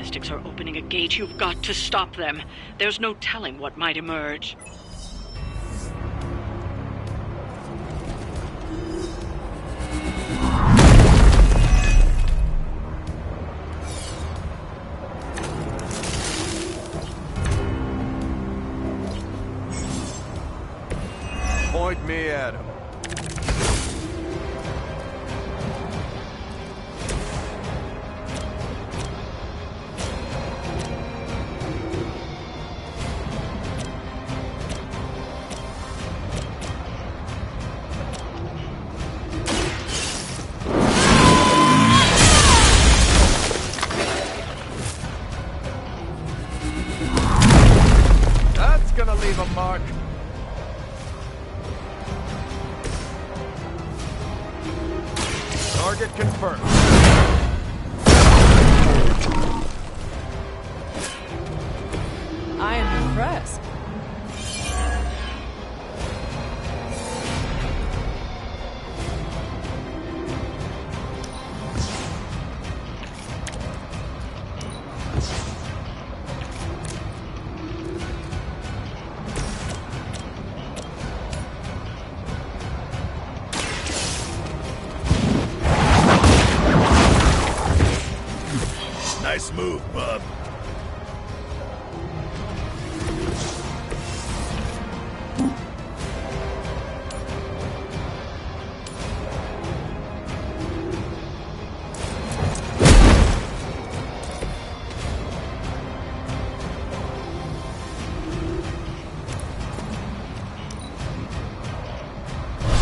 mystics are opening a gate. You've got to stop them. There's no telling what might emerge. Point me at him. That's gonna leave a mark. Target confirmed. I am impressed. Nice move, bub.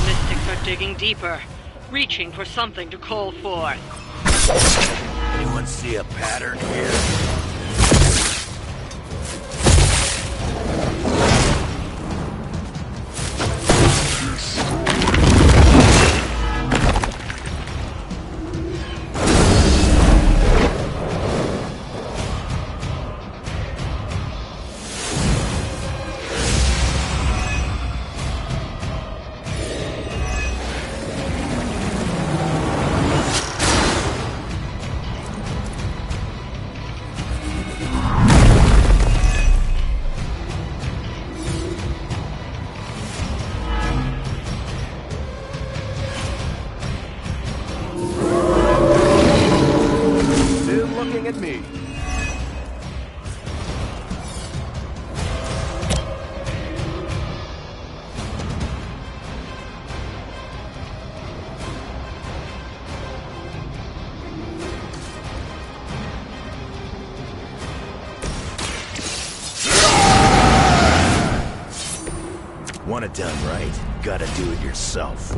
Mystics are digging deeper, reaching for something to call forth. Anyone see a pattern here? Still looking at me. Want it done right? Gotta do it yourself.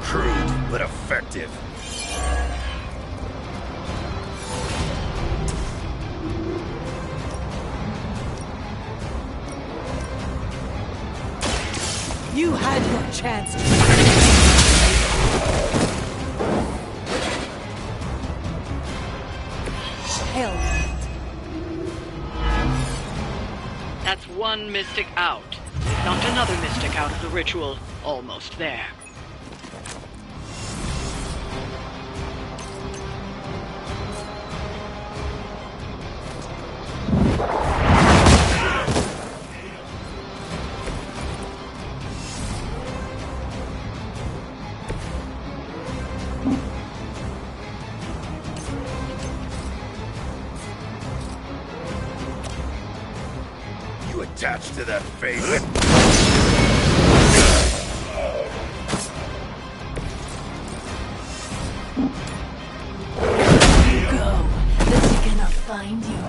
Crude, but effective. You had your chance. Hell. That's one mystic out. We've knocked another mystic out of the ritual. Almost there. You attached to that face. Go. They cannot find you.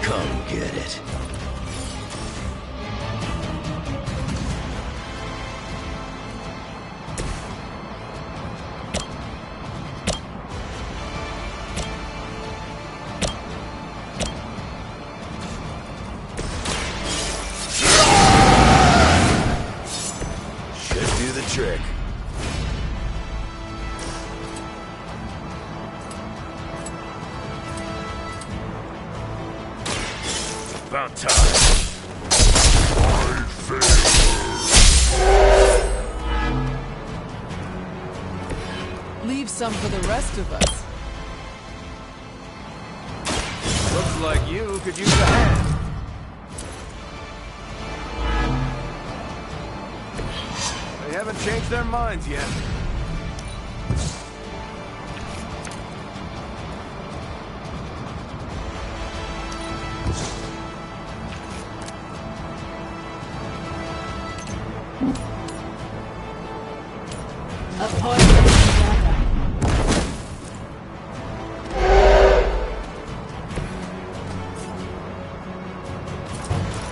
Come get it. Should do the trick. About time. Leave some for the rest of us. Looks like you could use a hand. They haven't changed their minds yet. Appointment together.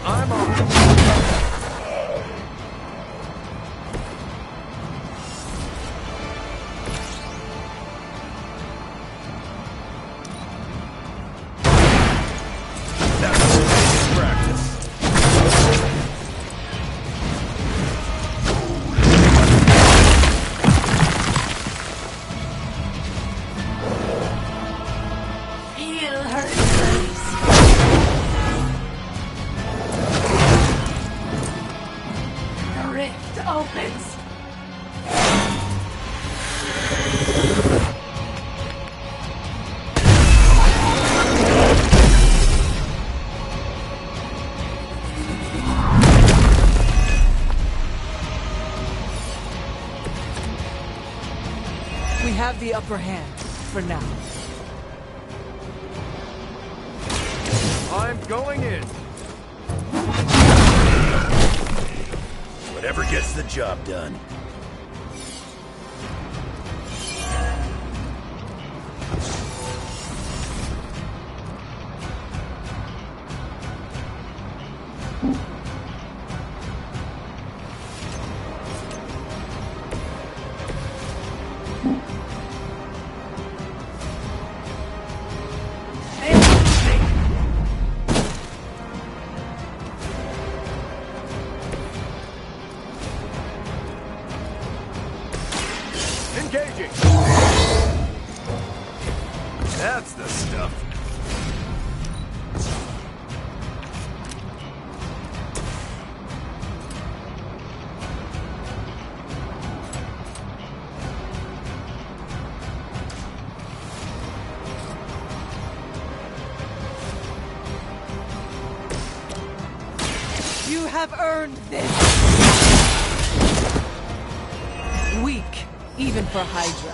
I'm on. That's basic practice. Feel her embrace. The rift opens. We have the upper hand for now. I'm going in. Whatever gets the job done. Engaging. That's the stuff. You have earned this. Weak, even for Hydra.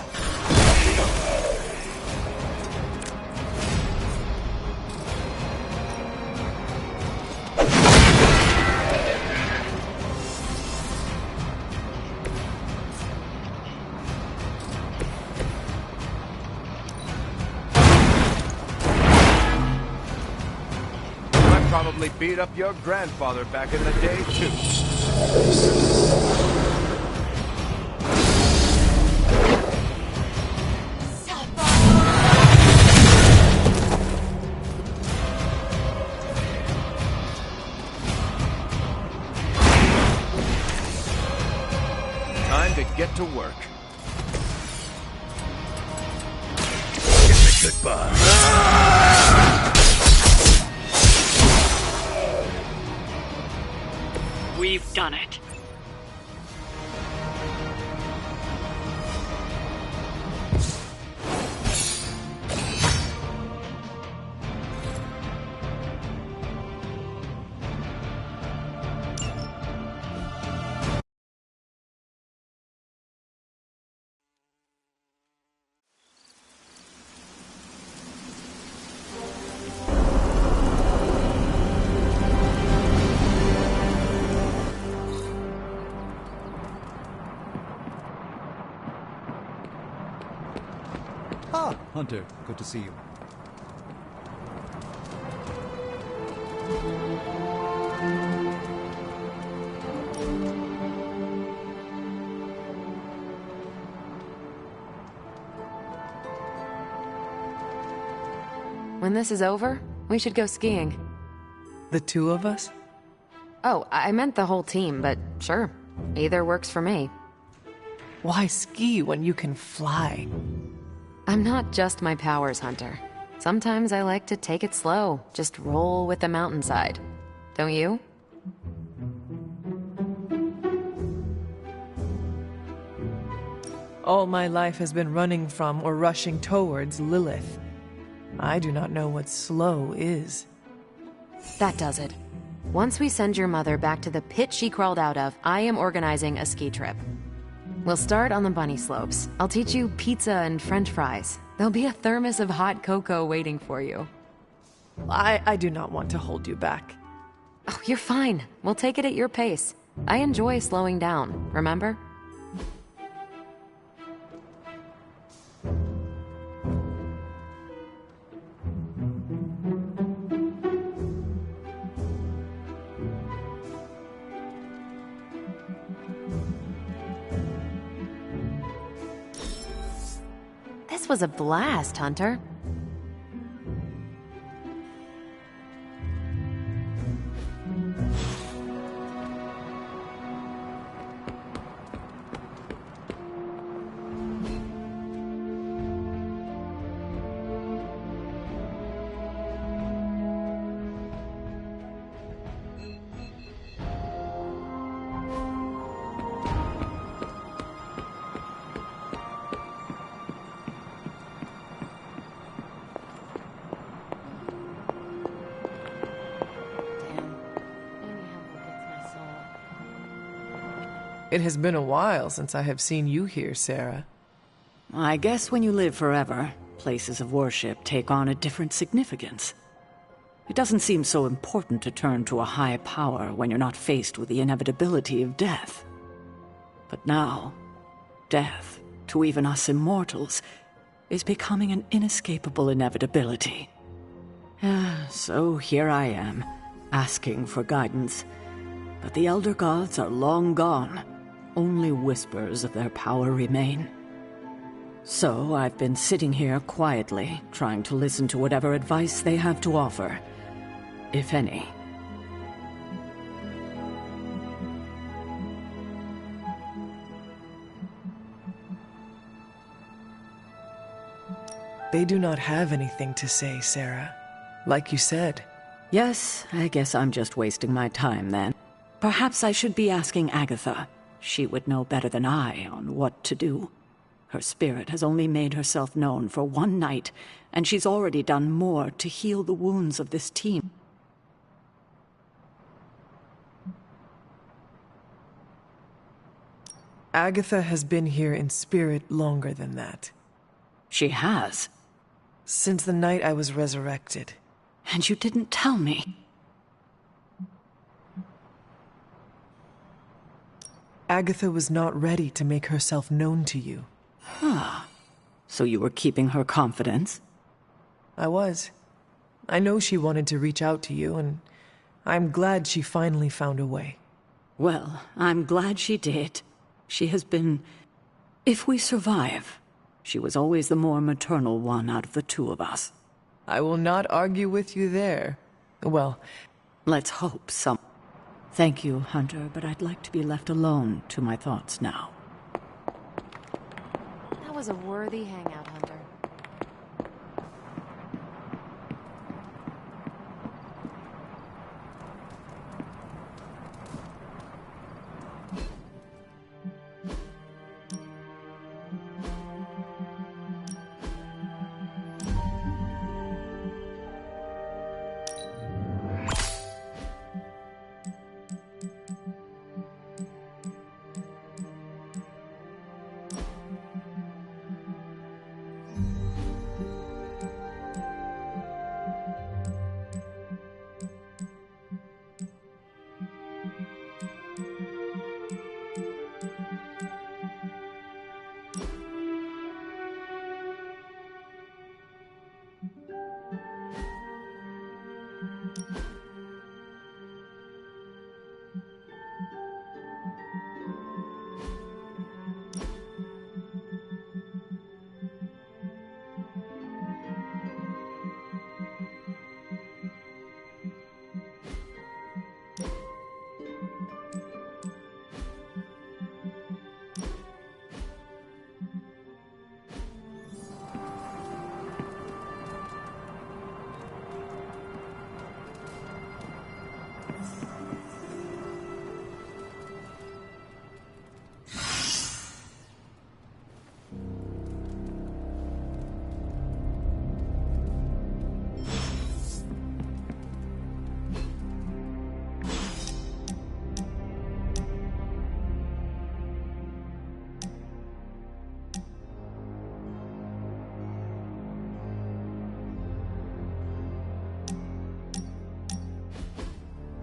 I probably beat up your grandfather back in the day, too. Time to get to work. Kiss it goodbye. We've done it. Hunter, good to see you. When this is over, we should go skiing. The two of us? Oh, I meant the whole team, but sure. Either works for me. Why ski when you can fly? I'm not just my powers, Hunter. Sometimes I like to take it slow, just roll with the mountainside. Don't you? All my life has been running from or rushing towards Lilith. I do not know what slow is. That does it. Once we send your mother back to the pit she crawled out of, I am organizing a ski trip. We'll start on the bunny slopes. I'll teach you pizza and french fries. There'll be a thermos of hot cocoa waiting for you. I do not want to hold you back. Oh, you're fine. We'll take it at your pace. I enjoy slowing down, remember? This was a blast, Hunter. It has been a while since I have seen you here, Sarah. I guess when you live forever, places of worship take on a different significance. It doesn't seem so important to turn to a high power when you're not faced with the inevitability of death. But now, death, to even us immortals, is becoming an inescapable inevitability. So here I am, asking for guidance. But the Elder Gods are long gone. Only whispers of their power remain. So I've been sitting here quietly, trying to listen to whatever advice they have to offer, if any. They do not have anything to say, Sarah. Like you said. Yes, I guess I'm just wasting my time then. Perhaps I should be asking Agatha. She would know better than I on what to do. Her spirit has only made herself known for one night, and she's already done more to heal the wounds of this team. Agatha has been here in spirit longer than that. She has? Since the night I was resurrected. And you didn't tell me. Agatha was not ready to make herself known to you. Huh. So you were keeping her confidence? I was. I know she wanted to reach out to you, and I'm glad she finally found a way. Well, I'm glad she did. She has been... If we survive, she was always the more maternal one out of the two of us. I will not argue with you there. Well, let's hope some... Thank you, Hunter, but I'd like to be left alone to my thoughts now. That was a worthy hangout, Hunter.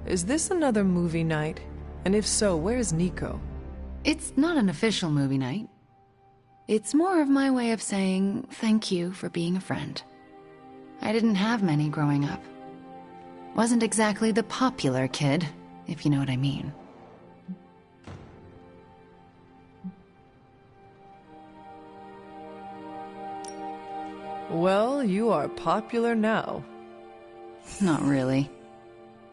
Is this another movie night? And if so, where's Nico? It's not an official movie night. It's more of my way of saying thank you for being a friend. I didn't have many growing up. Wasn't exactly the popular kid, if you know what I mean. Well, you are popular now. Not really.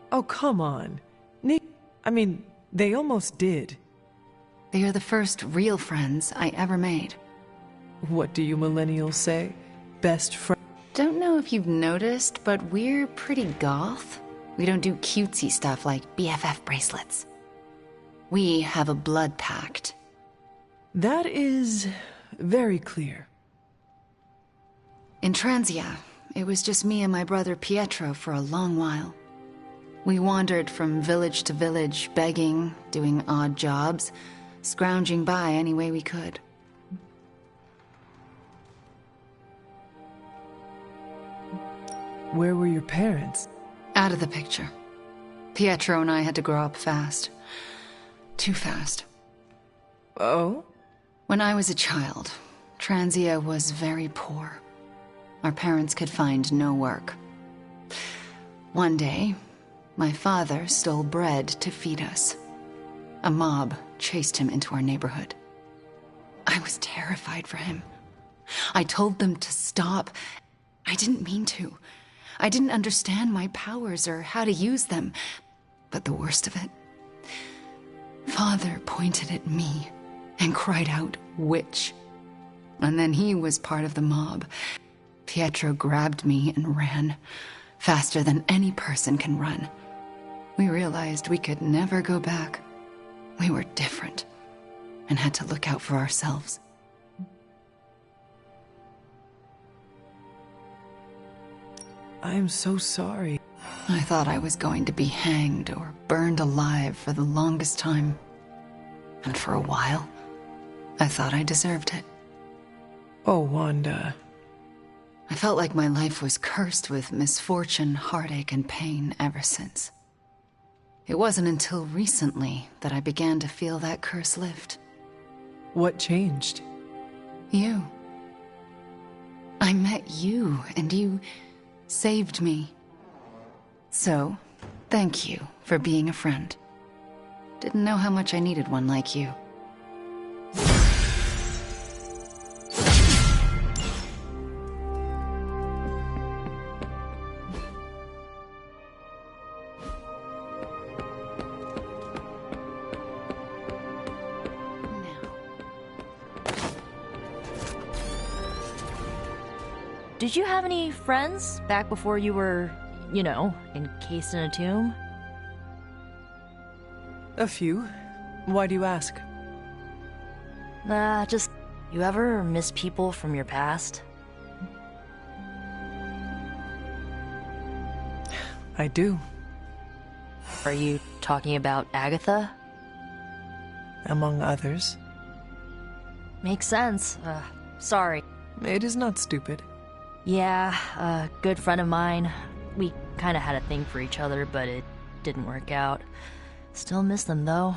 Oh, come on. They almost did. They are the first real friends I ever made. What do you millennials say? Best friend? Don't know if you've noticed, but we're pretty goth. We don't do cutesy stuff like BFF bracelets. We have a blood pact. That is very clear. In Transia, it was just me and my brother Pietro for a long while. We wandered from village to village, begging, doing odd jobs, scrounging by any way we could. Where were your parents? Out of the picture. Pietro and I had to grow up fast. Too fast. Oh? When I was a child, Transia was very poor. Our parents could find no work. One day, my father stole bread to feed us. A mob chased him into our neighborhood. I was terrified for him. I told them to stop. I didn't mean to. I didn't understand my powers or how to use them. But the worst of it, Father pointed at me and cried out, "Witch." And then he was part of the mob. Pietro grabbed me and ran, faster than any person can run. We realized we could never go back. We were different and had to look out for ourselves. I am so sorry. I thought I was going to be hanged or burned alive for the longest time. And for a while, I thought I deserved it. Oh, Wanda. I felt like my life was cursed with misfortune, heartache, and pain ever since. It wasn't until recently that I began to feel that curse lift. What changed? You. I met you, and you saved me. So, thank you for being a friend. Didn't know how much I needed one like you. Did you have any friends back before you were, encased in a tomb? A few. Why do you ask? Just, you ever miss people from your past? I do. Are you talking about Agatha? Among others. Makes sense. Sorry. It is not stupid. Yeah, a good friend of mine. We kinda had a thing for each other, but it didn't work out. Still miss them, though.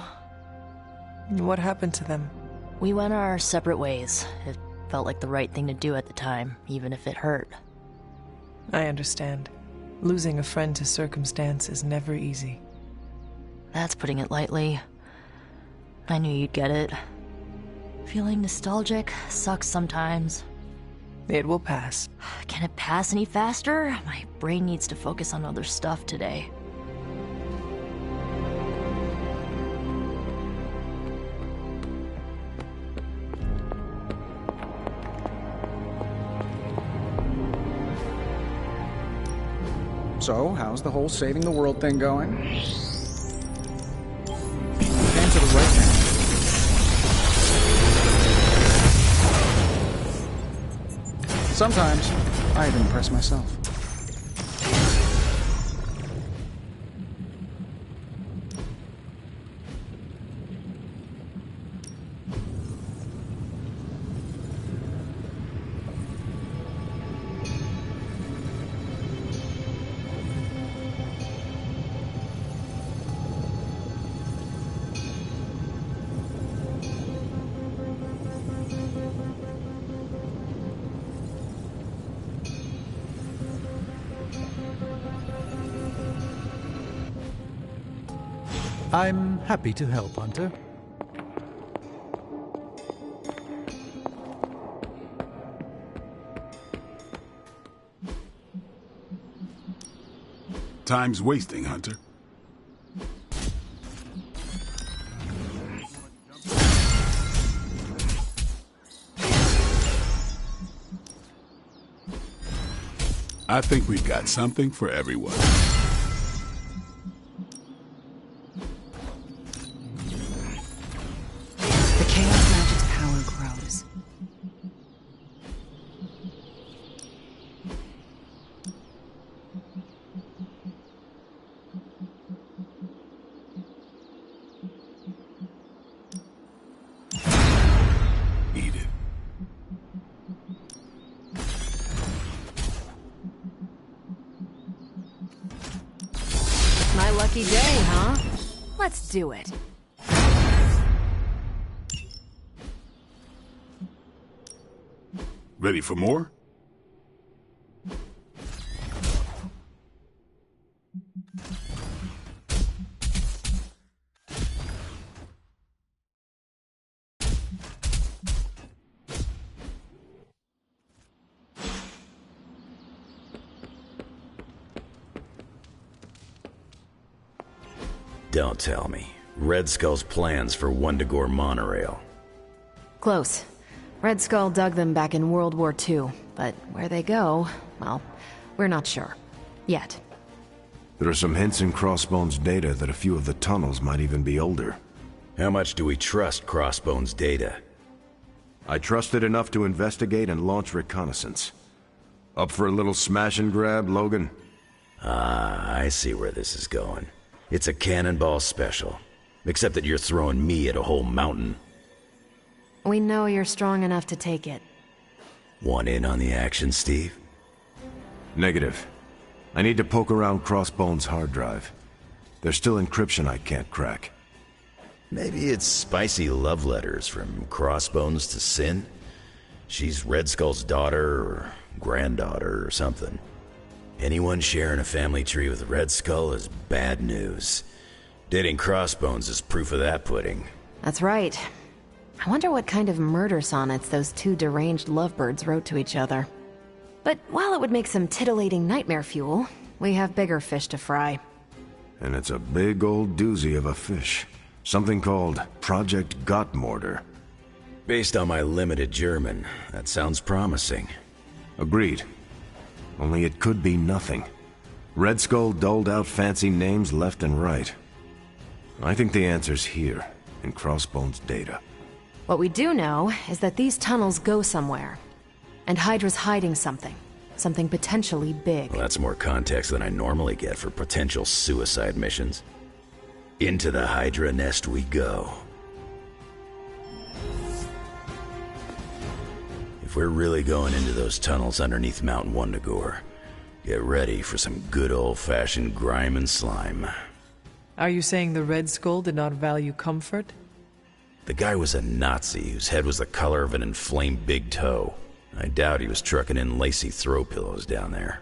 What happened to them? We went our separate ways. It felt like the right thing to do at the time, even if it hurt. I understand. Losing a friend to circumstance is never easy. That's putting it lightly. I knew you'd get it. Feeling nostalgic sucks sometimes. It will pass. Can it pass any faster? My brain needs to focus on other stuff today. So, how's the whole saving the world thing going? Pan to the right now. Sometimes, I even impress myself. I'm happy to help, Hunter. Time's wasting, Hunter. I think we've got something for everyone. The Chaos Magic's power grows. Eat it. My lucky day, huh? Let's do it. Ready for more? Don't tell me. Red Skull's plans for Wundagore monorail. Close. Red Skull dug them back in World War II, but where they go, well, we're not sure. Yet. There are some hints in Crossbone's data that a few of the tunnels might even be older. How much do we trust Crossbone's data? I trust it enough to investigate and launch reconnaissance. Up for a little smash and grab, Logan? Ah, I see where this is going. It's a cannonball special. Except that you're throwing me at a whole mountain. We know you're strong enough to take it. Want in on the action, Steve? Negative. I need to poke around Crossbone's hard drive. There's still encryption I can't crack. Maybe it's spicy love letters from Crossbones to Sin? She's Red Skull's daughter or granddaughter or something. Anyone sharing a family tree with Red Skull is bad news. Dating Crossbones is proof of that pudding. That's right. I wonder what kind of murder sonnets those two deranged lovebirds wrote to each other. But while it would make some titillating nightmare fuel, we have bigger fish to fry. And it's a big old doozy of a fish. Something called Project Gottmorder. Based on my limited German, that sounds promising. Agreed. Only it could be nothing. Red Skull doled out fancy names left and right. I think the answer's here, in Crossbone's data. What we do know is that these tunnels go somewhere. And Hydra's hiding something. Something potentially big. Well, that's more context than I normally get for potential suicide missions. Into the Hydra nest we go. If we're really going into those tunnels underneath Mount Wundagore, get ready for some good old-fashioned grime and slime. Are you saying the Red Skull did not value comfort? The guy was a Nazi whose head was the color of an inflamed big toe. I doubt he was trucking in lacy throw pillows down there.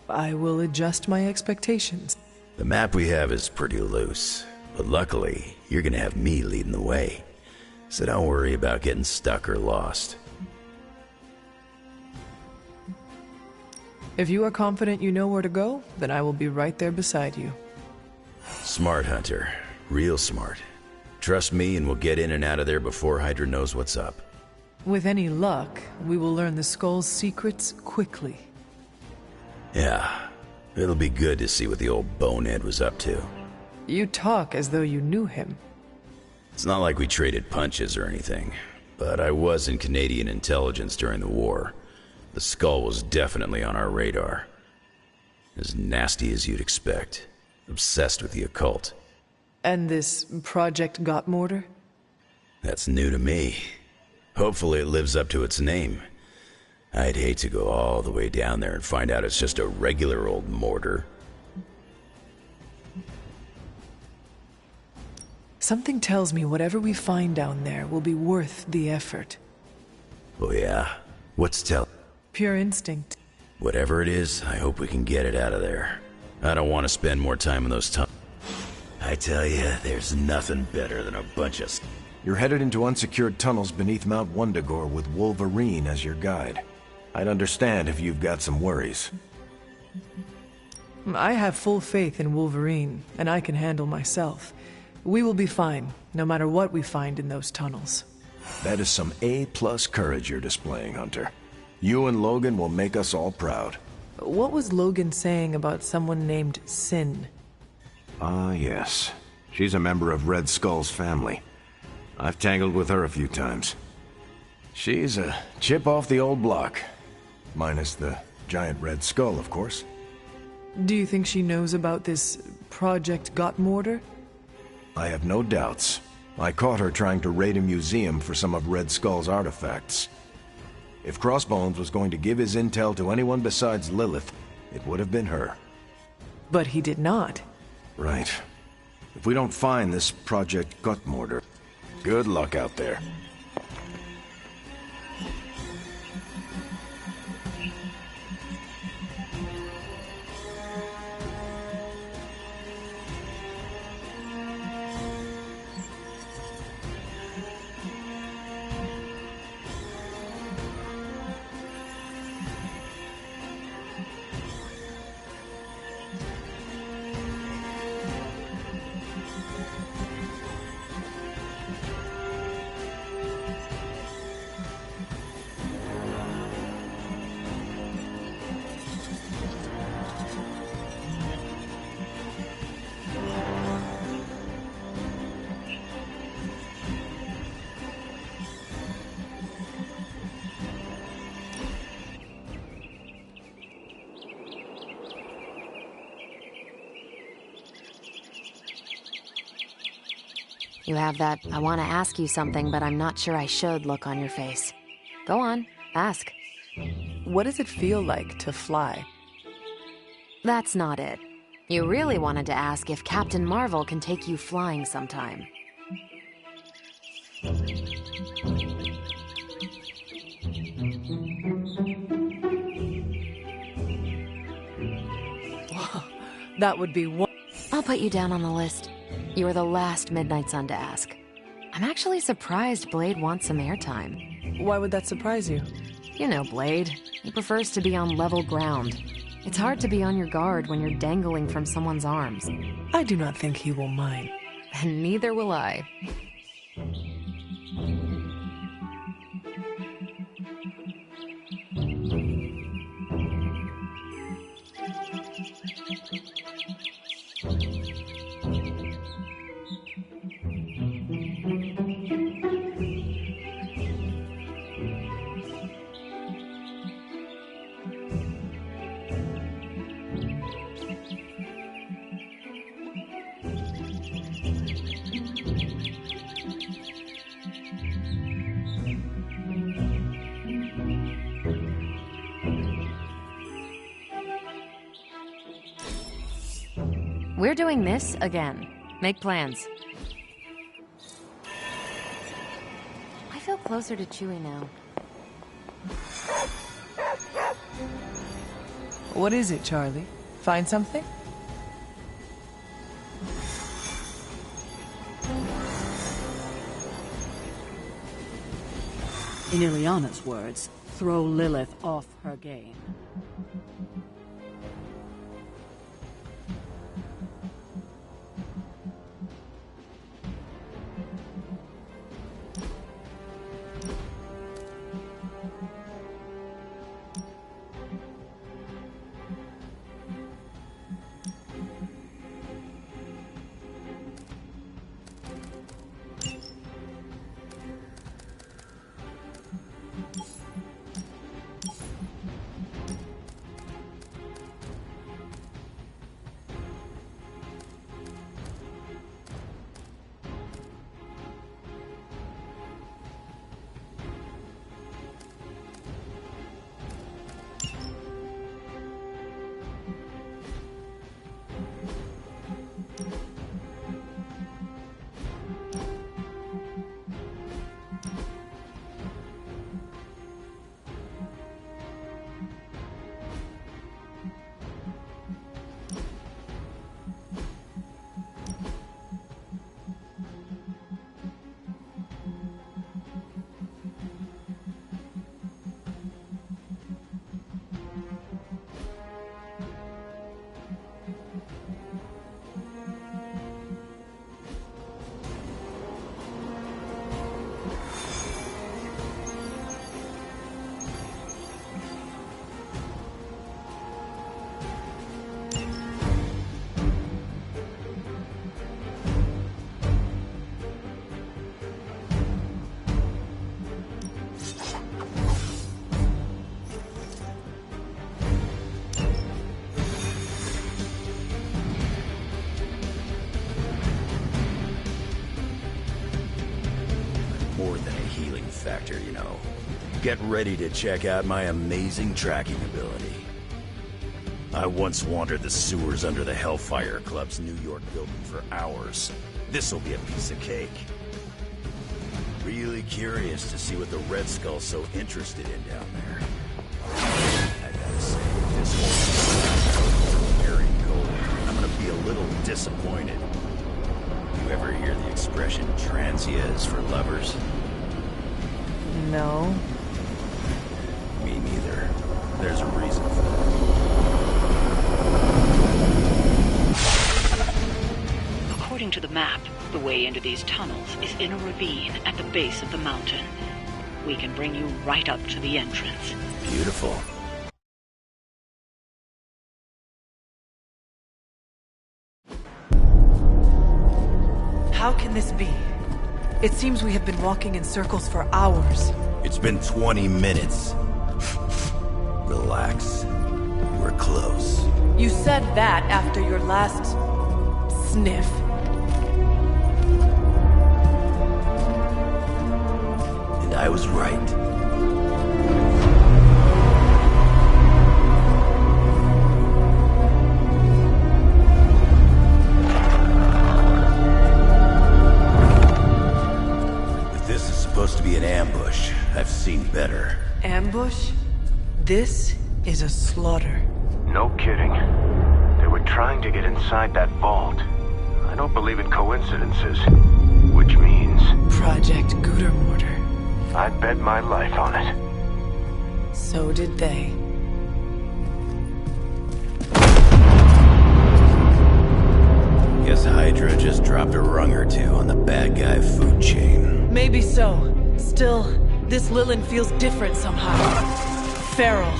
I will adjust my expectations. The map we have is pretty loose, but luckily, you're gonna have me leading the way. So don't worry about getting stuck or lost. If you are confident you know where to go, then I will be right there beside you. Smart, Hunter. Real smart. Trust me and we'll get in and out of there before Hydra knows what's up. With any luck, we will learn the Skull's secrets quickly. Yeah, it'll be good to see what the old bonehead was up to. You talk as though you knew him. It's not like we traded punches or anything, but I was in Canadian intelligence during the war. The Skull was definitely on our radar. As nasty as you'd expect. Obsessed with the occult. And this Project Gottmortar? That's new to me. Hopefully it lives up to its name. I'd hate to go all the way down there and find out it's just a regular old mortar. Something tells me whatever we find down there will be worth the effort. Oh yeah? What's tell? Pure instinct. Whatever it is, I hope we can get it out of there. I don't want to spend more time in those tunnels. I tell you, there's nothing better than a bunch of... You're headed into unsecured tunnels beneath Mount Wundagore with Wolverine as your guide. I'd understand if you've got some worries. I have full faith in Wolverine, and I can handle myself. We will be fine, no matter what we find in those tunnels. That is some A-plus courage you're displaying, Hunter. You and Logan will make us all proud. What was Logan saying about someone named Sin? Ah, yes. She's a member of Red Skull's family. I've tangled with her a few times. She's a chip off the old block. Minus the giant Red Skull, of course. Do you think she knows about this Project Gottmortar? I have no doubts. I caught her trying to raid a museum for some of Red Skull's artifacts. If Crossbones was going to give his intel to anyone besides Lilith, it would have been her. But he did not. Right. If we don't find this Project Gottmortar, good luck out there. You have that I want to ask you something, but I'm not sure I should look on your face. Go on, ask. What does it feel like to fly? That's not it. You really wanted to ask if Captain Marvel can take you flying sometime. That would be one. I'll put you down on the list. You were the last Midnight Sun to ask. I'm actually surprised Blade wants some airtime. Why would that surprise you? You know Blade. He prefers to be on level ground. It's hard to be on your guard when you're dangling from someone's arms. I do not think he will mind. And neither will I. We're doing this again. Make plans. I feel closer to Chewie now. What is it, Charlie? Find something? In Ileana's words, throw Lilith off her game. More than a healing factor, you know. Get ready to check out my amazing tracking ability. I once wandered the sewers under the Hellfire Club's New York building for hours. This'll be a piece of cake. Really curious to see what the Red Skull's so interested in down there. I gotta say, this whole very cold. I'm gonna be a little disappointed. You ever hear the expression transia is for lovers? No. Me neither. There's a reason for that. According to the map, the way into these tunnels is in a ravine at the base of the mountain. We can bring you right up to the entrance. Beautiful. How can this be? It seems we have been walking in circles for hours. It's been 20 minutes. Relax. We're close. You said that after your last sniff. And I was right. If this is supposed to be an ambush, I've seen better. Ambush? This is a slaughter. No kidding. They were trying to get inside that vault. I don't believe in coincidences. Which means... Project Gutermortar. I'd bet my life on it. So did they. Guess Hydra just dropped a rung or two on the bad guy food chain. Maybe so. Still, this Lilin feels different somehow. Feral.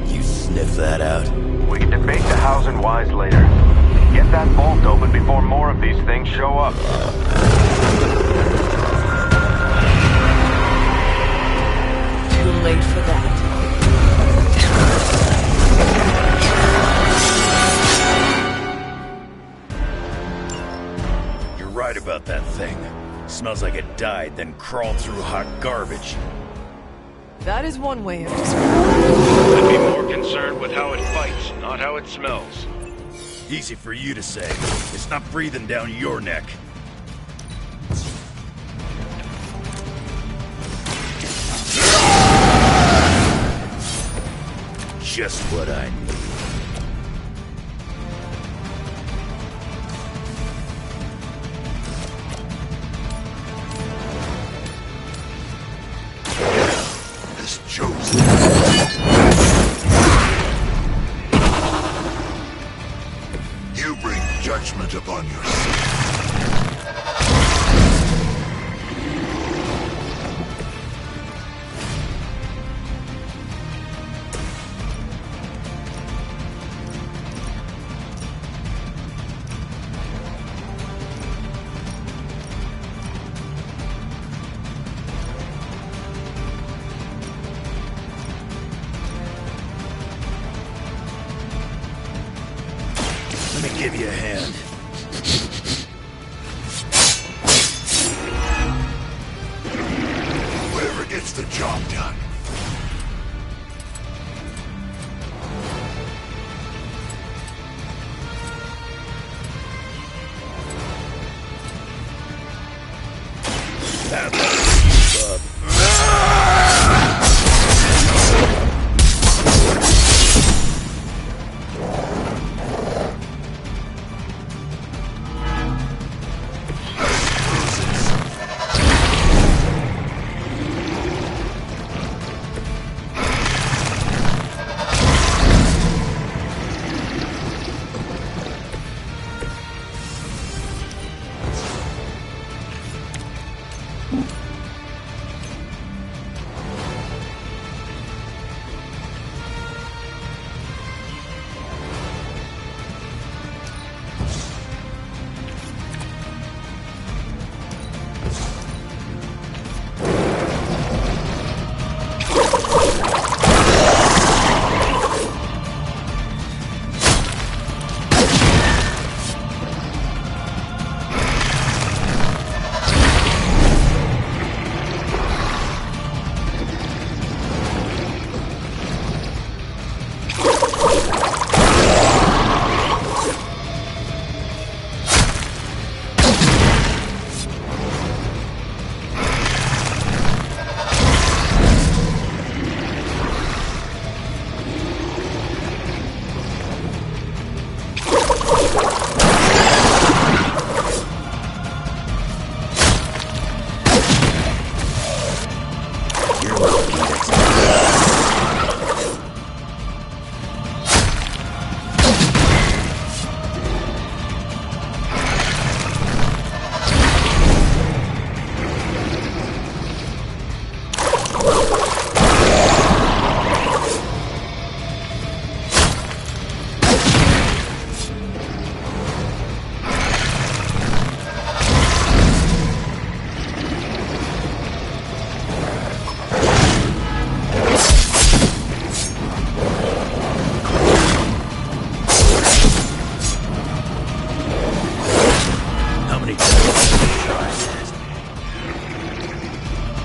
You sniff that out? We can debate the hows and whys later. Get that vault open before more of these things show up. Too late for that. You're right about that thing. Smells like it died, then crawled through hot garbage. That is one way of describing it. I'd be more concerned with how it fights, not how it smells. Easy for you to say. It's not breathing down your neck. Just what I need. Has chosen. You bring judgment upon yourself. Let me give you a hand. Whoever gets the job done.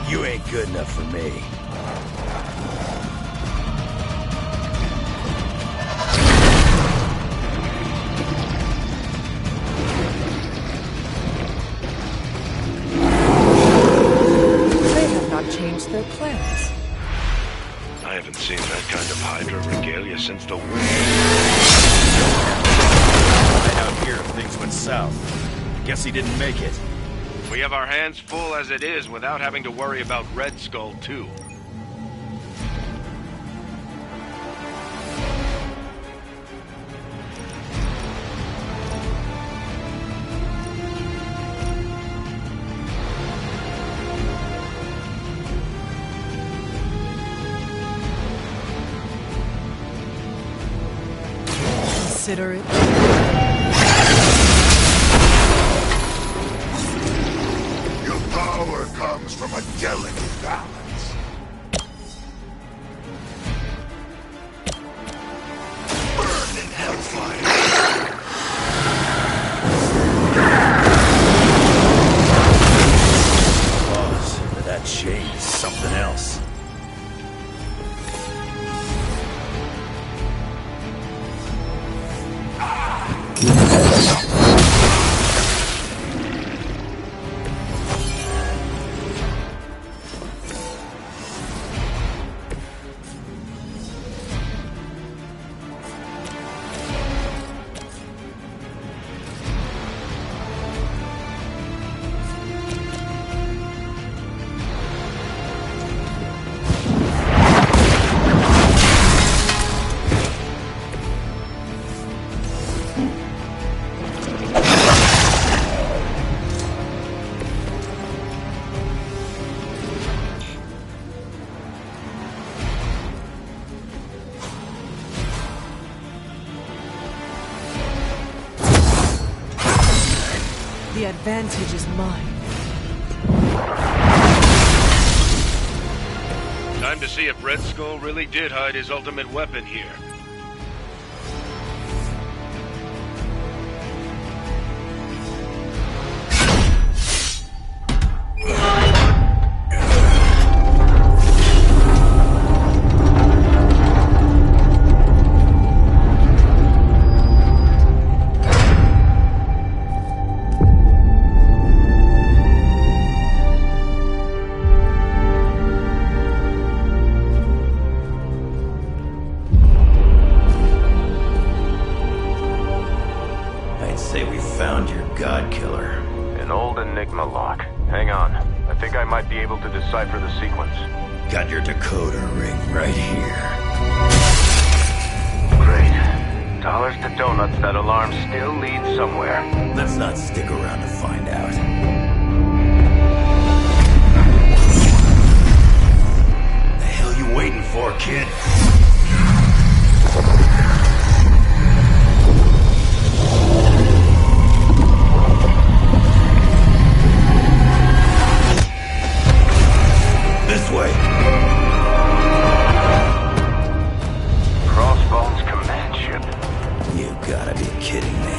You ain't good enough for me. They have not changed their plans. I haven't seen that kind of Hydra regalia since the war. Right out here, things went south. Guess he didn't make it. We have our hands full as it is without having to worry about Red Skull, too. Consider it. Your power comes from a delicate balance. Burn in hellfire. Boss, that chain is something else. The advantage is mine. Time to see if Red Skull really did hide his ultimate weapon here. Say we found your god killer. An old Enigma lock. Hang on. I think I might be able to decipher the sequence. Got your decoder ring right here. Great. Dollars to donuts, that alarm still leads somewhere. Let's not stick around to find out. The hell you waiting for, kid? This way. Crossbones command ship. You gotta be kidding me.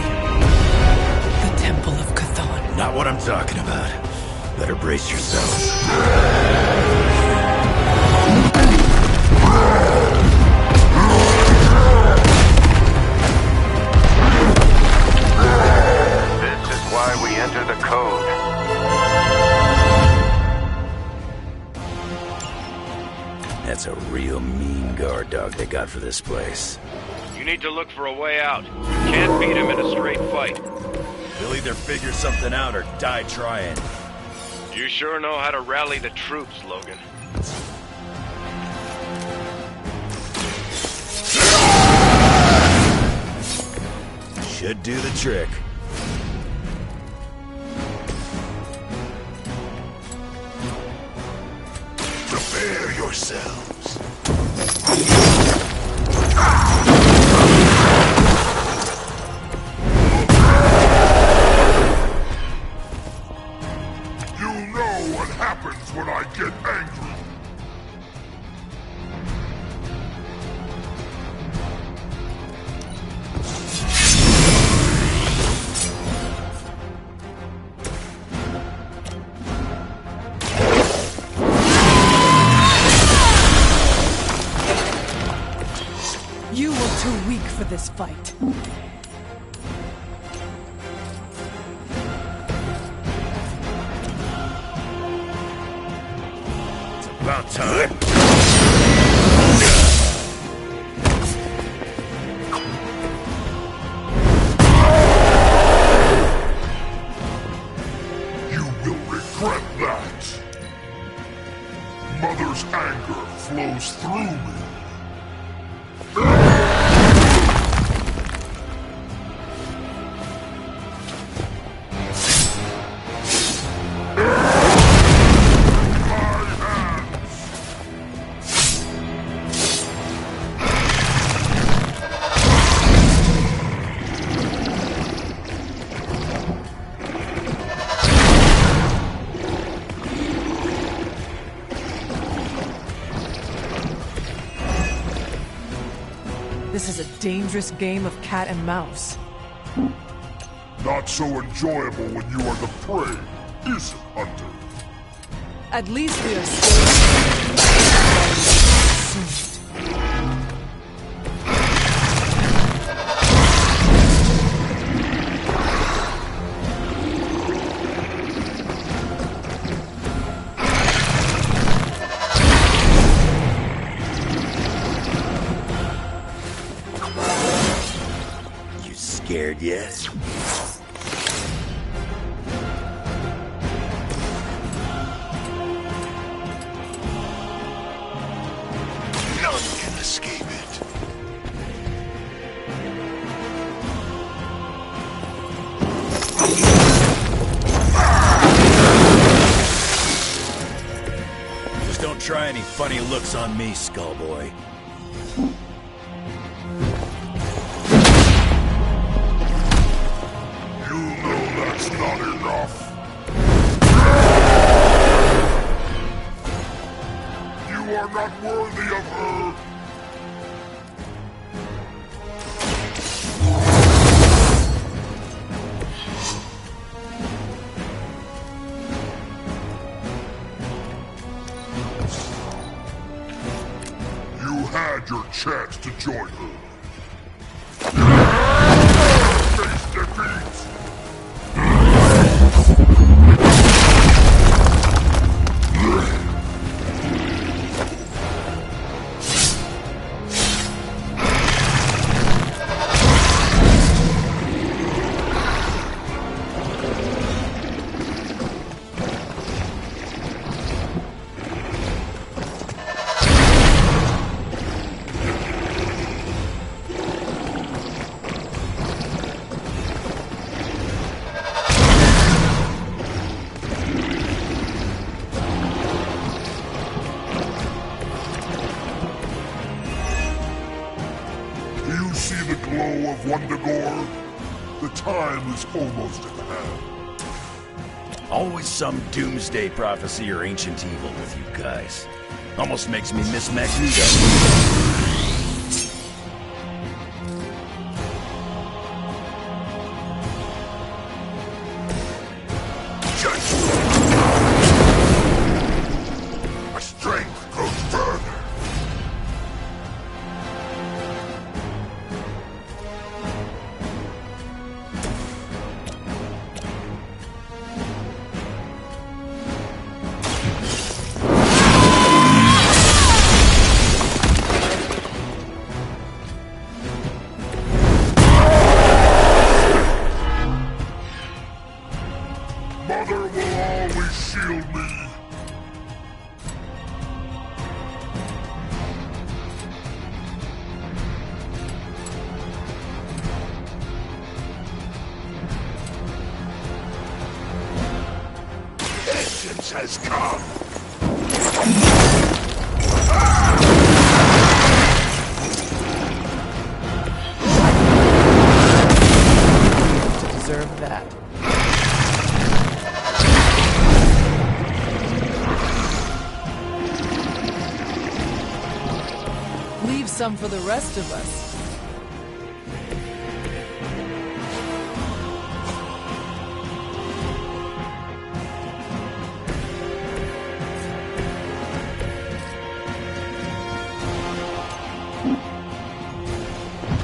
The Temple of Chthon. Not what I'm talking about. Better brace yourselves. This is why we enter the code. That's a real mean guard dog they got for this place. You need to look for a way out. You can't beat him in a straight fight. He'll either figure something out or die trying. You sure know how to rally the troops, Logan. Should do the trick. Prepare yourselves. You know what happens when I get angry. You were too weak for this fight. It's about time. You will regret that. Mother's anger flows through me. This is a dangerous game of cat and mouse. Not so enjoyable when you are the prey, is it, Hunter? At least we are safe. You scared yet? None can escape it. Just don't try any funny looks on me, Skullboy. You know that's not enough. I'm not worthy of her! You had your chance to join her. Face defeat! Wundagore, the time is almost at hand. Always some doomsday prophecy or ancient evil with you guys. Almost makes me miss Magneto. Mother will always shield me. Vengeance has come. Deserve that. Leave some for the rest of us.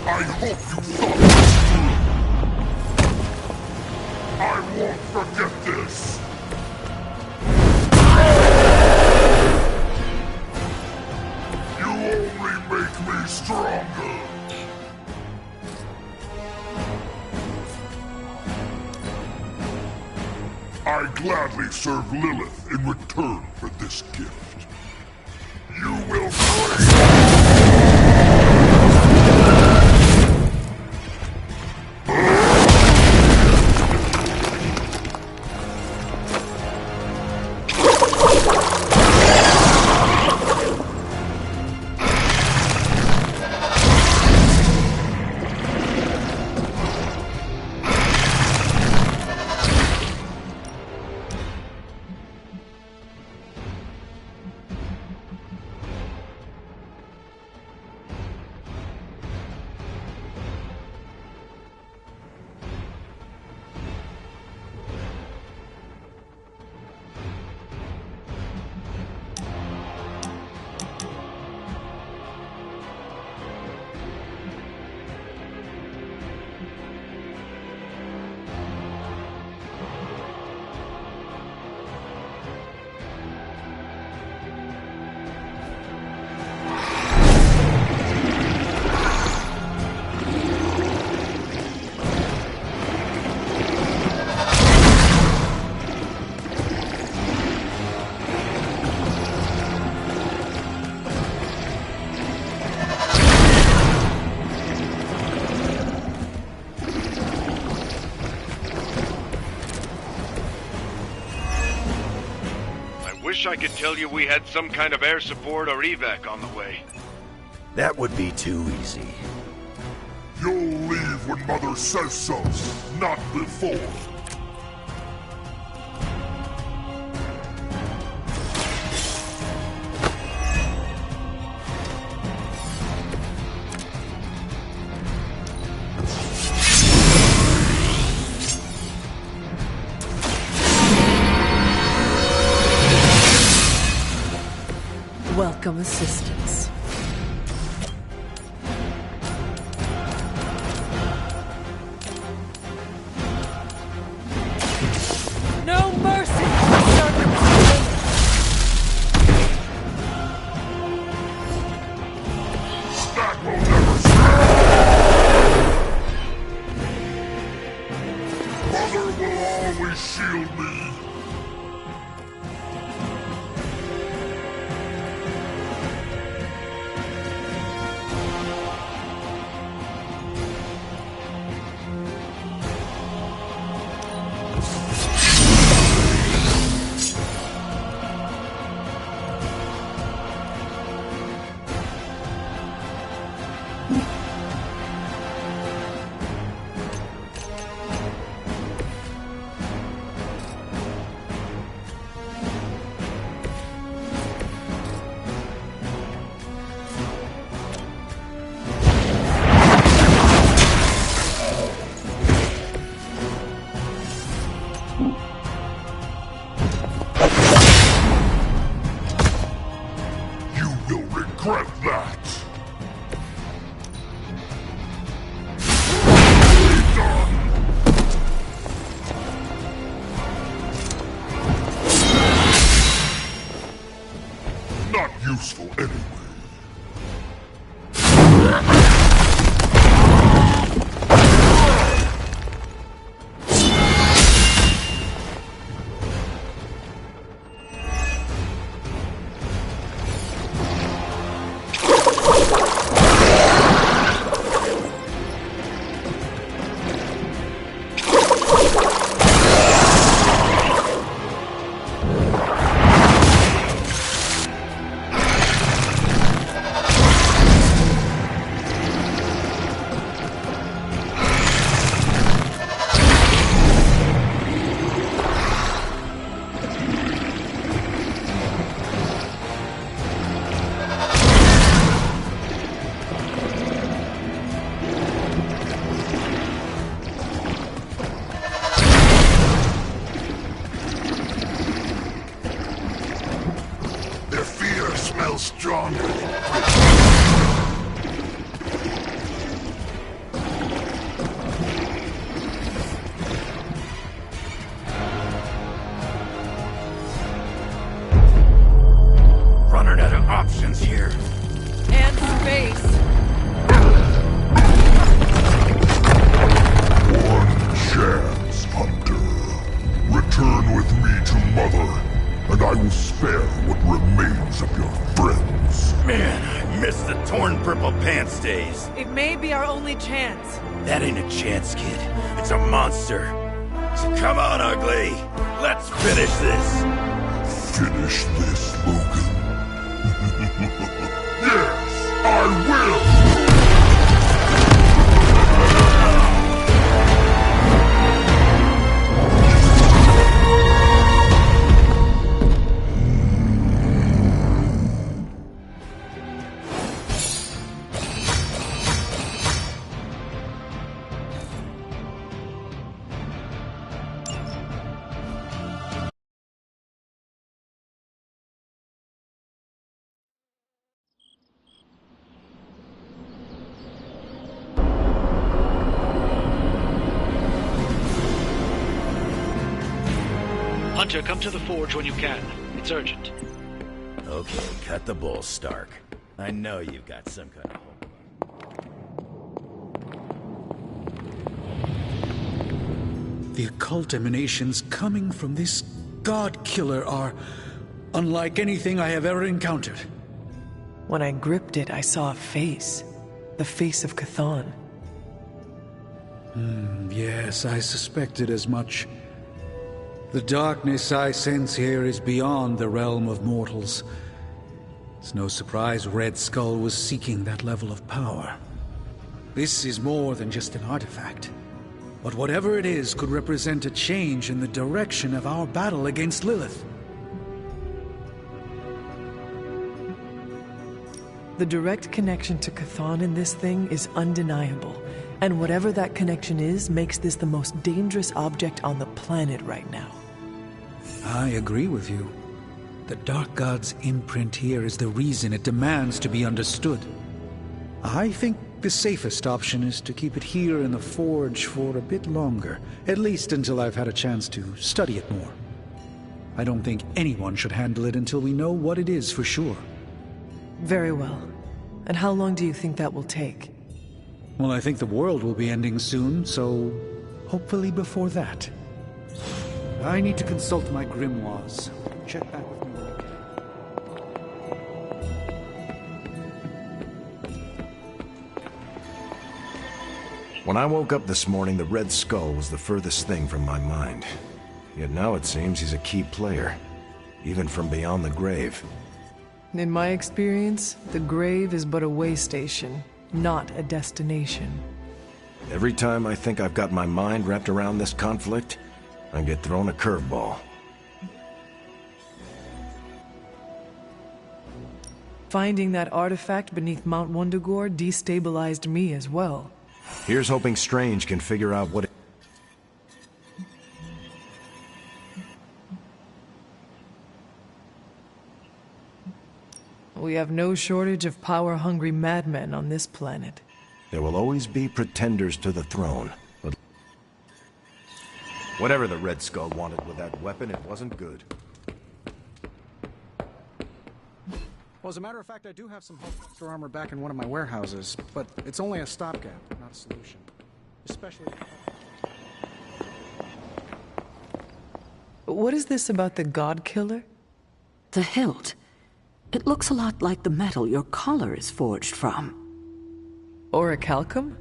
I hope you thought this through. I won't forget this. You only make me stronger. I gladly serve Lilith in return for this gift. You will break. Wish I could tell you we had some kind of air support or evac on the way. That would be too easy. You'll leave when Mother says so, not before. welcome assistance. No mercy! That will never stand! Mother will always shield me! Regret that! Not useful anyway. Stronger. Running out of options here. And space. One chance, Hunter. Return with me to Mother, and I will spare what remains of your friends. Man, I miss the torn purple pants days. It may be our only chance. That ain't a chance, kid. It's a monster. So come on, ugly. Let's finish this. Finish this, Logan. Yes, I will! Hunter, come to the forge when you can. It's urgent. Okay, cut the bull, Stark. I know you've got some kind of hope. The occult emanations coming from this god killer are unlike anything I have ever encountered. When I gripped it, I saw a face. The face of Chthon. Yes, I suspected as much. The darkness I sense here is beyond the realm of mortals. It's no surprise Red Skull was seeking that level of power. This is more than just an artifact. But whatever it is could represent a change in the direction of our battle against Lilith. The direct connection to Chthon in this thing is undeniable. And whatever that connection is makes this the most dangerous object on the planet right now. I agree with you. The Dark God's imprint here is the reason it demands to be understood. I think the safest option is to keep it here in the forge for a bit longer, at least until I've had a chance to study it more. I don't think anyone should handle it until we know what it is for sure. Very well. And how long do you think that will take? Well, I think the world will be ending soon, so hopefully before that. I need to consult my grimoires. Check back with me when you can. When I woke up this morning, the Red Skull was the furthest thing from my mind. Yet now it seems he's a key player, even from beyond the grave. In my experience, the grave is but a way station, not a destination. Every time I think I've got my mind wrapped around this conflict, I get thrown a curveball. Finding that artifact beneath Mount Wundagore destabilized me as well. Here's hoping Strange can figure out what it... We have no shortage of power-hungry madmen on this planet. There will always be pretenders to the throne, but... Whatever the Red Skull wanted with that weapon, it wasn't good. Well, as a matter of fact, I do have some holster armor back in one of my warehouses, but it's only a stopgap, not a solution. Especially... What is this about the God Killer? The hilt. It looks a lot like the metal your collar is forged from. Orichalcum?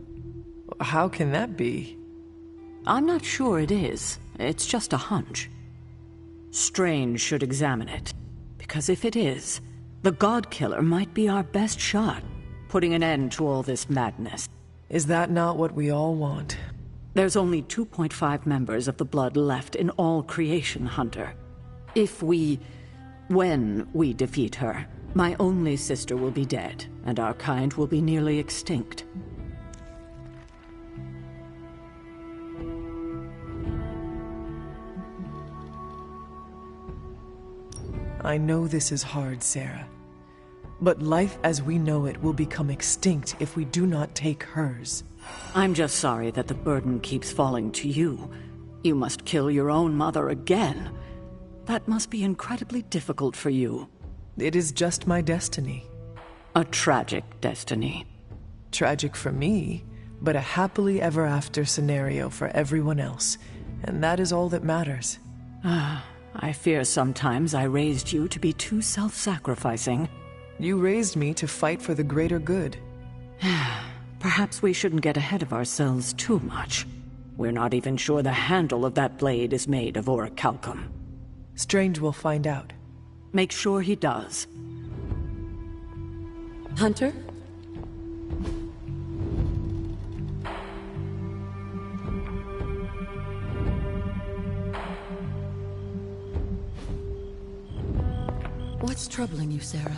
How can that be? I'm not sure it is. It's just a hunch. Strange should examine it, because if it is, the God Killer might be our best shot, putting an end to all this madness. Is that not what we all want? There's only 2.5 members of the Blood left in all creation, Hunter. When we defeat her, my only sister will be dead, and our kind will be nearly extinct. I know this is hard, Sarah. But life as we know it will become extinct if we do not take hers. I'm just sorry that the burden keeps falling to you. You must kill your own mother again. That must be incredibly difficult for you. It is just my destiny. A tragic destiny. Tragic for me, but a happily ever after scenario for everyone else. And that is all that matters. I fear sometimes I raised you to be too self-sacrificing. You raised me to fight for the greater good. Perhaps we shouldn't get ahead of ourselves too much. We're not even sure the handle of that blade is made of orichalcum. Strange will find out. Make sure he does. Hunter? What's troubling you, Sarah?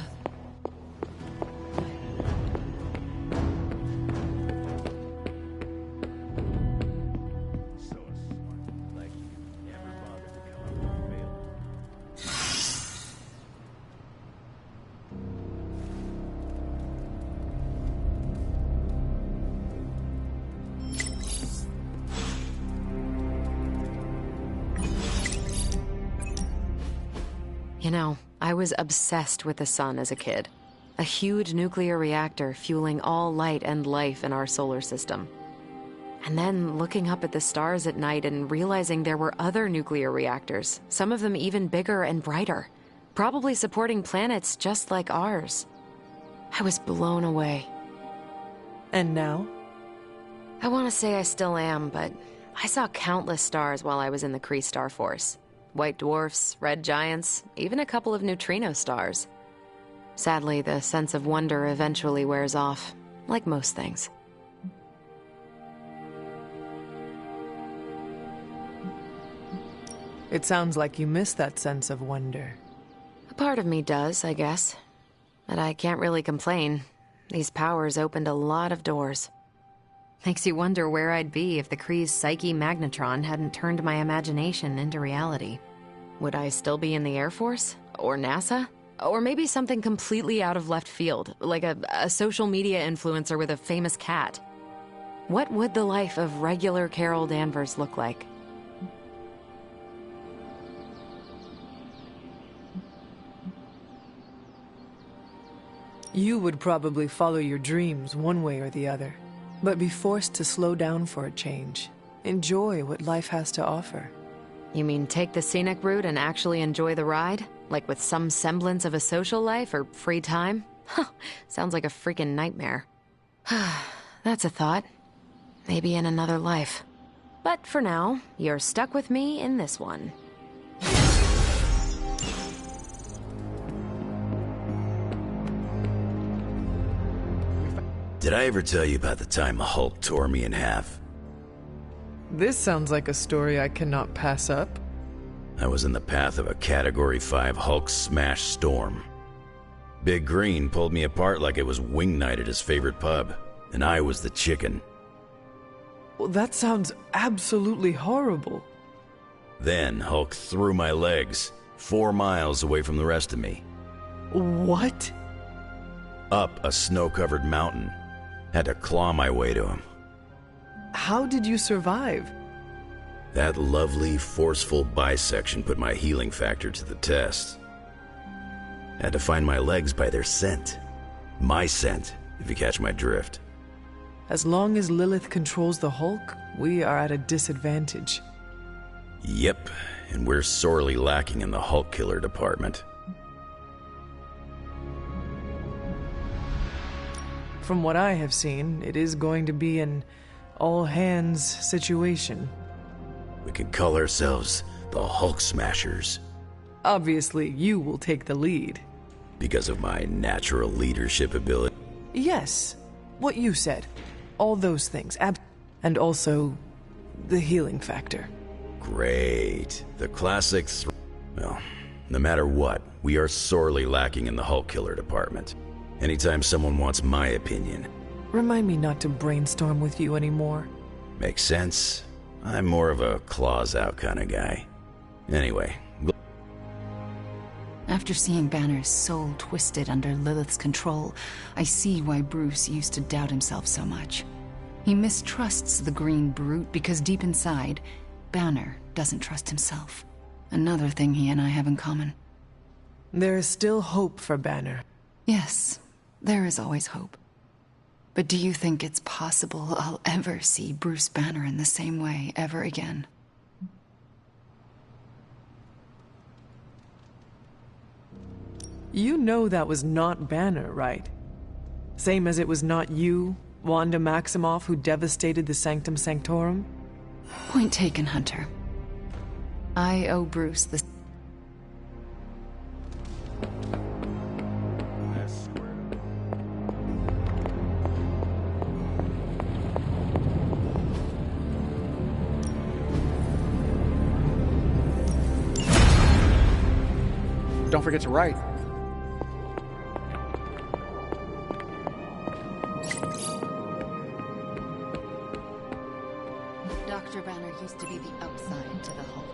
You know, I was obsessed with the sun as a kid. A huge nuclear reactor fueling all light and life in our solar system. And then looking up at the stars at night and realizing there were other nuclear reactors, some of them even bigger and brighter, probably supporting planets just like ours. I was blown away. And now? I want to say I still am, but I saw countless stars while I was in the Kree Star Force. White dwarfs, red giants, even a couple of neutrino stars. Sadly, the sense of wonder eventually wears off, like most things. It sounds like you miss that sense of wonder. A part of me does, I guess. But I can't really complain. These powers opened a lot of doors. Makes you wonder where I'd be if the Kree's psyche magnetron hadn't turned my imagination into reality. Would I still be in the Air Force? Or NASA? Or maybe something completely out of left field, like a social media influencer with a famous cat. What would the life of regular Carol Danvers look like? You would probably follow your dreams one way or the other, but be forced to slow down for a change. Enjoy what life has to offer. You mean take the scenic route and actually enjoy the ride? Like with some semblance of a social life or free time? Sounds like a freaking nightmare. That's a thought. Maybe in another life. But for now, you're stuck with me in this one. Did I ever tell you about the time the Hulk tore me in half? This sounds like a story I cannot pass up. I was in the path of a Category 5 Hulk smash storm. Big Green pulled me apart like it was wing night at his favorite pub, and I was the chicken. Well, that sounds absolutely horrible. Then Hulk threw my legs 4 miles away from the rest of me. What? Up a snow-covered mountain. Had to claw my way to him. How did you survive? That lovely, forceful bisection put my healing factor to the test. Had to find my legs by their scent. My scent, if you catch my drift. As long as Lilith controls the Hulk, we are at a disadvantage. Yep, and we're sorely lacking in the Hulk killer department. From what I have seen, it is going to be an all-hands situation. We can call ourselves the Hulk Smashers. Obviously, you will take the lead. Because of my natural leadership ability. Yes, what you said. All those things. And also, the healing factor. Great. The classic well, no matter what, we are sorely lacking in the Hulk killer department. Anytime someone wants my opinion. Remind me not to brainstorm with you anymore. Makes sense. I'm more of a claws out kind of guy. Anyway. After seeing Banner's soul twisted under Lilith's control, I see why Bruce used to doubt himself so much. He mistrusts the green brute because deep inside, Banner doesn't trust himself. Another thing he and I have in common. There is still hope for Banner. Yes, there is always hope. But do you think it's possible I'll ever see Bruce Banner in the same way ever again? You know that was not Banner, right? Same as it was not you, Wanda Maximoff, who devastated the Sanctum Sanctorum? Point taken, Hunter. I owe Bruce the... Don't forget to write. Dr. Banner used to be the upside to the Hulk.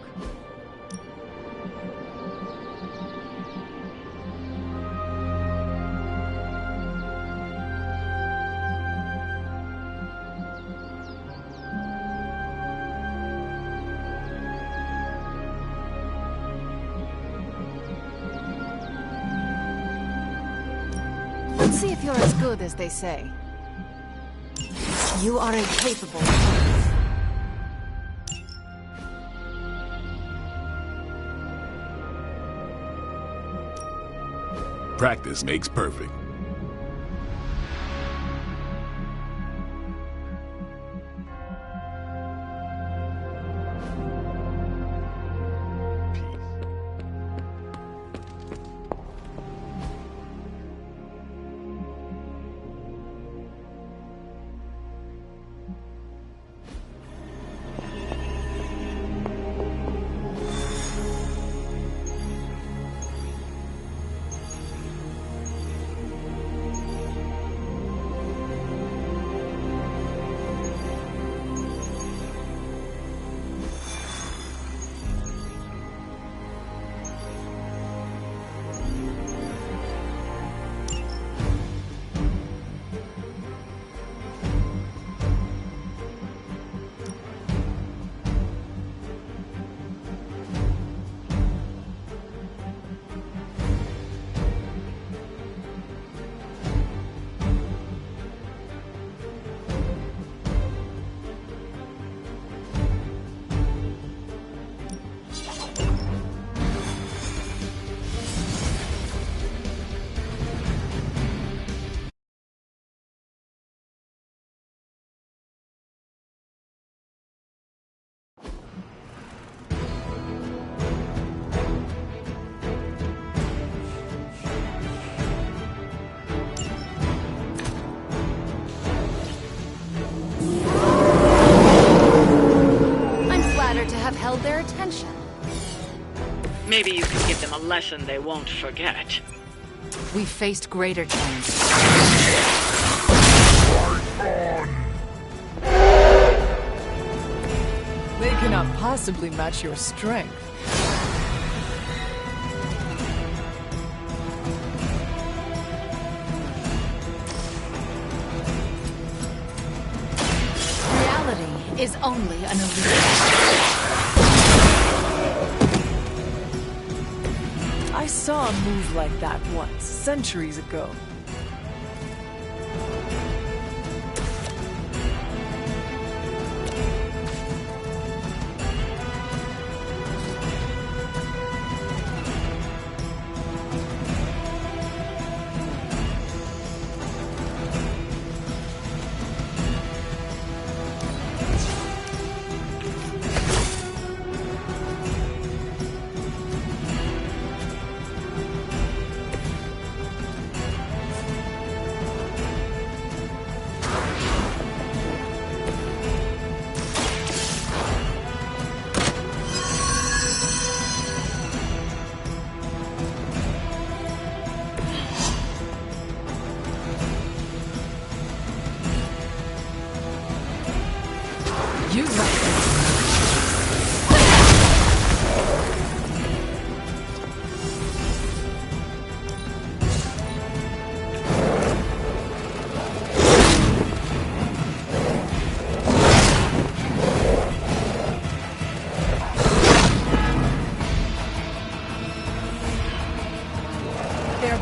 Let's see if you're as good as they say. You are incapable. Practice makes perfect. A lesson they won't forget. We faced greater challenges. They cannot possibly match your strength. Reality is only an illusion. I saw a move like that once, centuries ago.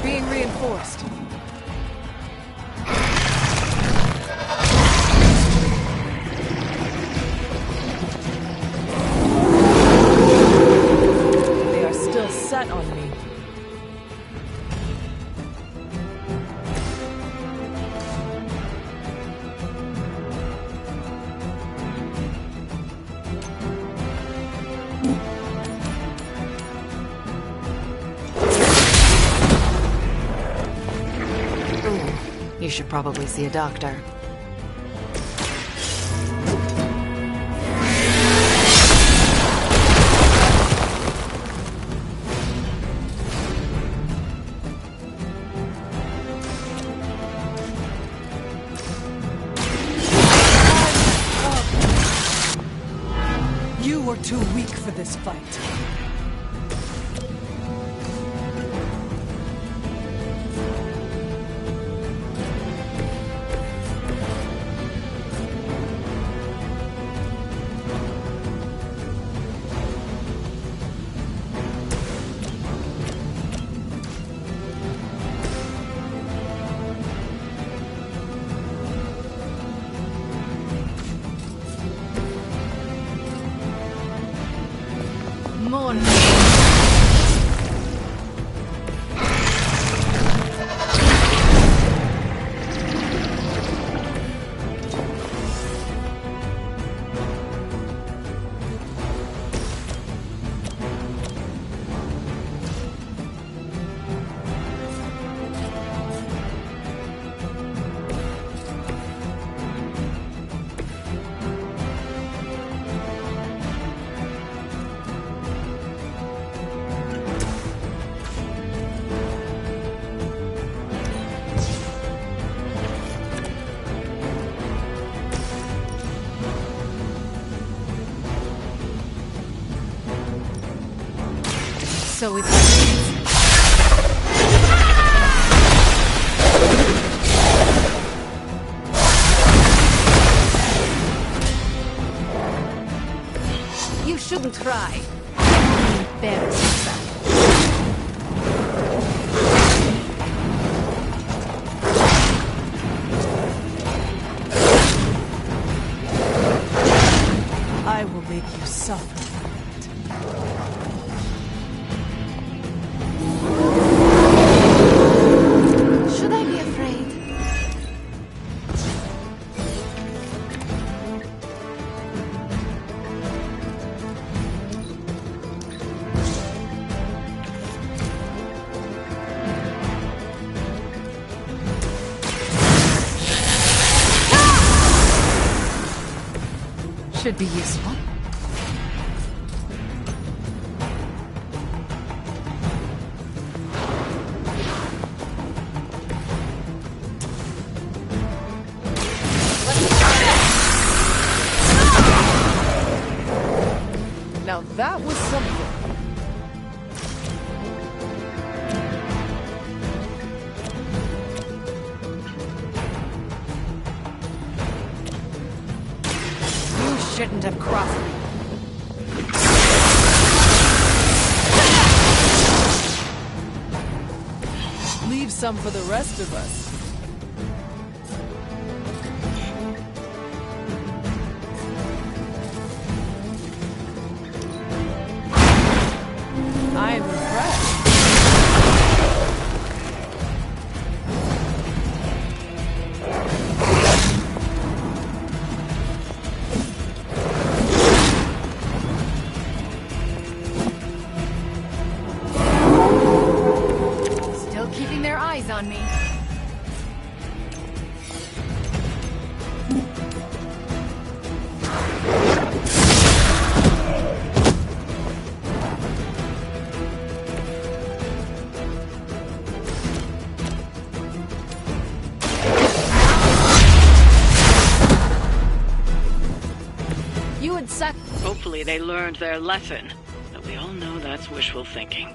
Being reinforced. They are still set on me. You should probably see a doctor. You were too weak for this fight. More. So it's... You shouldn't cry. Embarrassed. I will make you suffer. Should I be afraid? Should be useful. Now that was something. You shouldn't have crossed me. Leave some for the rest of us. I am impressed. Still keeping their eyes on me. You would sac- Hopefully they learned their lesson, but we all know that's wishful thinking.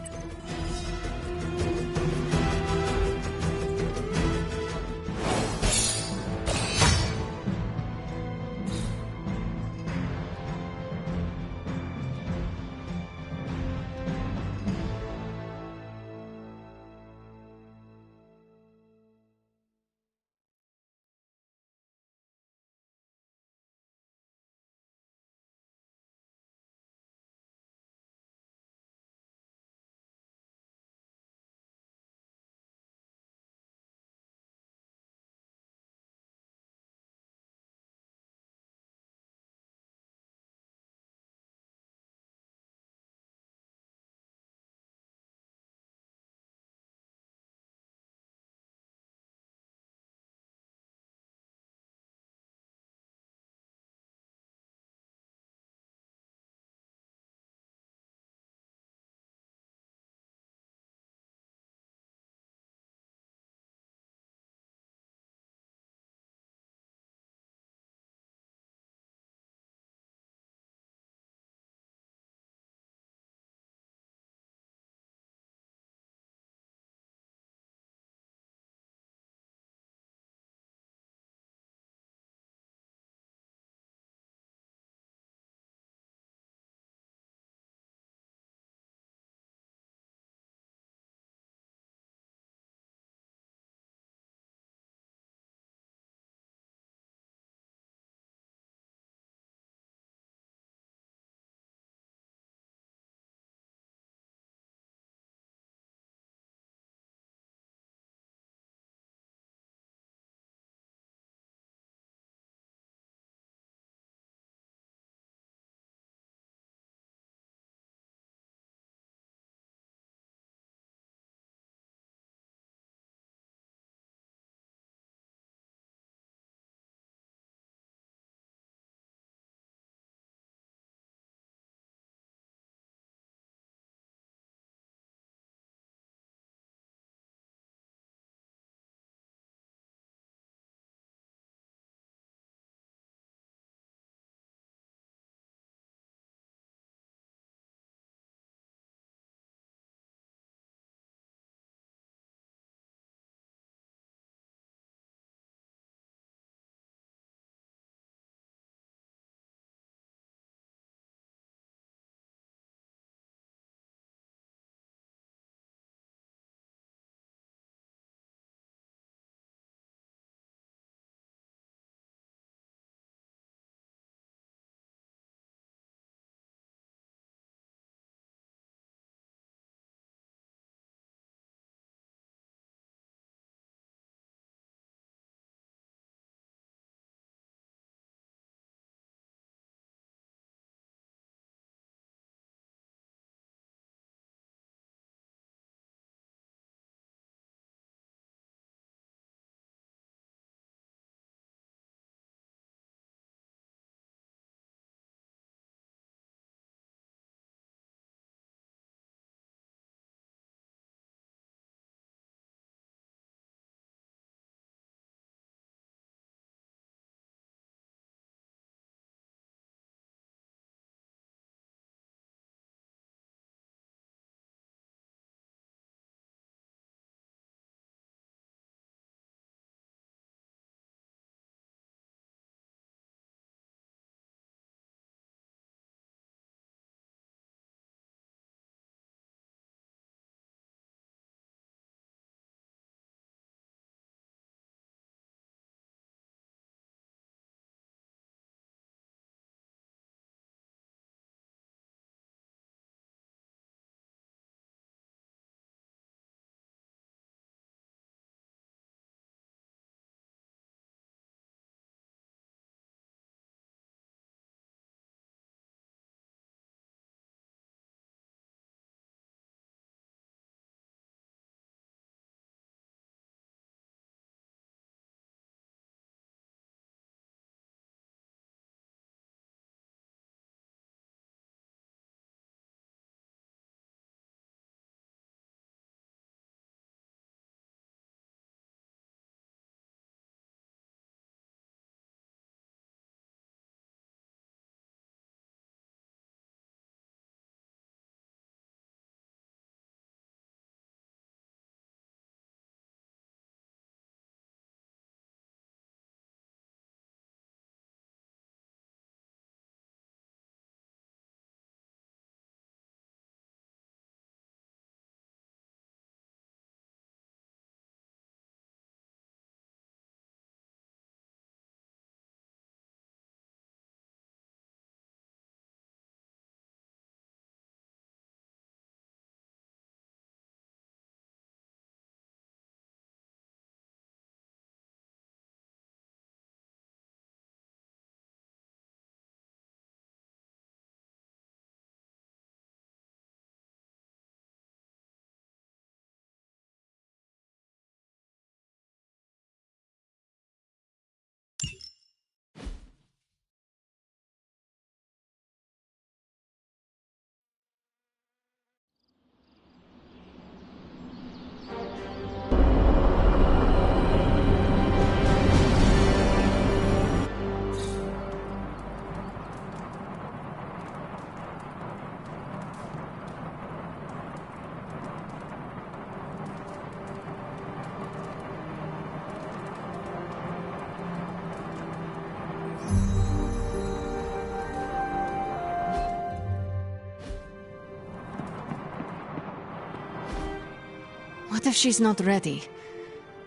What if she's not ready?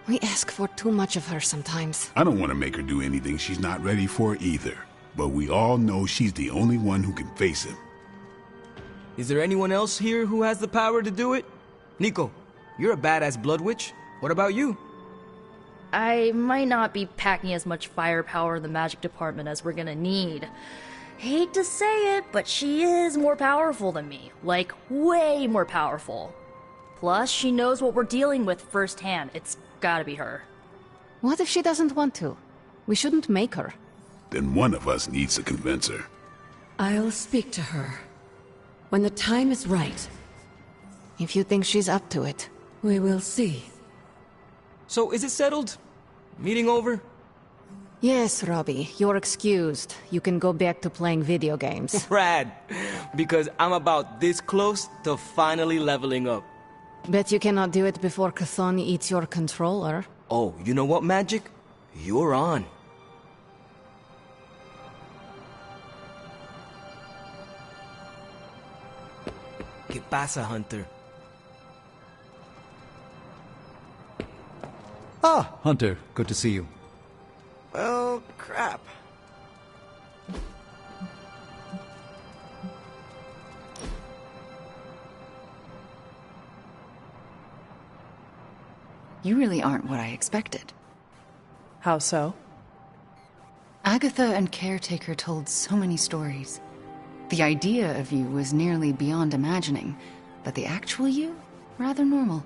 We ask for too much of her sometimes. I don't want to make her do anything she's not ready for either. But we all know she's the only one who can face him. Is there anyone else here who has the power to do it? Nico, you're a badass blood witch. What about you? I might not be packing as much firepower in the magic department as we're gonna need. Hate to say it, but she is more powerful than me. Like, way more powerful. Plus, she knows what we're dealing with firsthand. It's gotta be her. What if she doesn't want to? We shouldn't make her. Then one of us needs to convince her. I'll speak to her. When the time is right. If you think she's up to it. We will see. So, is it settled? Meeting over? Yes, Robbie, you're excused. You can go back to playing video games. Rad! Because I'm about this close to finally leveling up. Bet you cannot do it before Chthon eats your controller. Oh, you know what, Magic? You're on. ¿Qué pasa, Hunter? Ah, Hunter, good to see you. Well, crap. You really aren't what I expected. How so? Agatha and Caretaker told so many stories. The idea of you was nearly beyond imagining, but the actual you, rather normal.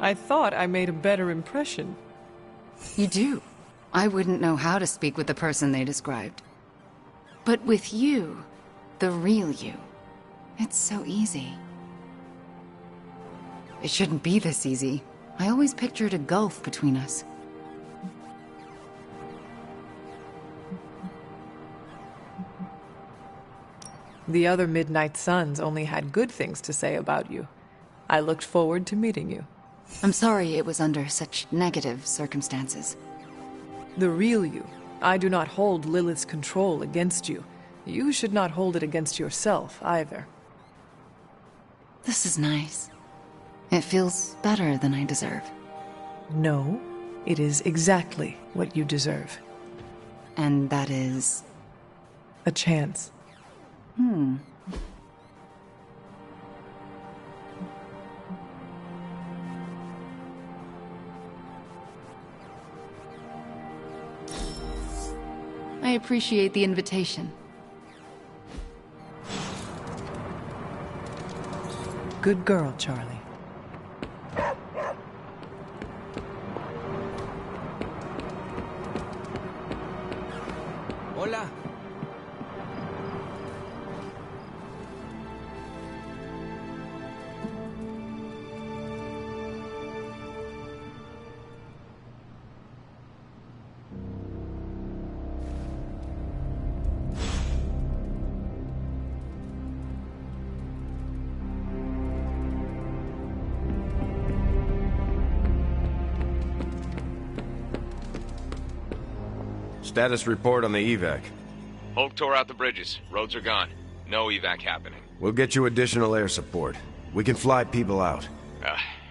I thought I made a better impression. You do. I wouldn't know how to speak with the person they described. But with you, the real you, it's so easy. It shouldn't be this easy. I always pictured a gulf between us. The other Midnight Suns only had good things to say about you. I looked forward to meeting you. I'm sorry it was under such negative circumstances. The real you. I do not hold Lilith's control against you. You should not hold it against yourself, either. This is nice. It feels better than I deserve. No, it is exactly what you deserve. And that is? A chance. I appreciate the invitation. Good girl, Charlie. Hola. Status report on the evac. Hulk tore out the bridges. Roads are gone. No evac happening. We'll get you additional air support. We can fly people out.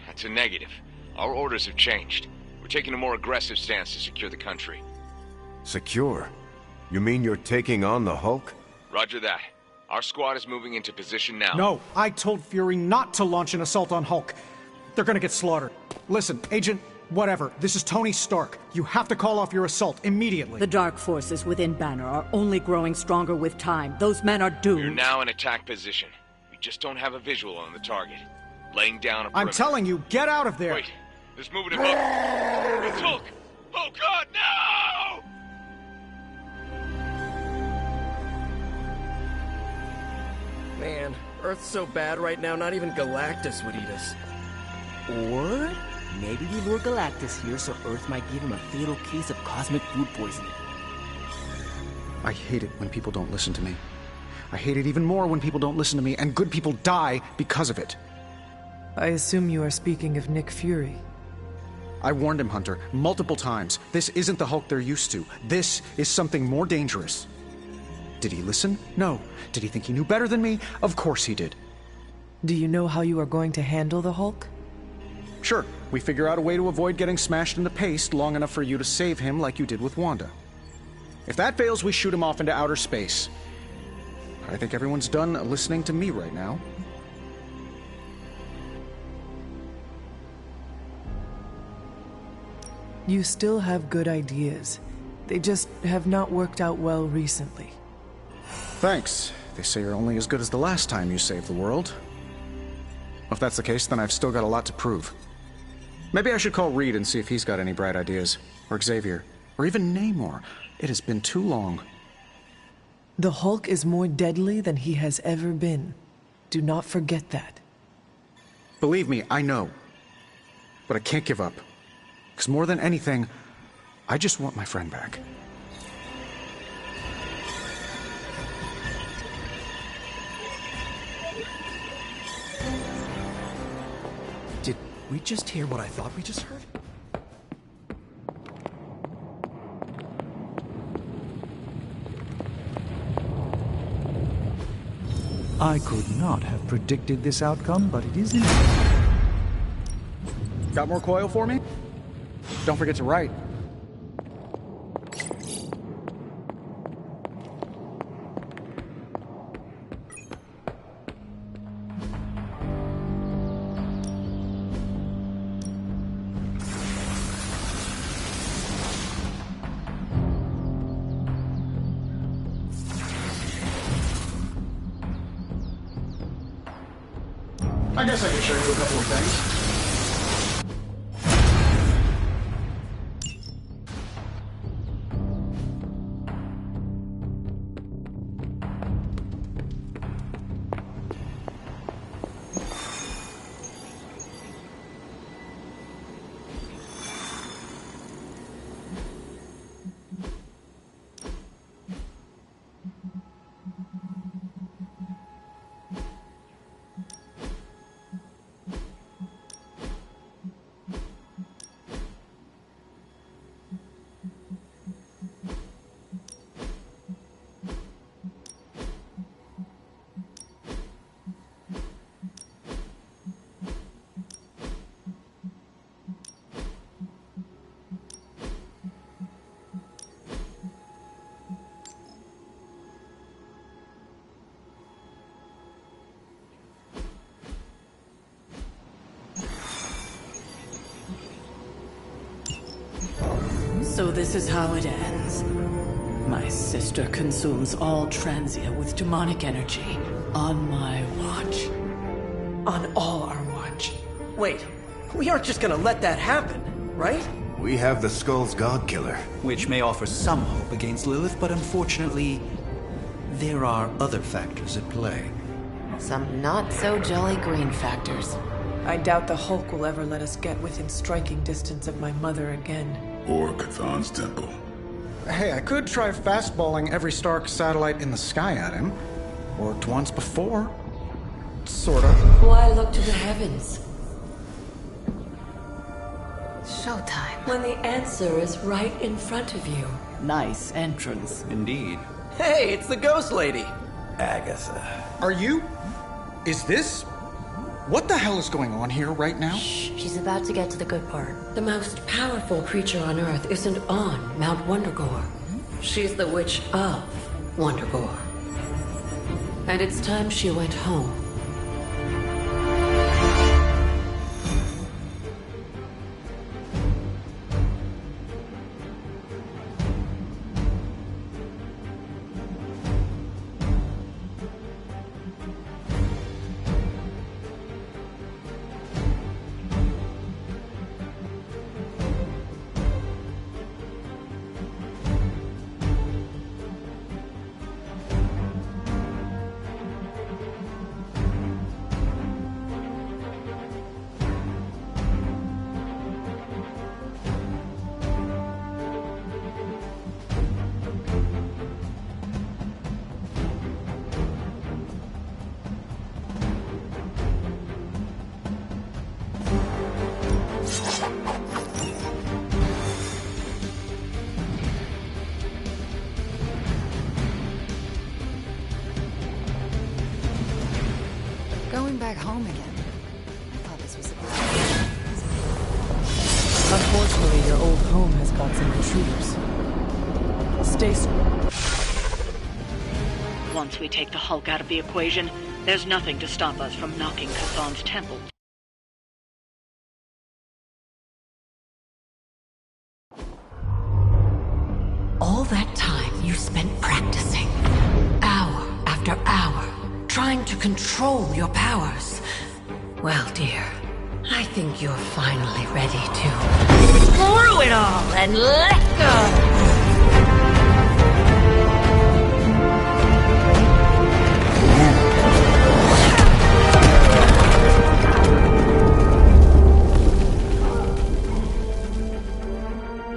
That's a negative. Our orders have changed. We're taking a more aggressive stance to secure the country. Secure? You mean you're taking on the Hulk? Roger that. Our squad is moving into position now. No, I told Fury not to launch an assault on Hulk. They're gonna get slaughtered. Listen, Agent, whatever. This is Tony Stark. You have to call off your assault immediately. The dark forces within Banner are only growing stronger with time. Those men are doomed. We're now in attack position. We just don't have a visual on the target. Laying down a perimeter. I'm telling you, get out of there! Wait, there's movement in Hulk. It's Hulk! Oh God, no! Man, Earth's so bad right now, not even Galactus would eat us. Or maybe we lure Galactus here so Earth might give him a fatal case of cosmic food poisoning. I hate it when people don't listen to me. I hate it even more when people don't listen to me, and good people die because of it. I assume you are speaking of Nick Fury. I warned him, Hunter, multiple times. This isn't the Hulk they're used to. This is something more dangerous. Did he listen? No. Did he think he knew better than me? Of course he did. Do you know how you are going to handle the Hulk? Sure. We figure out a way to avoid getting smashed into paste long enough for you to save him like you did with Wanda. If that fails, we shoot him off into outer space. I think everyone's done listening to me right now. You still have good ideas. They just have not worked out well recently. Thanks. They say you're only as good as the last time you saved the world. If that's the case, then I've still got a lot to prove. Maybe I should call Reed and see if he's got any bright ideas. Or Xavier. Or even Namor. It has been too long. The Hulk is more deadly than he has ever been. Do not forget that. Believe me, I know. But I can't give up. Because more than anything, I just want my friend back. Did we just hear what I thought we just heard? I could not have predicted this outcome, but it is in. Got more coil for me? Don't forget to write. I guess I can show you a couple of things. So this is how it ends. My sister consumes all Transia with demonic energy on my watch. On all our watch. Wait, we aren't just gonna let that happen, right? We have the Skull's God Killer. Which may offer some hope against Lilith, but unfortunately, there are other factors at play. Some not-so-jolly green factors. I doubt the Hulk will ever let us get within striking distance of my mother again. Or Cthulhu's temple. Hey, I could try fastballing every Stark satellite in the sky at him. Worked once before. Sorta. Why look to the heavens? Showtime. When the answer is right in front of you. Nice entrance. Indeed. Hey, it's the Ghost Lady! Agatha. Are you? Is this? What the hell is going on here right now? Shh, she's about to get to the good part. The most powerful creature on Earth isn't on Mount Wondergore. She's the witch of Wondergore. And it's time she went home. back home again. I thought this was Unfortunately, your old home has got some intruders. Stay Once we take the Hulk out of the equation, there's nothing to stop us from knocking Kassan's temple. All that time you spent practicing, hour after hour, trying to control your powers. Well, dear, I think you're finally ready to screw it all and let go!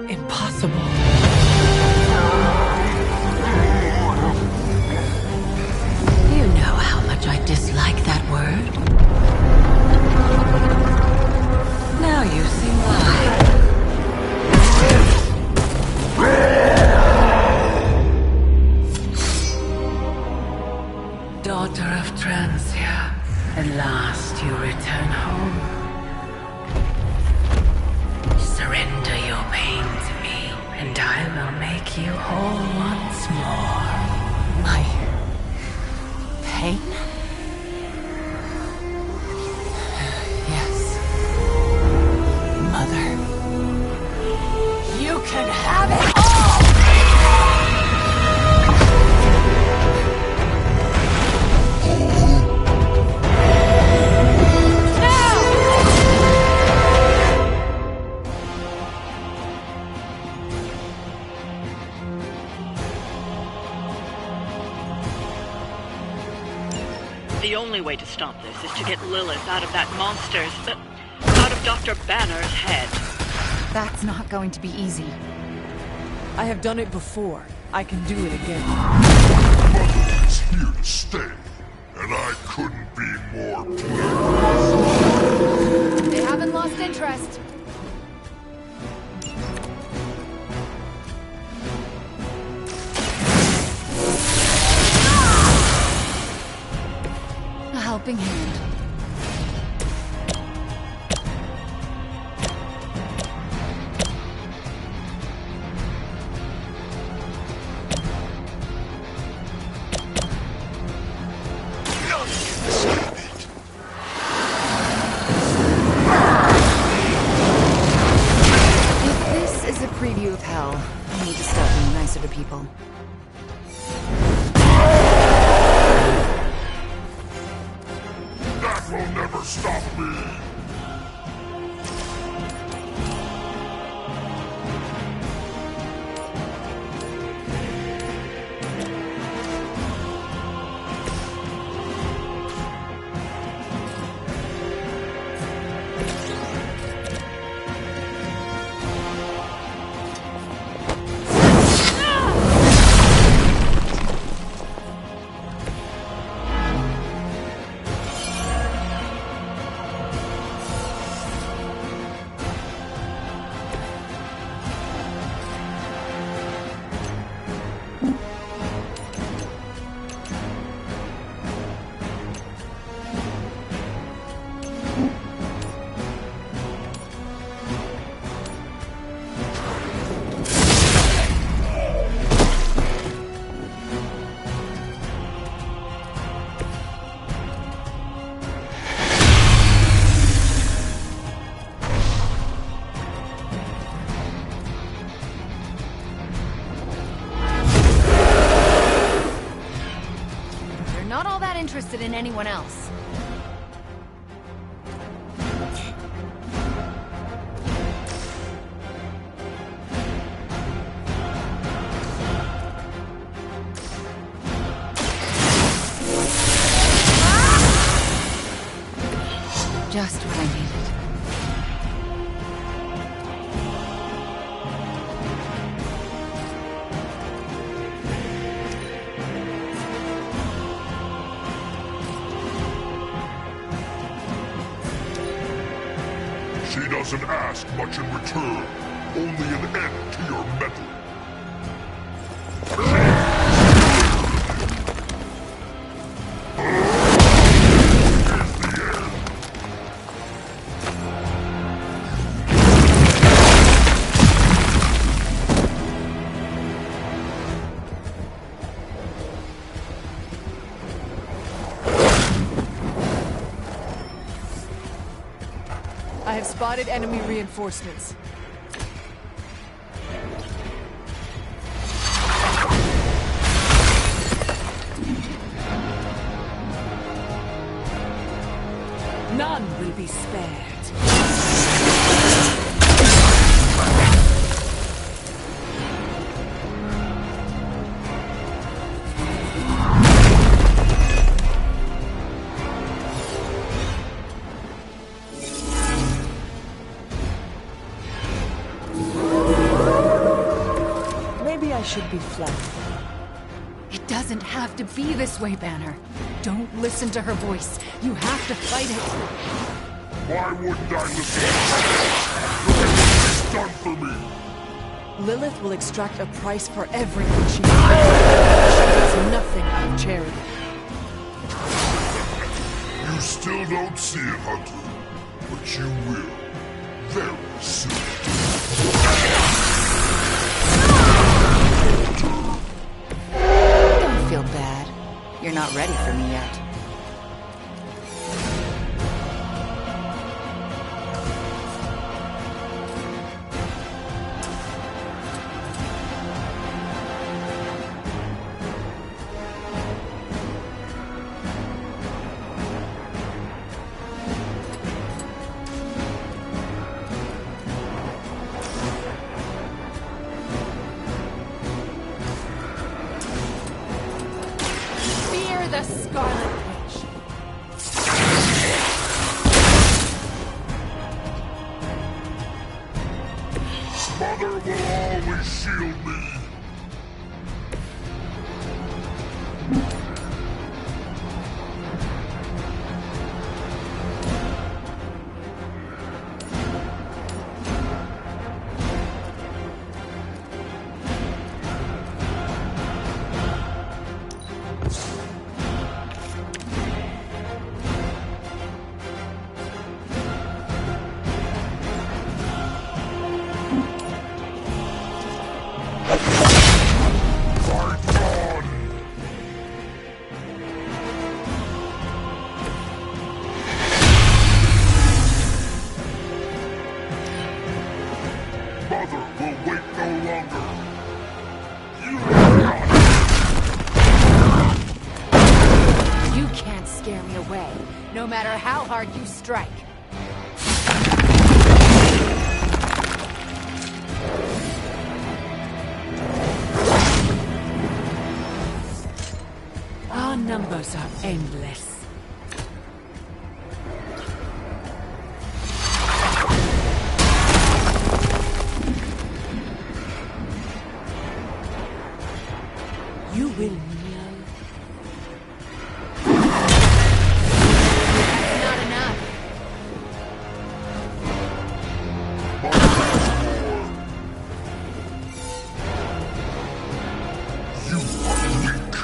Impossible. You know how much I dislike that word. Now you see why. Daughter of Transia, at last you return home. Surrender your pain to me, and I will make you whole once more. My pain? Yes. Mother. You can have it all! The only way to stop this is to get Lilith out of that out of Dr. Banner's head. That's not going to be easy. I have done it before. I can do it again. Mother is here to stay, and I couldn't be more pleased. They haven't lost interest. A helping hand. If this is a preview of hell, I need to start being nicer to people. That will never stop me! You're not all that interested in anyone else. Just what I needed. She doesn't ask much in return, only an end to your meddling. Is the spotted enemy reinforcements. None will be spared. Maybe I should be flat. It doesn't have to be this way, Banner. Don't listen to her voice. You have to fight it. Why wouldn't I listen? Look at what she's done for me! Lilith will extract a price for everything she does. She gets nothing out of charity. You still don't see it, Hunter. But you will. Very soon. Don't feel bad. You're not ready for me yet. The Scarlet Witch. Mother will always shield me. You can't scare me away, no matter how hard you strike. Our numbers are endless. You will know. That's not enough. You are weak.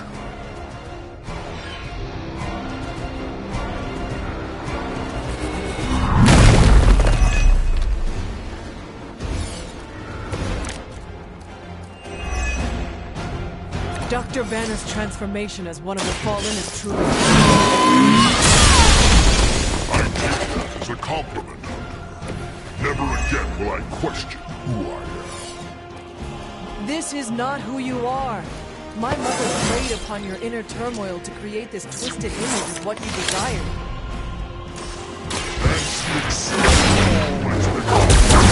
Dr. Banner's transformation as one of the Fallen is truly... I take that as a compliment, Hunter. Never again will I question who I am. This is not who you are. My mother preyed upon your inner turmoil to create this twisted image of what you desired. And she exceeds all expectations.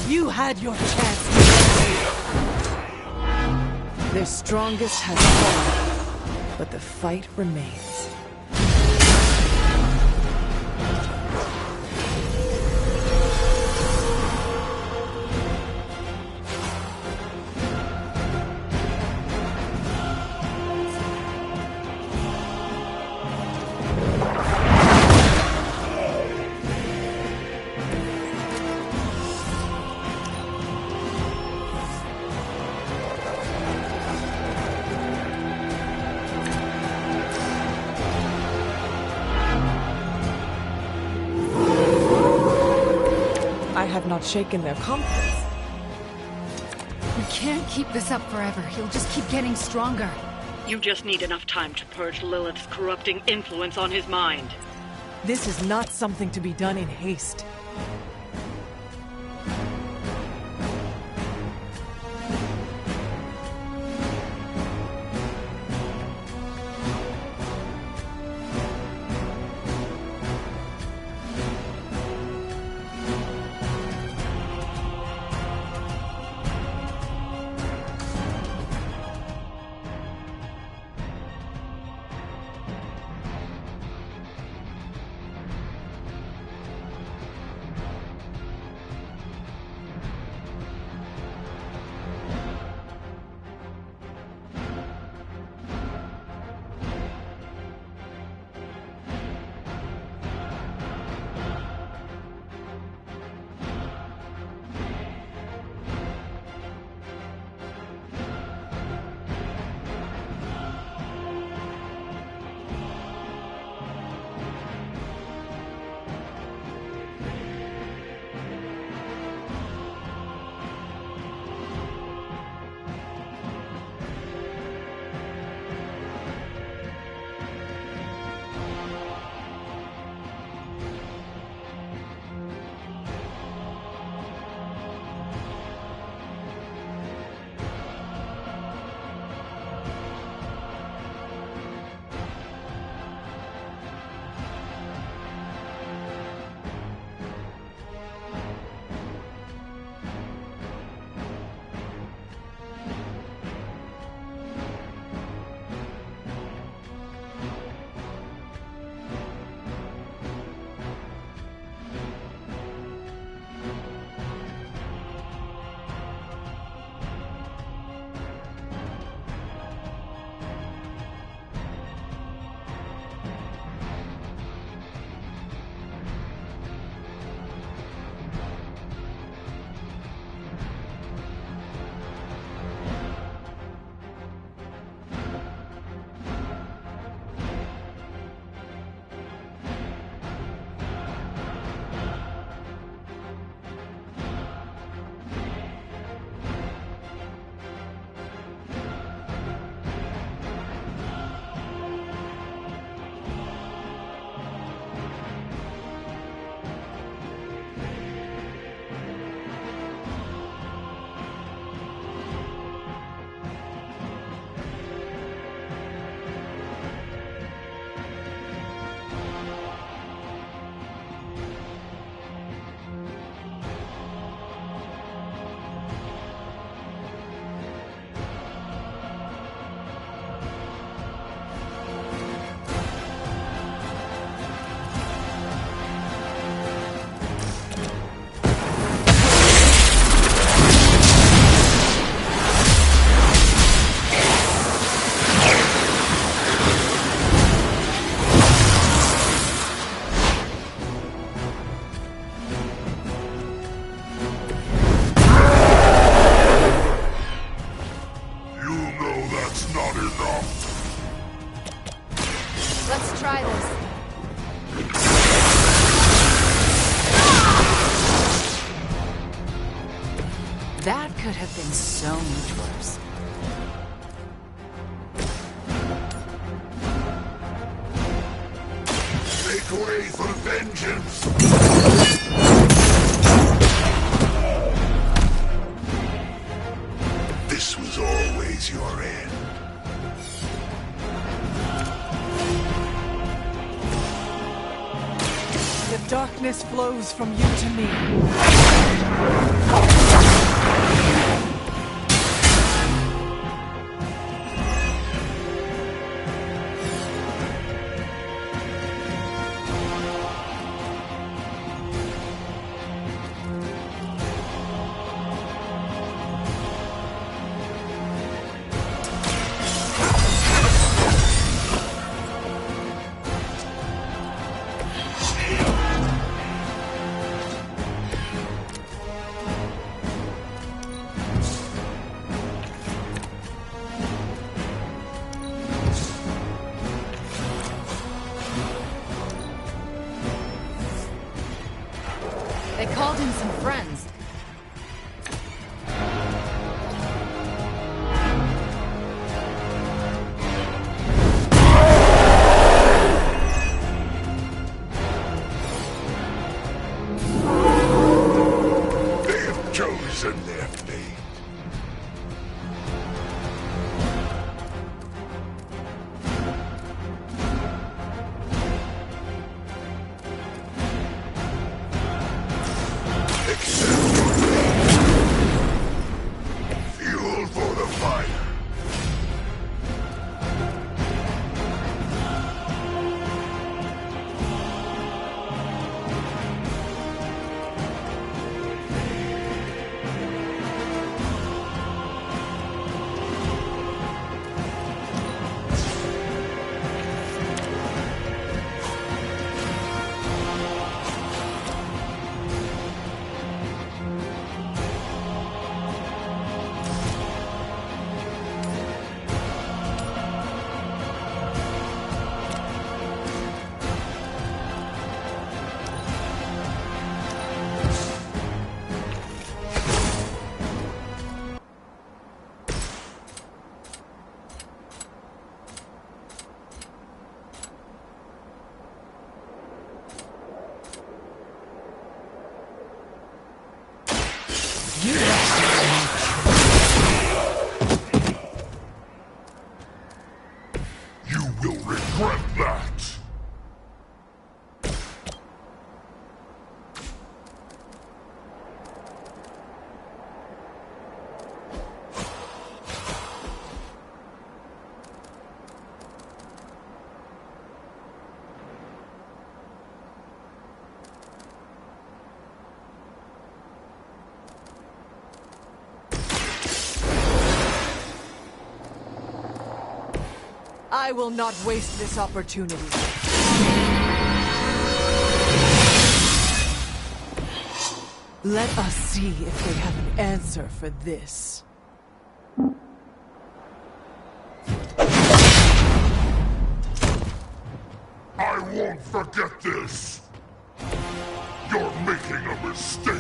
You had your chance. Their strongest has fallen, but the fight remains. I have not shaken their confidence. We can't keep this up forever. He'll just keep getting stronger. You just need enough time to purge Lilith's corrupting influence on his mind. This is not something to be done in haste. That could have been so much worse. Make way for vengeance! This was always your end. The darkness flows from you to me. him some friends. They have chosen their fate. Fuel for the fire. You will regret that. I will not waste this opportunity. Let us see if they have an answer for this. I won't forget this. You're making a mistake.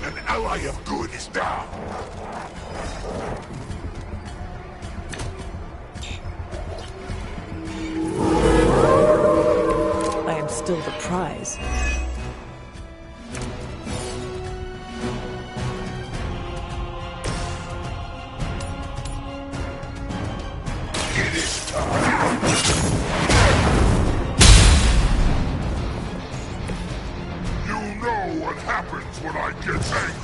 An ally of good is down. I am still the prize. It is time. You know what happens when I get angry.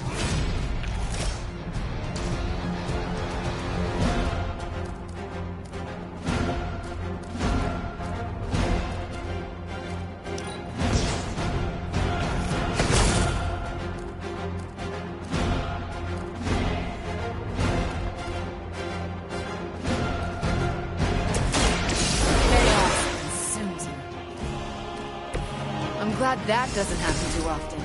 I'm glad that doesn't happen too often.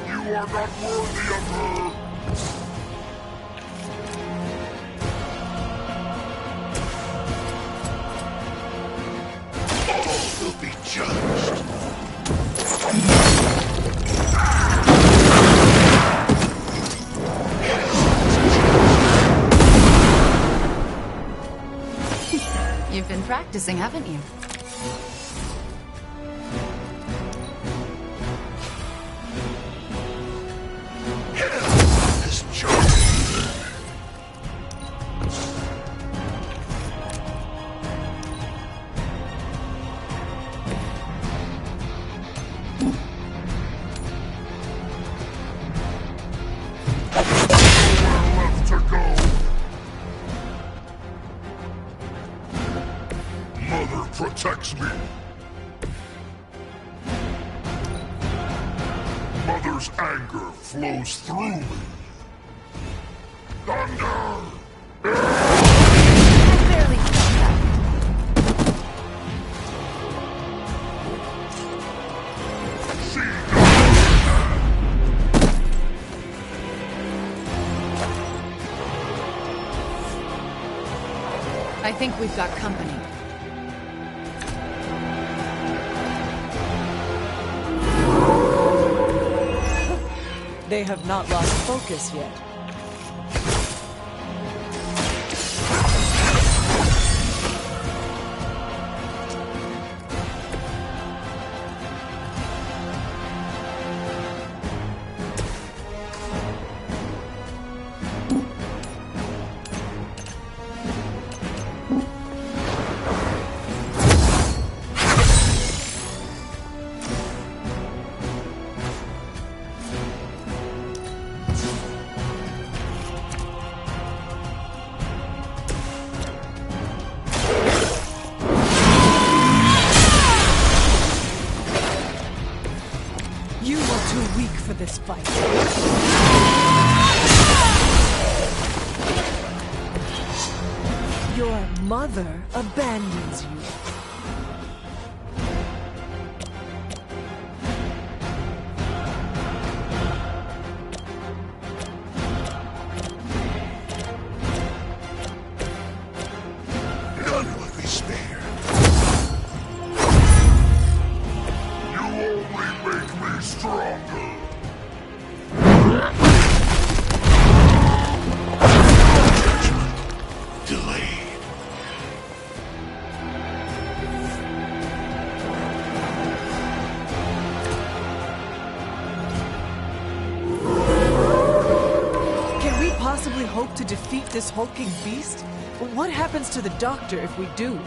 You are not worthy of her. All will be judged. You've been practicing, haven't you? This joke. Left to go. Mother protects me. anger flows through me. Thunder! Barely. I think we've got company. They have not lost focus yet. You are too weak for this fight. Your mother abandons you. None will be spared. You only make me stronger. Judgment delayed. Can we possibly hope to defeat this hulking beast? What happens to the doctor if we do?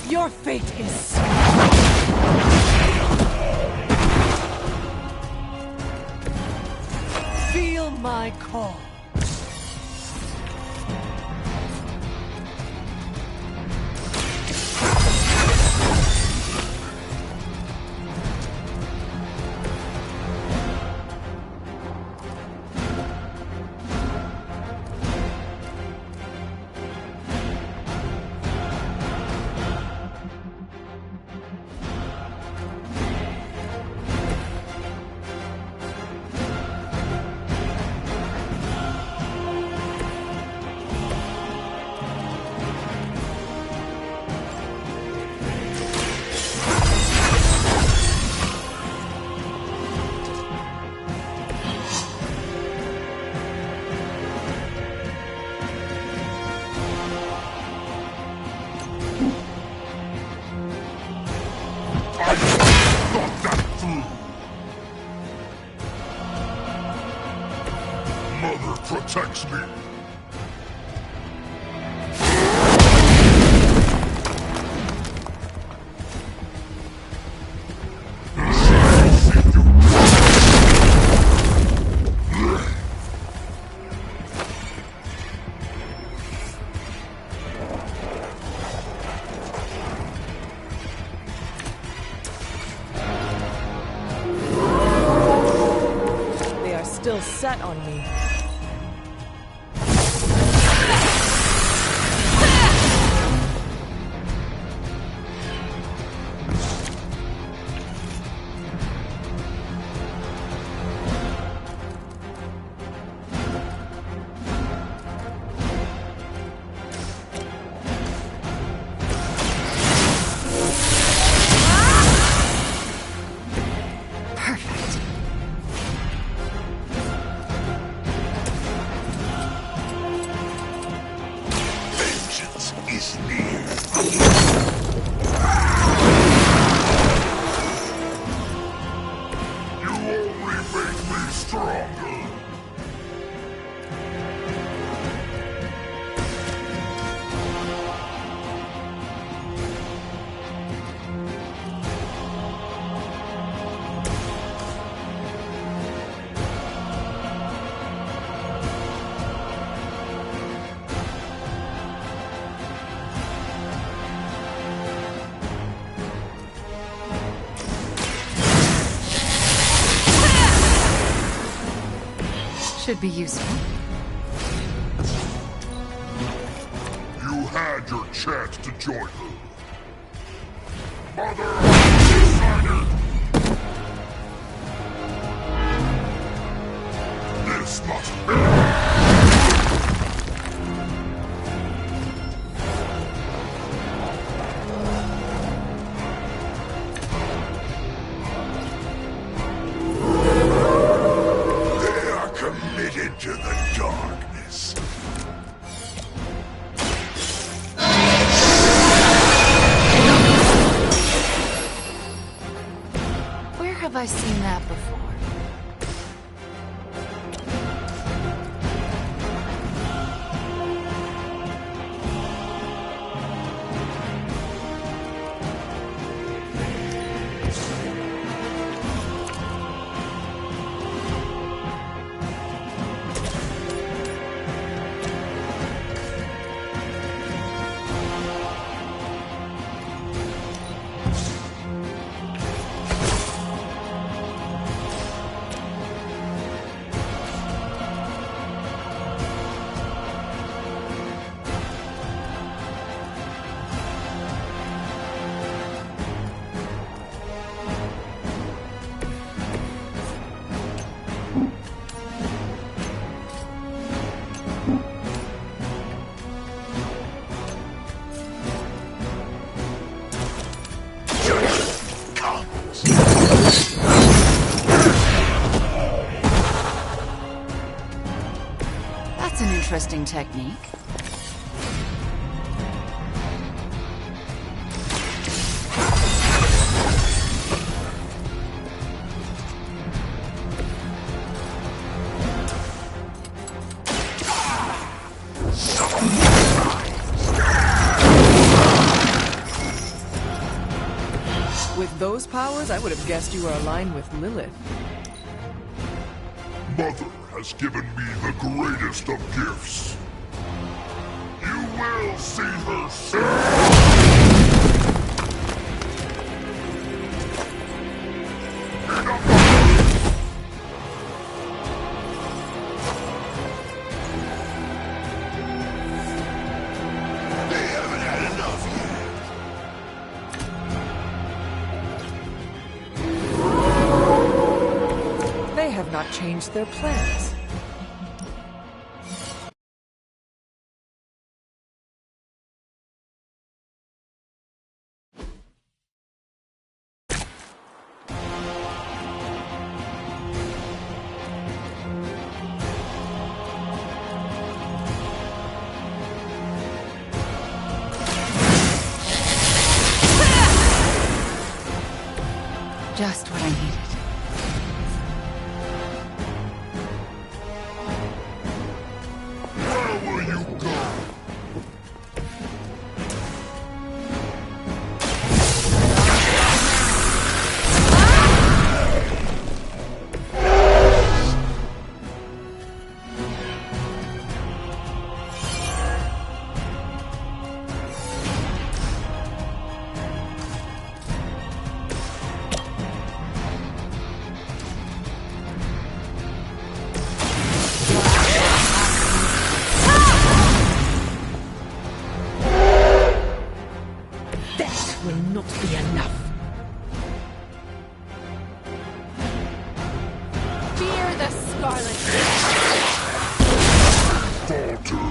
Your fate is feel my call. Mother protects me. They are still set on me. Should be useful. You had your chance to join her. Mother decided. This must end. Committed to the darkness. Where have I seen that before? That's an interesting technique. With those powers, I would have guessed you were aligned with Lilith. Mother has given me the greatest of gifts. You will see her soon. They haven't had enough yet. They have not changed their plans. Just what I needed. Where will you go? That will not be enough. Fear the Scarlet. Falter.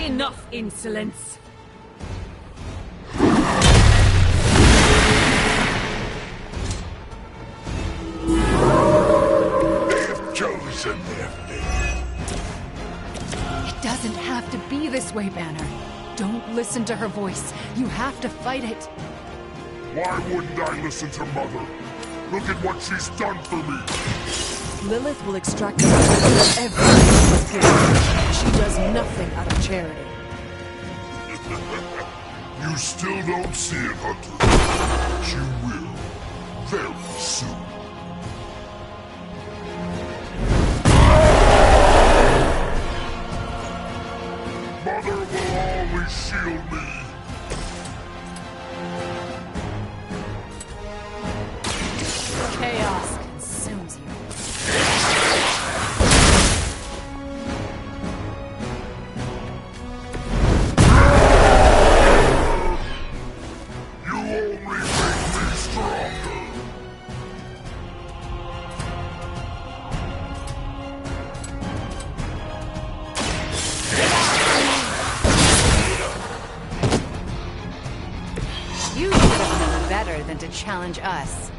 Enough insolence! Chosen their fate. It doesn't have to be this way, Banner. Don't listen to her voice. You have to fight it. Why wouldn't I listen to Mother? Look at what she's done for me. Lilith will extract the of everything with given. She does nothing out of charity. You still don't see it, Hunter. But you will. Very soon. Mother will always shield me. Chaos consumes you. You only make me stronger. You should have known better than to challenge us.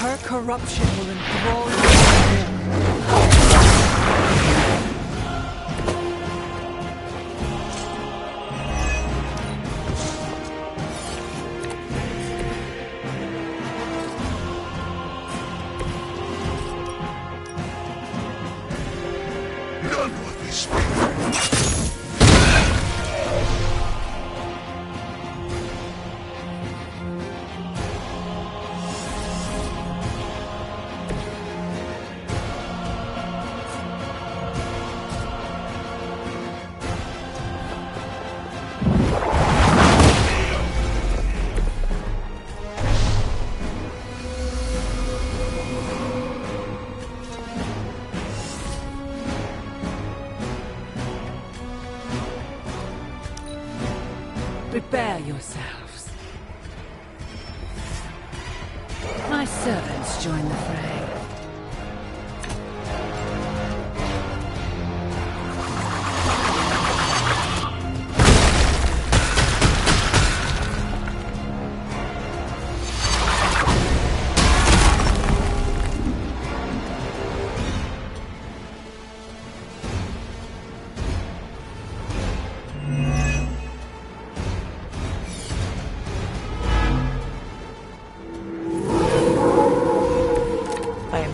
Her corruption will enthrall you. None would be spared. Prepare yourselves. My servants join the fray.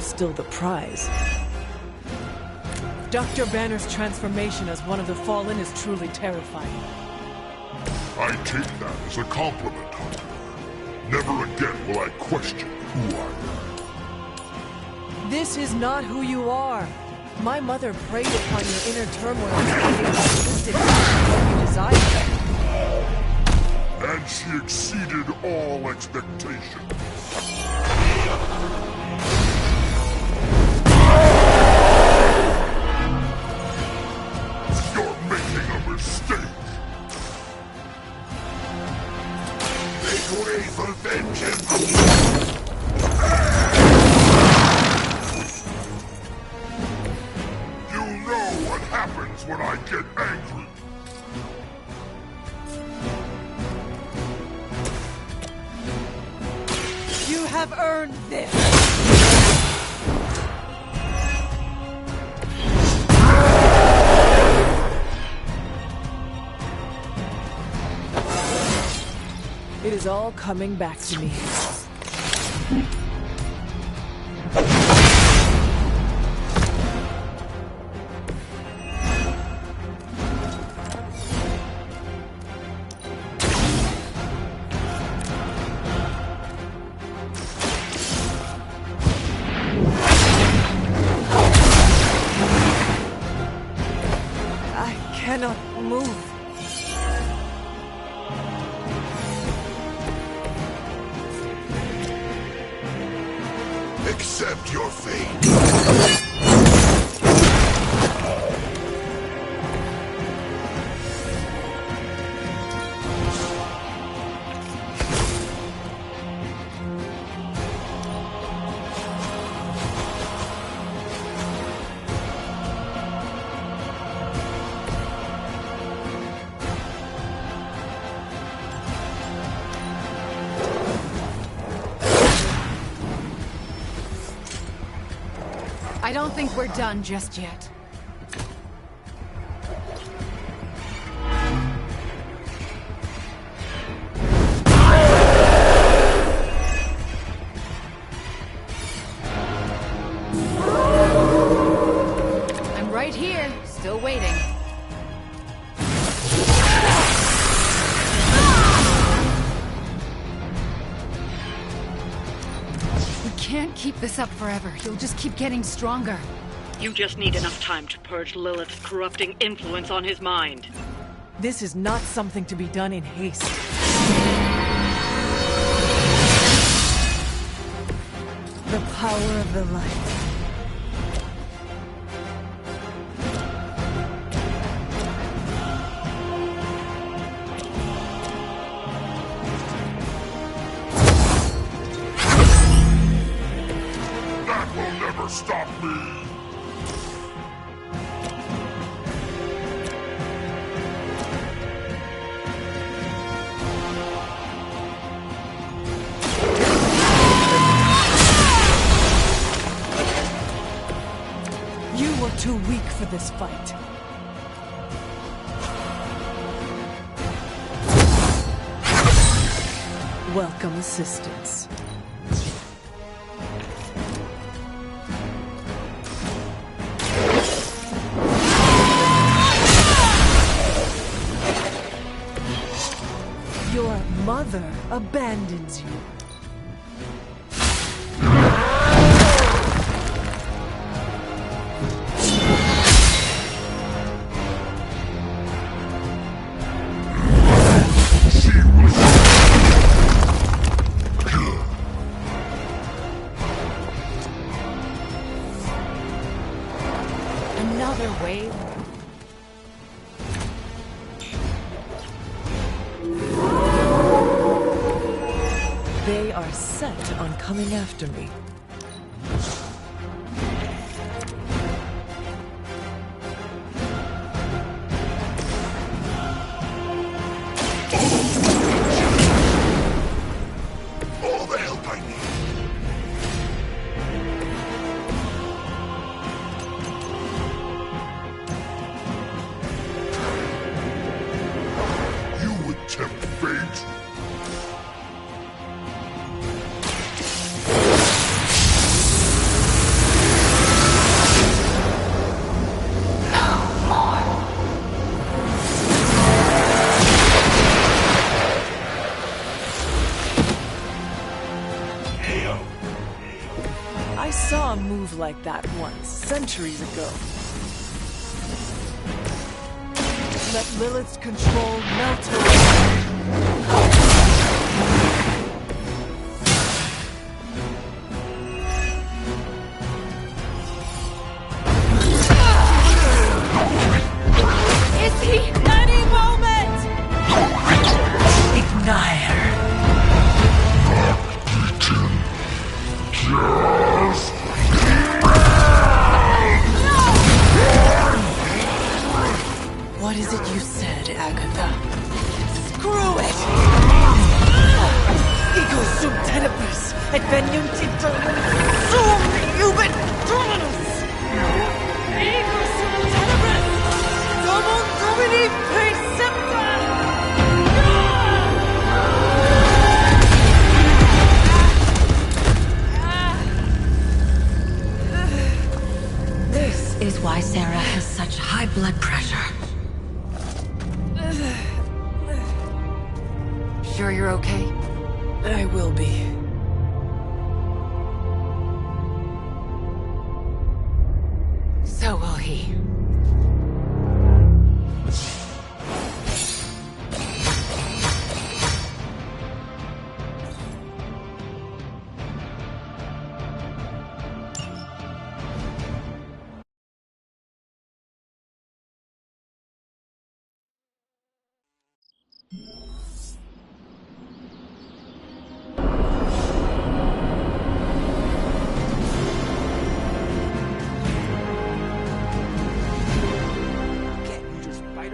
Still the prize. Dr. Banner's transformation as one of the Fallen is truly terrifying. I take that as a compliment, Hunter. Never again will I question who I am. This is not who you are. My mother preyed upon your inner turmoil and assisted what you desired. And she exceeded all expectations. For vengeance! You know what happens when I get angry. You have earned this! It is all coming back to me. I cannot move. Accept your fate. I don't think we're done just yet. I'm right here, still waiting. Can't keep this up forever. You'll just keep getting stronger. You just need enough time to purge Lilith's corrupting influence on his mind. This is not something to be done in haste. The power of the light. Stop me! You were too weak for this fight. Welcome assistance. Your mother abandons you. Another wave. They are set on coming after me. All the help I need. You would tempt fate. I saw a move like that once, centuries ago. Let Lilith's control melt away. Is he? Any moment! Ignite her. What is it you said, Agatha? Screw it! Ego sum tenebris, et venium titulum sum iubit dominus! Ego sum tenebris, domum domini precepta! This is why Sarah has such high blood pressure. Sure you're okay? I will be. So will he.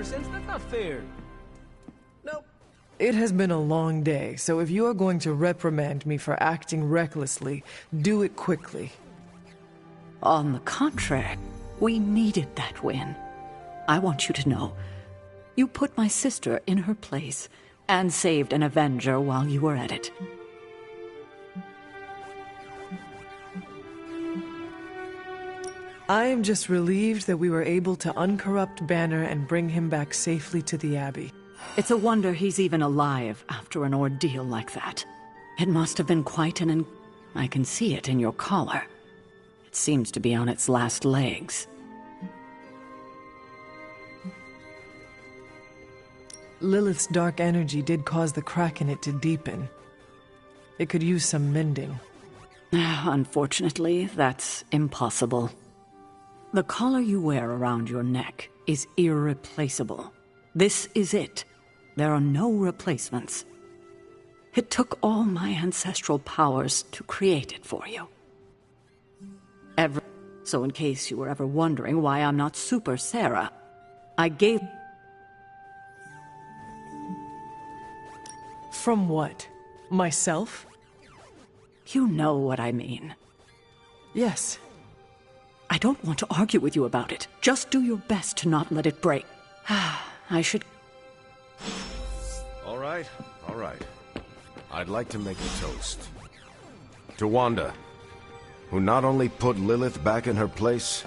That's not fair. Nope. It has been a long day, so if you are going to reprimand me for acting recklessly, do it quickly. On the contrary, we needed that win. I want you to know, you put my sister in her place and saved an Avenger while you were at it. I am just relieved that we were able to uncorrupt Banner and bring him back safely to the Abbey. It's a wonder he's even alive after an ordeal like that. It must have been quite an... I can see it in your collar. It seems to be on its last legs. Lilith's dark energy did cause the crack in it to deepen. It could use some mending. Unfortunately, that's impossible. The collar you wear around your neck is irreplaceable. This is it. There are no replacements. It took all my ancestral powers to create it for you. So in case you were ever wondering why I'm not Super Sarah, I gave... From what? Myself? You know what I mean. Yes. I don't want to argue with you about it. Just do your best to not let it break. I should... All right. I'd like to make a toast. To Wanda, who not only put Lilith back in her place,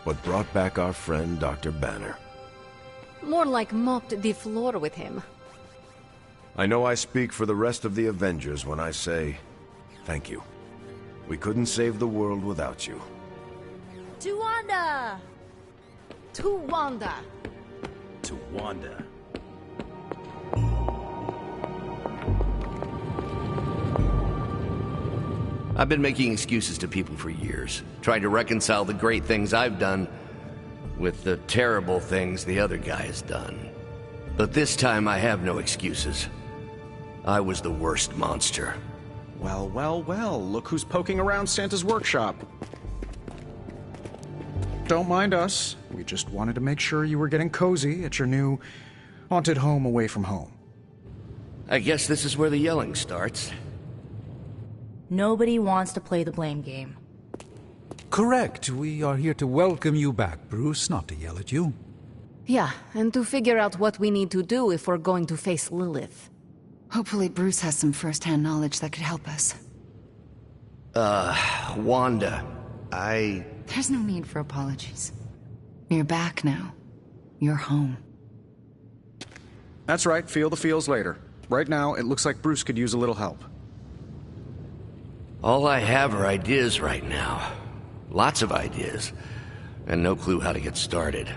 but brought back our friend Dr. Banner. More like mopped the floor with him. I know I speak for the rest of the Avengers when I say, thank you. We couldn't save the world without you. To Wanda! To Wanda! To Wanda. I've been making excuses to people for years, trying to reconcile the great things I've done with the terrible things the other guy has done. But this time I have no excuses. I was the worst monster. Well, look who's poking around Santa's workshop. Don't mind us. We just wanted to make sure you were getting cozy at your new haunted home away from home. I guess this is where the yelling starts. Nobody wants to play the blame game. Correct. We are here to welcome you back, Bruce, not to yell at you. Yeah, and to figure out what we need to do if we're going to face Lilith. Hopefully Bruce has some first-hand knowledge that could help us. Wanda, There's no need for apologies. You're back now. You're home. That's right, feel the feels later. Right now, it looks like Bruce could use a little help. All I have are ideas right now. Lots of ideas. And no clue how to get started.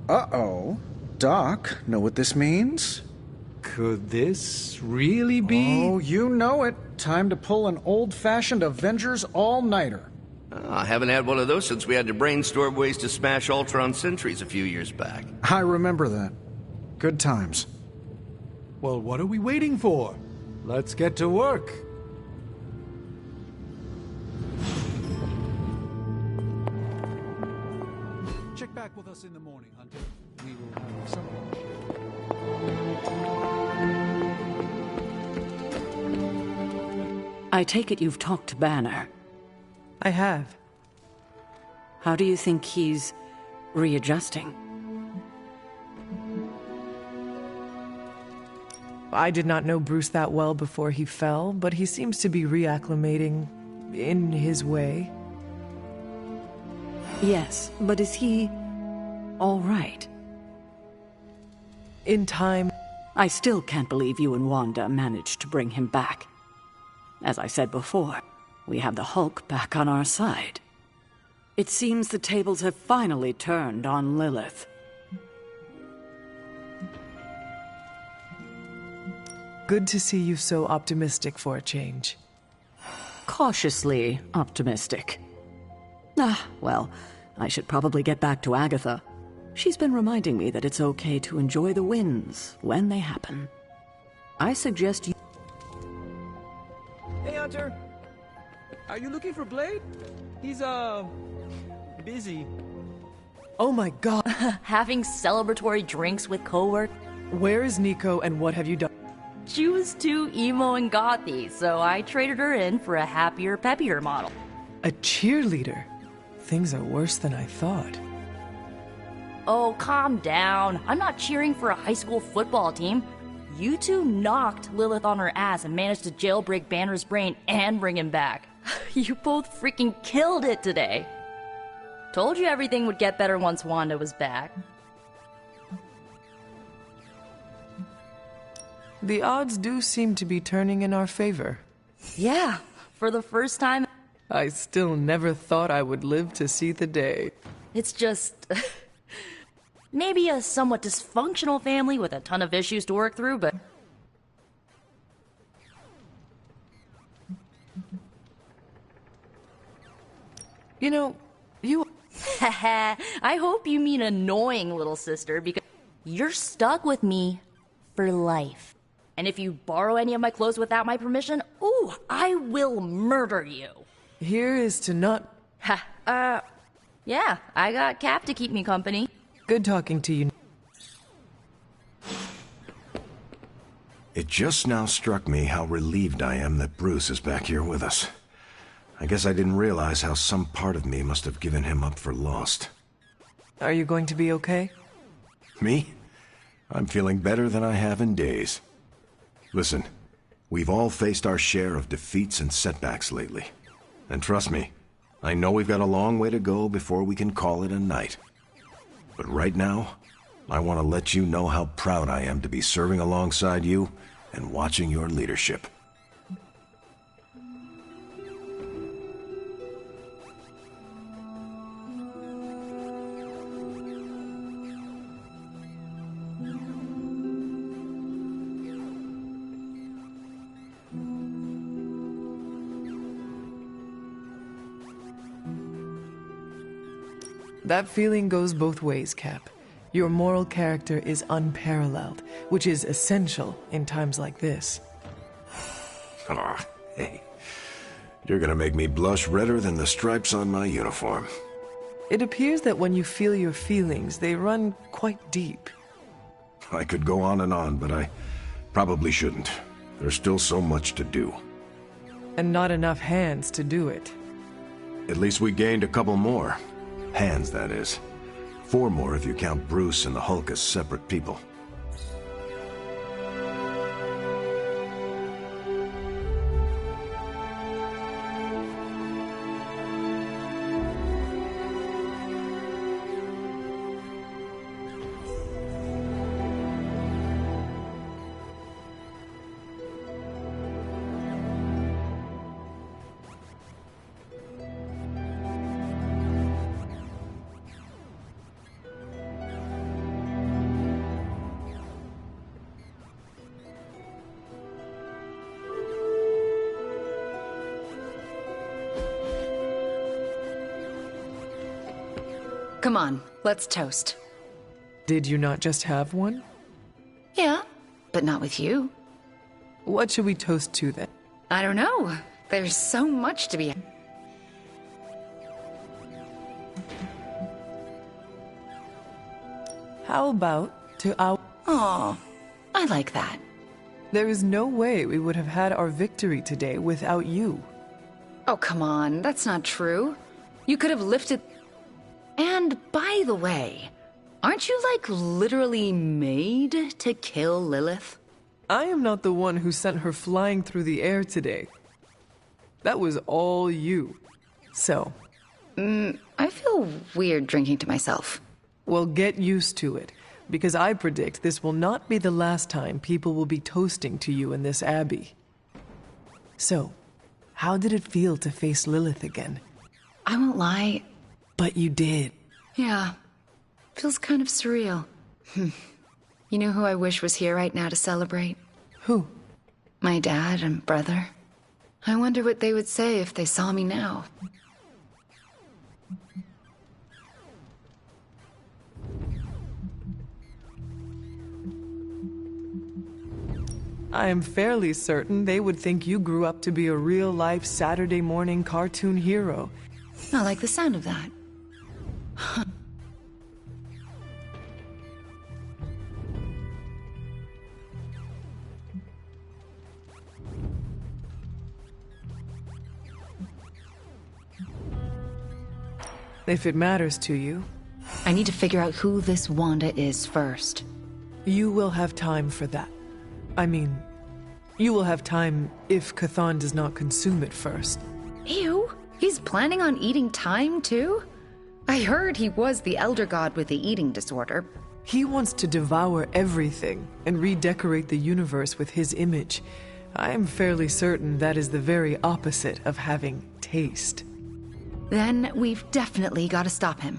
Uh-oh. Doc, know what this means? Could this really be? Oh, you know it. Time to pull an old-fashioned Avengers all-nighter. I haven't had one of those since we had to brainstorm ways to smash Ultron sentries a few years back. I remember that. Good times. Well, what are we waiting for? Let's get to work. Check back with us in the morning, Hunter. We will have something. I take it you've talked to Banner. I have. How do you think he's readjusting? I did not know Bruce that well before he fell, but he seems to be reacclimating in his way. Yes, but is he all right? In time. I still can't believe you and Wanda managed to bring him back. As I said before, we have the Hulk back on our side. It seems the tables have finally turned on Lilith. Good to see you so optimistic for a change. Cautiously optimistic. Well, I should probably get back to Agatha. She's been reminding me that it's okay to enjoy the wins when they happen. I suggest you... Hey, Hunter. Are you looking for Blade? He's, busy. Oh my god. Having celebratory drinks with coworkers. Where is Nico and what have you done? She was too emo and gothy, so I traded her in for a happier, peppier model. A cheerleader? things are worse than I thought. Oh, calm down. I'm not cheering for a high school football team. You two knocked Lilith on her ass and managed to jailbreak Banner's brain and bring him back. You both freaking killed it today. Told you everything would get better once Wanda was back. The odds do seem to be turning in our favor. Yeah, for the first time. I still never thought I would live to see the day. It's just... maybe a somewhat dysfunctional family with a ton of issues to work through, but... You know, you... I hope you mean annoying, little sister, because you're stuck with me for life. And if you borrow any of my clothes without my permission, ooh, I will murder you. Here is to not... Yeah, I got Cap to keep me company. Good talking to you. It just now struck me how relieved I am that Bruce is back here with us. I guess I didn't realize how some part of me must have given him up for lost. Are you going to be okay? Me? I'm feeling better than I have in days. Listen, we've all faced our share of defeats and setbacks lately. And trust me, I know we've got a long way to go before we can call it a night. But right now, I want to let you know how proud I am to be serving alongside you and watching your leadership. That feeling goes both ways, Cap. Your moral character is unparalleled, which is essential in times like this. Aw, hey. You're gonna make me blush redder than the stripes on my uniform. It appears that when you feel your feelings, they run quite deep. I could go on, but I probably shouldn't. There's still so much to do. And not enough hands to do it. At least we gained a couple more. Hands, that is. 4 more if you count Bruce and the Hulk as separate people. Come on, let's toast. Did you not just have one? Yeah, but not with you. What should we toast to then? I don't know. There's so much to be... How about to our... Aw, I like that. There is no way we would have had our victory today without you. Oh, come on, that's not true. You could have lifted... And by the way, aren't you like literally made to kill Lilith? I am not the one who sent her flying through the air today. That was all you. So... I feel weird drinking to myself. Well, get used to it, because I predict this will not be the last time people will be toasting to you in this abbey. So, how did it feel to face Lilith again? I won't lie. But you did. Yeah. Feels kind of surreal. You know who I wish was here right now to celebrate? Who? My dad and brother. I wonder what they would say if they saw me now. I am fairly certain they would think you grew up to be a real-life Saturday morning cartoon hero. I like the sound of that. If it matters to you. I need to figure out who this Wanda is first. You will have time for that. I mean, you will have time if Cthon does not consume it first. Ew, he's planning on eating time too? I heard he was the Elder God with the eating disorder. He wants to devour everything and redecorate the universe with his image. I am fairly certain that is the very opposite of having taste. Then we've definitely got to stop him.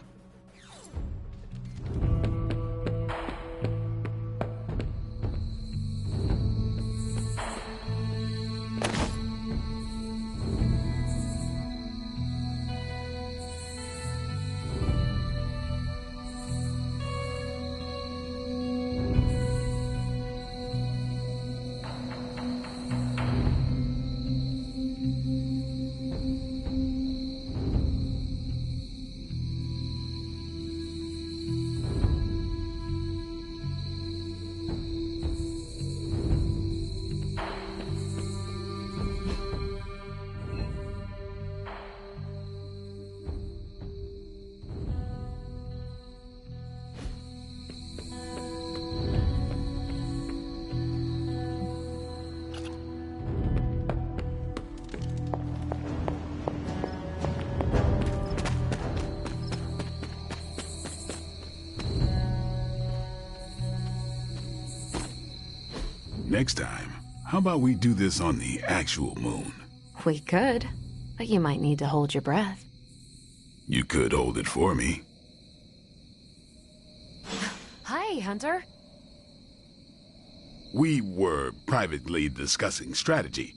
Next time, how about we do this on the actual moon? We could, but you might need to hold your breath. You could hold it for me. Hi, Hunter. We were privately discussing strategy.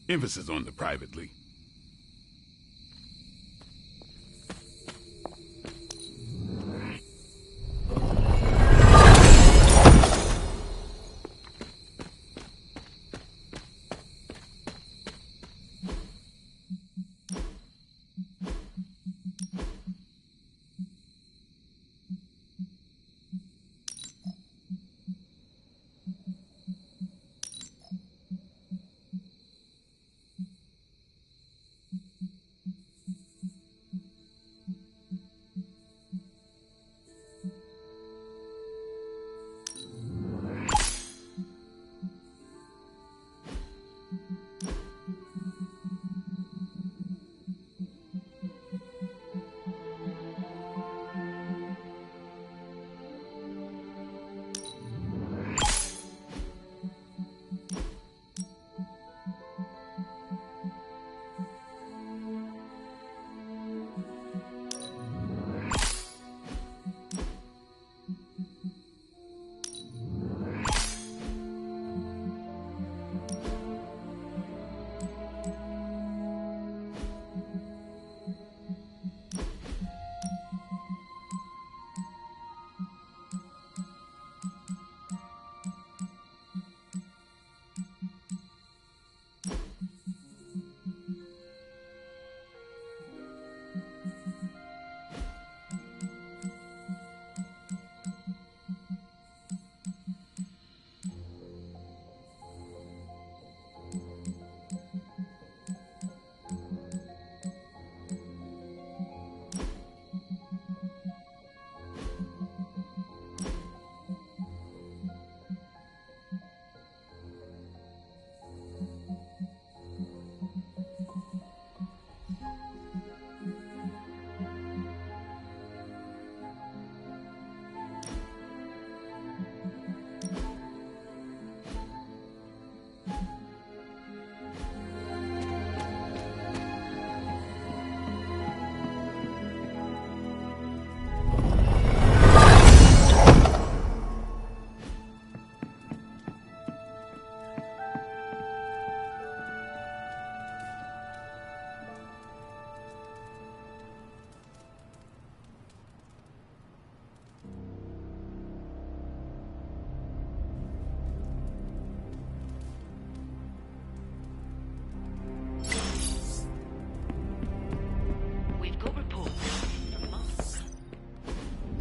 Emphasis on the privately.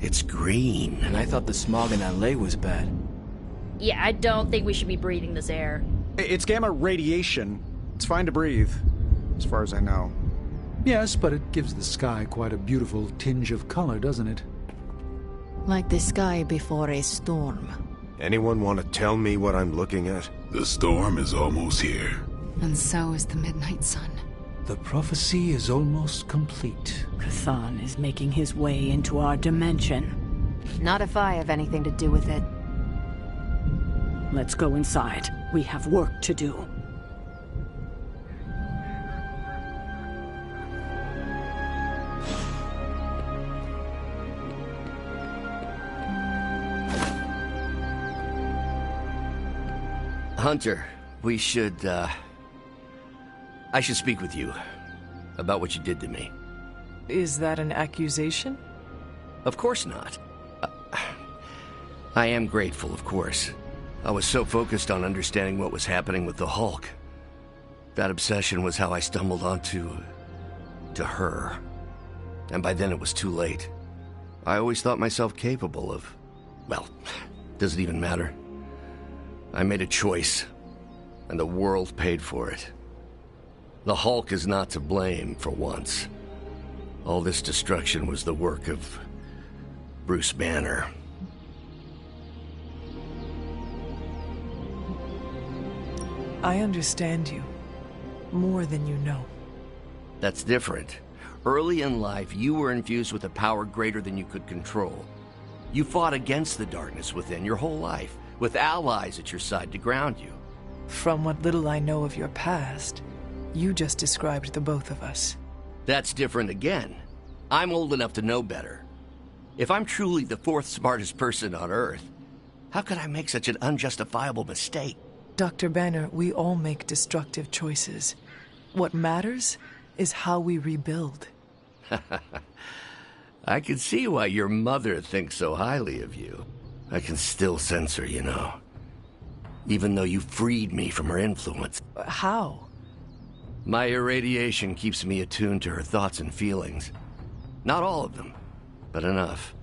It's green. And I thought the smog in LA was bad. Yeah, I don't think we should be breathing this air. It's gamma radiation. It's fine to breathe, as far as I know. Yes, but it gives the sky quite a beautiful tinge of color, doesn't it? Like the sky before a storm. Anyone want to tell me what I'm looking at? The storm is almost here. And so is the midnight sun. The prophecy is almost complete. Kathan is making his way into our dimension. Not if I have anything to do with it. Let's go inside. We have work to do. Hunter, we should, I should speak with you about what you did to me. Is that an accusation? Of course not. I am grateful, of course. I was so focused on understanding what was happening with the Hulk. That obsession was how I stumbled onto her. And by then it was too late. I always thought myself capable of, well, does it even matter? I made a choice, and the world paid for it. The Hulk is not to blame for once. All this destruction was the work of Bruce Banner. I understand you. More than you know. That's different. Early in life, you were infused with a power greater than you could control. You fought against the darkness within your whole life, with allies at your side to ground you. From what little I know of your past, you just described the both of us. That's different again. I'm old enough to know better. If I'm truly the fourth smartest person on Earth, how could I make such an unjustifiable mistake? Dr. Banner, we all make destructive choices. What matters is how we rebuild. I can see why your mother thinks so highly of you. I can still sense her, you know. Even though you freed me from her influence. How? My irradiation keeps me attuned to her thoughts and feelings. Not all of them, but enough.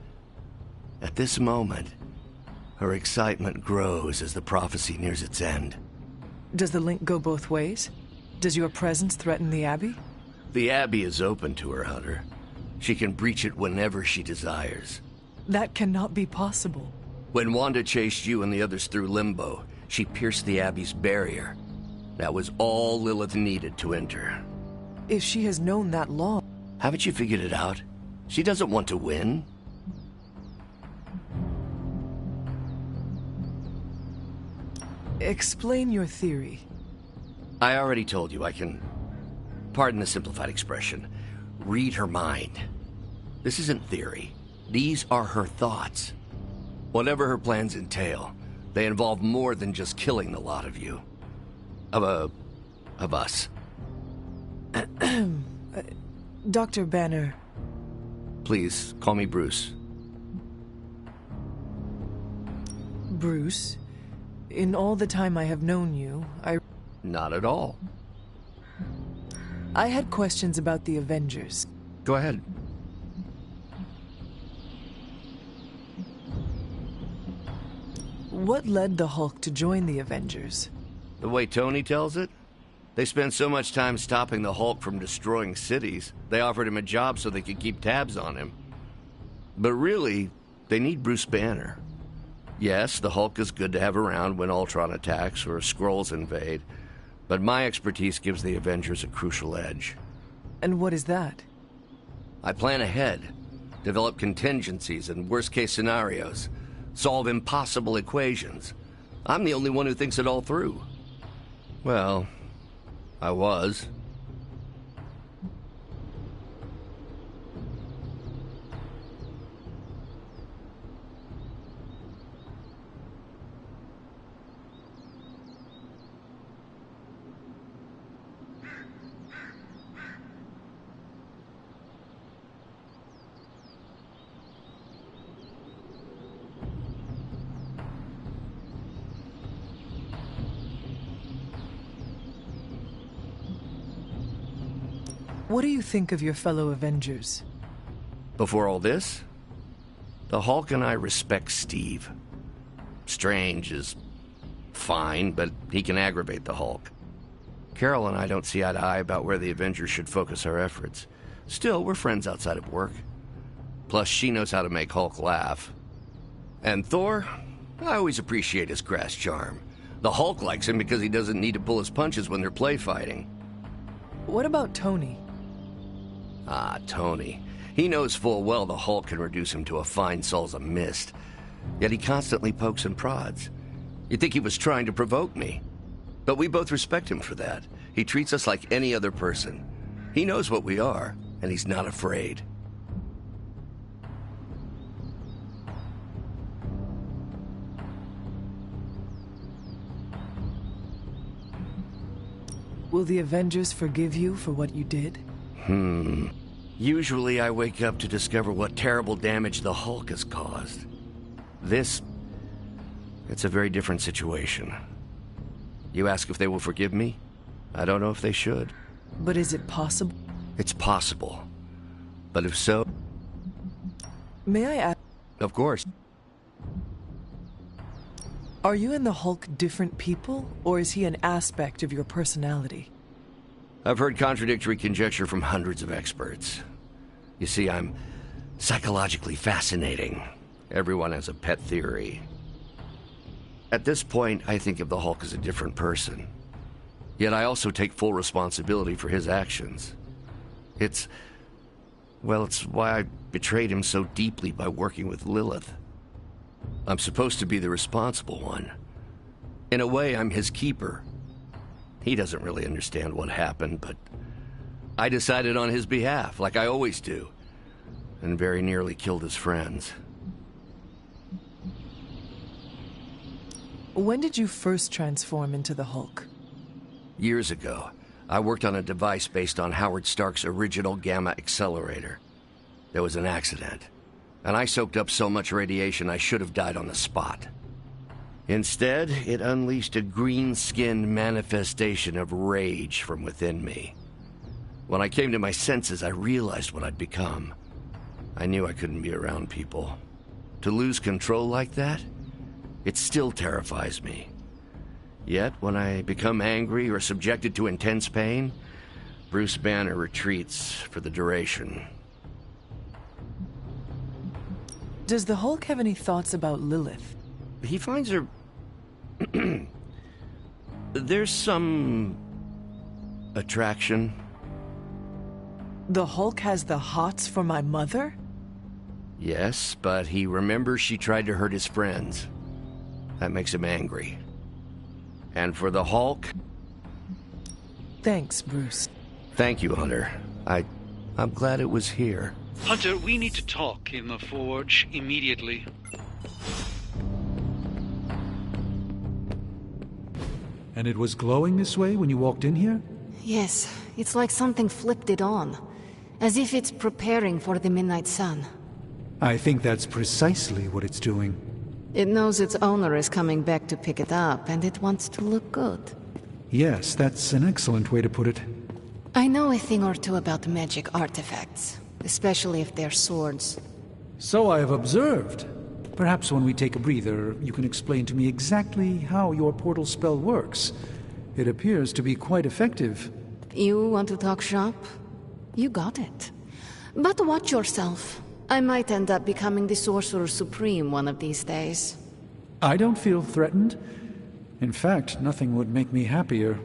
At this moment, her excitement grows as the prophecy nears its end. Does the link go both ways? Does your presence threaten the Abbey? The Abbey is open to her, Hunter. She can breach it whenever she desires. That cannot be possible. When Wanda chased you and the others through Limbo, she pierced the Abbey's barrier. That was all Lilith needed to enter. If she has known that long... Haven't you figured it out? She doesn't want to win. Explain your theory. I already told you I can, pardon the simplified expression, read her mind. This isn't theory. These are her thoughts. Whatever her plans entail, they involve more than just killing the lot of you. Of us. Dr. Banner. Please, call me Bruce. Bruce, in all the time I have known you, Not at all. I had questions about the Avengers. Go ahead. What led the Hulk to join the Avengers? The way Tony tells it, they spent so much time stopping the Hulk from destroying cities, they offered him a job so they could keep tabs on him. But really, they need Bruce Banner. Yes, the Hulk is good to have around when Ultron attacks or Skrulls invade, but my expertise gives the Avengers a crucial edge. And what is that? I plan ahead, develop contingencies and worst-case scenarios, solve impossible equations. I'm the only one who thinks it all through. Well, I was. What do you think of your fellow Avengers? Before all this, the Hulk and I respect Steve. Strange is fine, but he can aggravate the Hulk. Carol and I don't see eye to eye about where the Avengers should focus our efforts. Still, we're friends outside of work. Plus, she knows how to make Hulk laugh. And Thor? I always appreciate his crass charm. The Hulk likes him because he doesn't need to pull his punches when they're play fighting. What about Tony? Ah, Tony. He knows full well the Hulk can reduce him to a fine salsa mist. Yet he constantly pokes and prods. You'd think he was trying to provoke me. But we both respect him for that. He treats us like any other person. He knows what we are, and he's not afraid. Will the Avengers forgive you for what you did? Usually I wake up to discover what terrible damage the Hulk has caused. It's a very different situation. You ask if they will forgive me? I don't know if they should. But is it possible? It's possible. But if so... May I ask? Of course. Are you and the Hulk different people, or is he an aspect of your personality? I've heard contradictory conjecture from hundreds of experts. You see, I'm psychologically fascinating. Everyone has a pet theory. At this point, I think of the Hulk as a different person. Yet I also take full responsibility for his actions. It's why I betrayed him so deeply by working with Lilith. I'm supposed to be the responsible one. In a way, I'm his keeper. He doesn't really understand what happened, but I decided on his behalf, like I always do, and very nearly killed his friends. When did you first transform into the Hulk? Years ago, I worked on a device based on Howard Stark's original gamma accelerator. There was an accident, and I soaked up so much radiation I should have died on the spot. Instead, it unleashed a green-skinned manifestation of rage from within me. When I came to my senses, I realized what I'd become. I knew I couldn't be around people. To lose control like that? It still terrifies me. Yet, when I become angry or subjected to intense pain, Bruce Banner retreats for the duration. Does the Hulk have any thoughts about Lilith? He finds her... There's some... attraction. The Hulk has the hots for my mother? Yes, but he remembers she tried to hurt his friends. That makes him angry. And for the Hulk... Thanks, Bruce. Thank you, Hunter. I'm glad it was here. Hunter, we need to talk in the Forge immediately. And it was glowing this way when you walked in here? Yes, it's like something flipped it on. As if it's preparing for the midnight sun. I think that's precisely what it's doing. It knows its owner is coming back to pick it up, and it wants to look good. Yes, that's an excellent way to put it. I know a thing or two about magic artifacts, especially if they're swords. So I have observed. Perhaps when we take a breather, you can explain to me exactly how your portal spell works. It appears to be quite effective. You want to talk shop? You got it. But watch yourself. I might end up becoming the Sorcerer Supreme one of these days. I don't feel threatened. In fact, nothing would make me happier.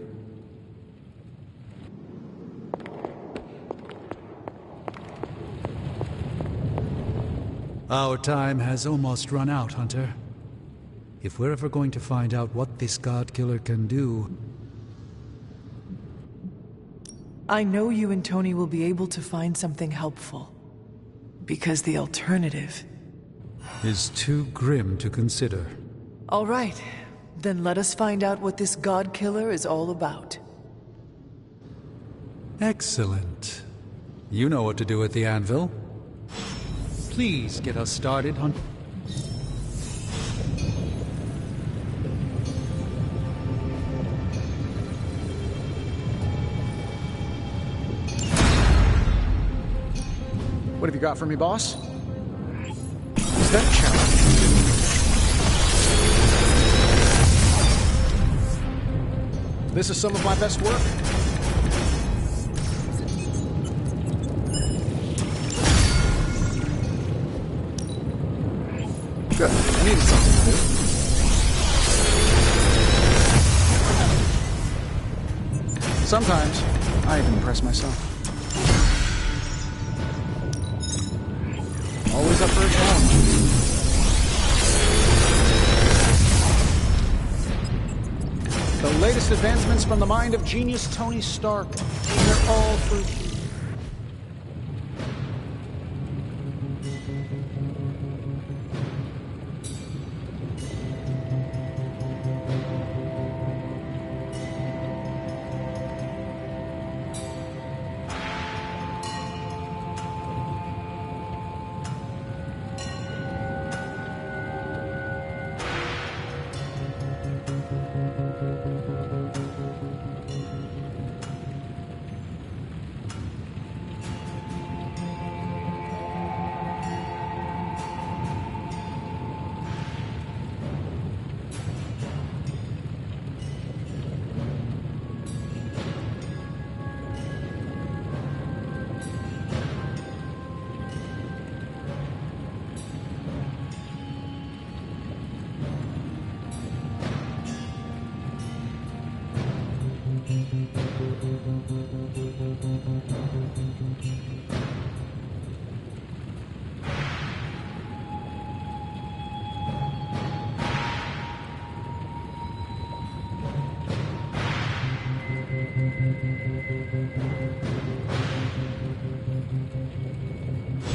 Our time has almost run out, Hunter. If we're ever going to find out what this God Killer can do... I know you and Tony will be able to find something helpful. Because the alternative... is too grim to consider. All right. Then let us find out what this God Killer is all about. Excellent. You know what to do at the anvil. Please get us started, Hunter. What have you got for me, boss? Is that challenge? This is some of my best work. Good. I needed something to do. Sometimes, I even impress myself. Always up for a challenge. The latest advancements from the mind of genius Tony Stark. They're all for you.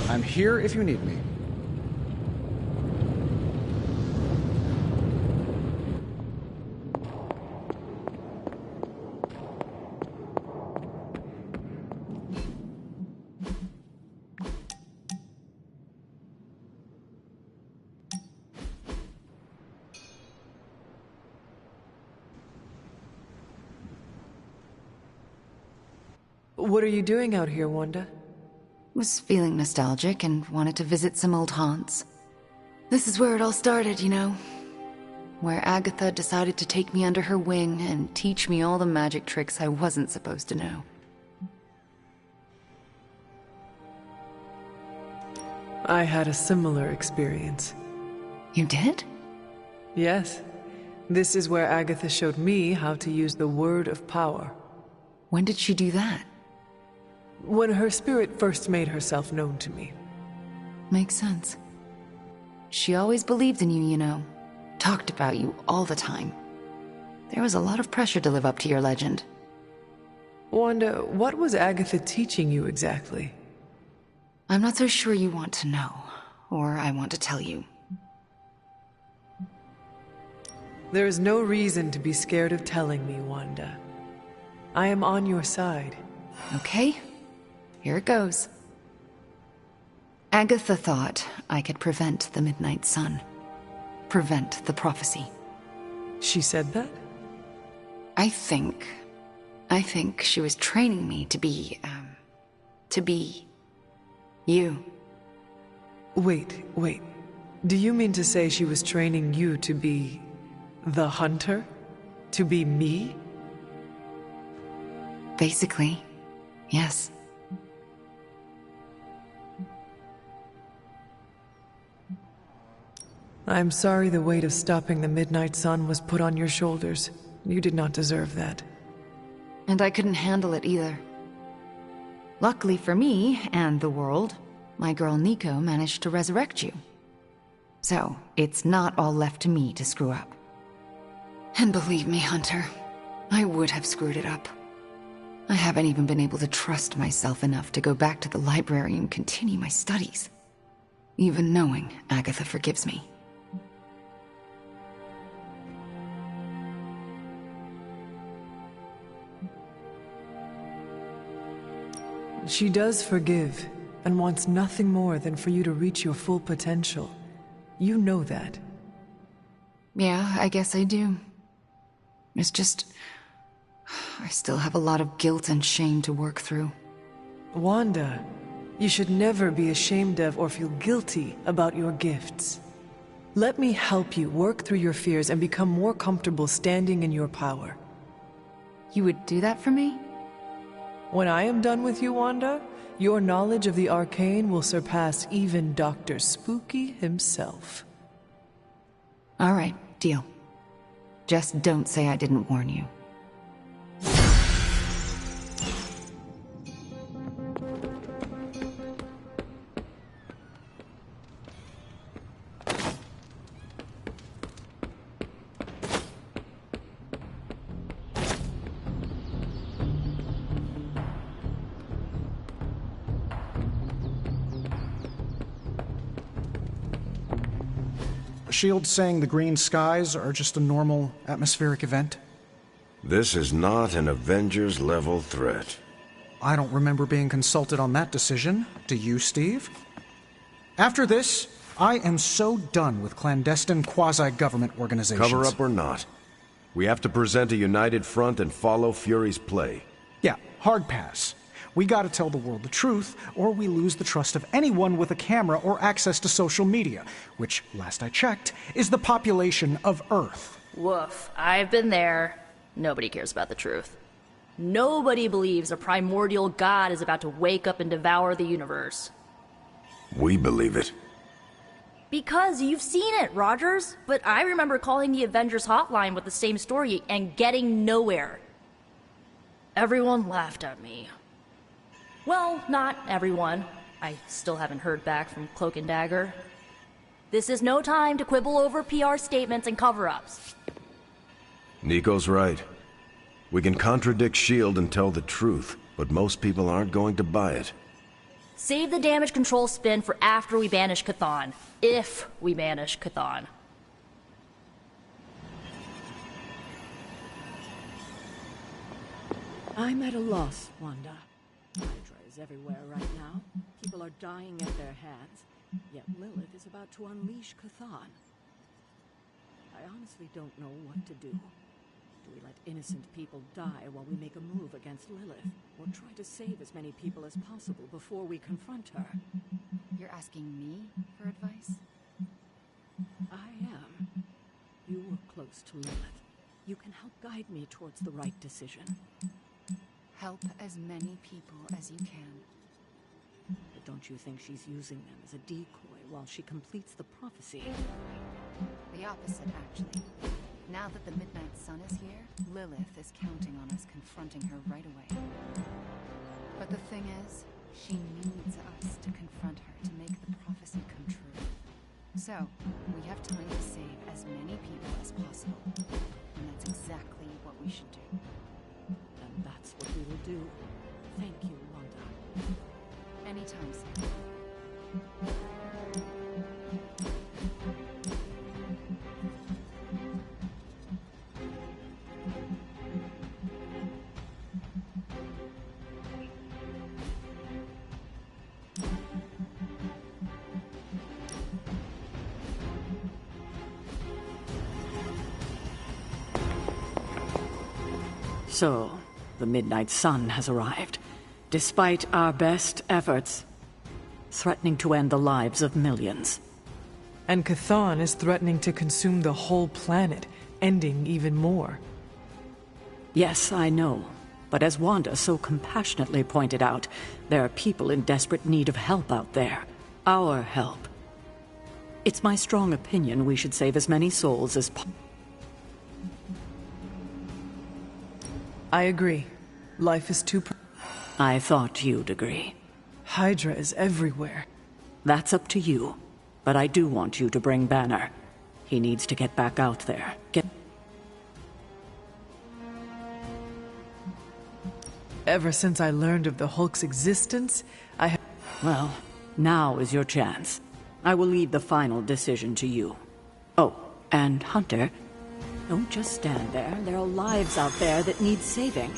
I'm here if you need me. What are you doing out here, Wanda? Was feeling nostalgic and wanted to visit some old haunts. This is where it all started, you know. Where Agatha decided to take me under her wing and teach me all the magic tricks I wasn't supposed to know. I had a similar experience. You did? Yes. This is where Agatha showed me how to use the word of power. When did she do that? When her spirit first made herself known to me. Makes sense. She always believed in you, you know. Talked about you all the time. There was a lot of pressure to live up to your legend. Wanda, what was Agatha teaching you exactly? I'm not so sure you want to know, or I want to tell you. There is no reason to be scared of telling me, Wanda. I am on your side. Okay, here it goes. Agatha thought I could prevent the Midnight Sun. Prevent the prophecy. She said that? I think she was training me to be you. Wait. Do you mean to say she was training you to be the hunter? To be me? Basically, yes. I'm sorry the weight of stopping the Midnight Sun was put on your shoulders. You did not deserve that. And I couldn't handle it either. Luckily for me, and the world, my girl Nico managed to resurrect you. So, it's not all left to me to screw up. And believe me, Hunter, I would have screwed it up. I haven't even been able to trust myself enough to go back to the library and continue my studies. Even knowing Agatha forgives me. She does forgive, and wants nothing more than for you to reach your full potential. You know that. Yeah, I guess I do. It's just... I still have a lot of guilt and shame to work through. Wanda, you should never be ashamed of or feel guilty about your gifts. Let me help you work through your fears and become more comfortable standing in your power. You would do that for me? When I am done with you, Wanda, your knowledge of the arcane will surpass even Dr. Spooky himself. All right, deal. Just don't say I didn't warn you. S.H.I.E.L.D. saying the green skies are just a normal atmospheric event? This is not an Avengers-level threat. I don't remember being consulted on that decision. Do you, Steve? After this, I am so done with clandestine quasi-government organizations. Cover up or not, we have to present a united front and follow Fury's play. Yeah, hard pass. We gotta tell the world the truth, or we lose the trust of anyone with a camera or access to social media, which, last I checked, is the population of Earth. Woof. I've been there. Nobody cares about the truth. Nobody believes a primordial god is about to wake up and devour the universe. We believe it. Because you've seen it, Rogers. But I remember calling the Avengers hotline with the same story and getting nowhere. Everyone laughed at me. Well, not everyone. I still haven't heard back from Cloak and Dagger. This is no time to quibble over PR statements and cover-ups. Nico's right. We can contradict S.H.I.E.L.D. and tell the truth, but most people aren't going to buy it. Save the damage control spin for after we banish Chthon. If we banish Chthon. I'm at a loss, Wanda. Hydra is everywhere right now. People are dying at their hands, yet Lilith is about to unleash Chthon. I honestly don't know what to do. Do we let innocent people die while we make a move against Lilith, or try to save as many people as possible before we confront her? You're asking me for advice? I am. You were close to Lilith. You can help guide me towards the right decision. Help as many people as you can. But don't you think she's using them as a decoy while she completes the prophecy? The opposite, actually. Now that the Midnight Sun is here, Lilith is counting on us confronting her right away. But the thing is, she needs us to confront her to make the prophecy come true. So, we have time to save as many people as possible. And that's exactly what we should do. And that's what we will do. Thank you, Wanda. Anytime, Sam. So, the Midnight Sun has arrived. Despite our best efforts, threatening to end the lives of millions. And Chthon is threatening to consume the whole planet, ending even more. Yes, I know. But as Wanda so compassionately pointed out, there are people in desperate need of help out there. Our help. It's my strong opinion we should save as many souls as possible. I agree. Life is too... I thought you'd agree. Hydra is everywhere. That's up to you. But I do want you to bring Banner. He needs to get back out there. Ever since I learned of the Hulk's existence, I have... Well, now is your chance. I will leave the final decision to you. Oh, and Hunter, don't just stand there. There are lives out there that need saving.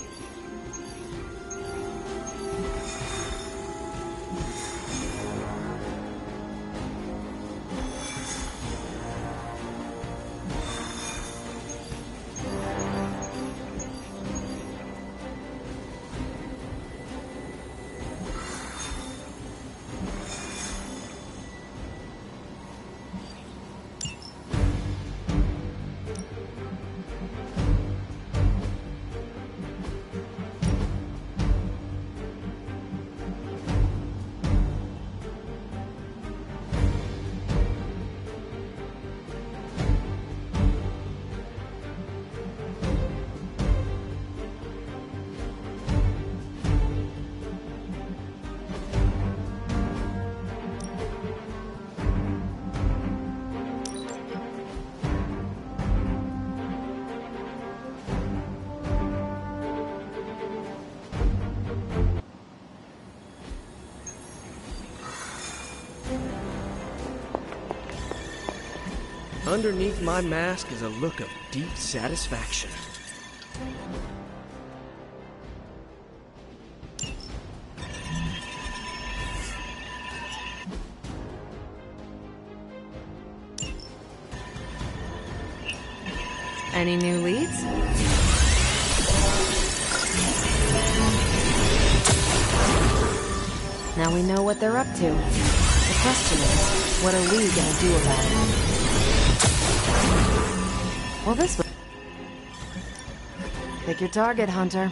underneath my mask is a look of deep satisfaction. Any new leads? Now we know what they're up to. The question is, what are we gonna do about it? Well, this was... Pick your target, Hunter.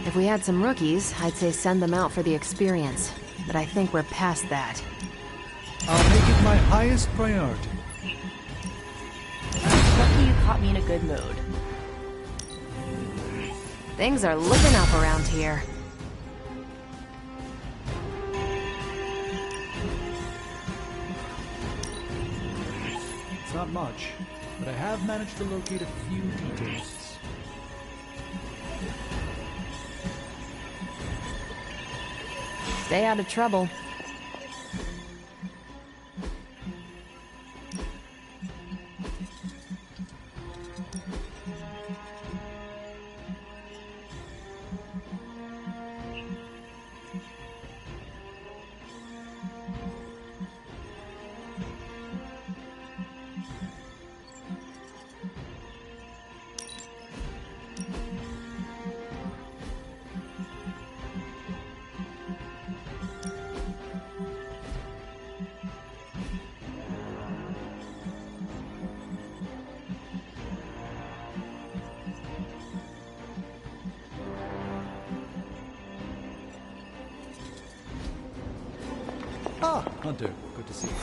If we had some rookies, I'd say send them out for the experience. But I think we're past that. I'll make it my highest priority. Lucky you caught me in a good mood. Things are looking up around here. It's not much, but I have managed to locate a few details. Stay out of trouble. Ah, Hunter, good to see you.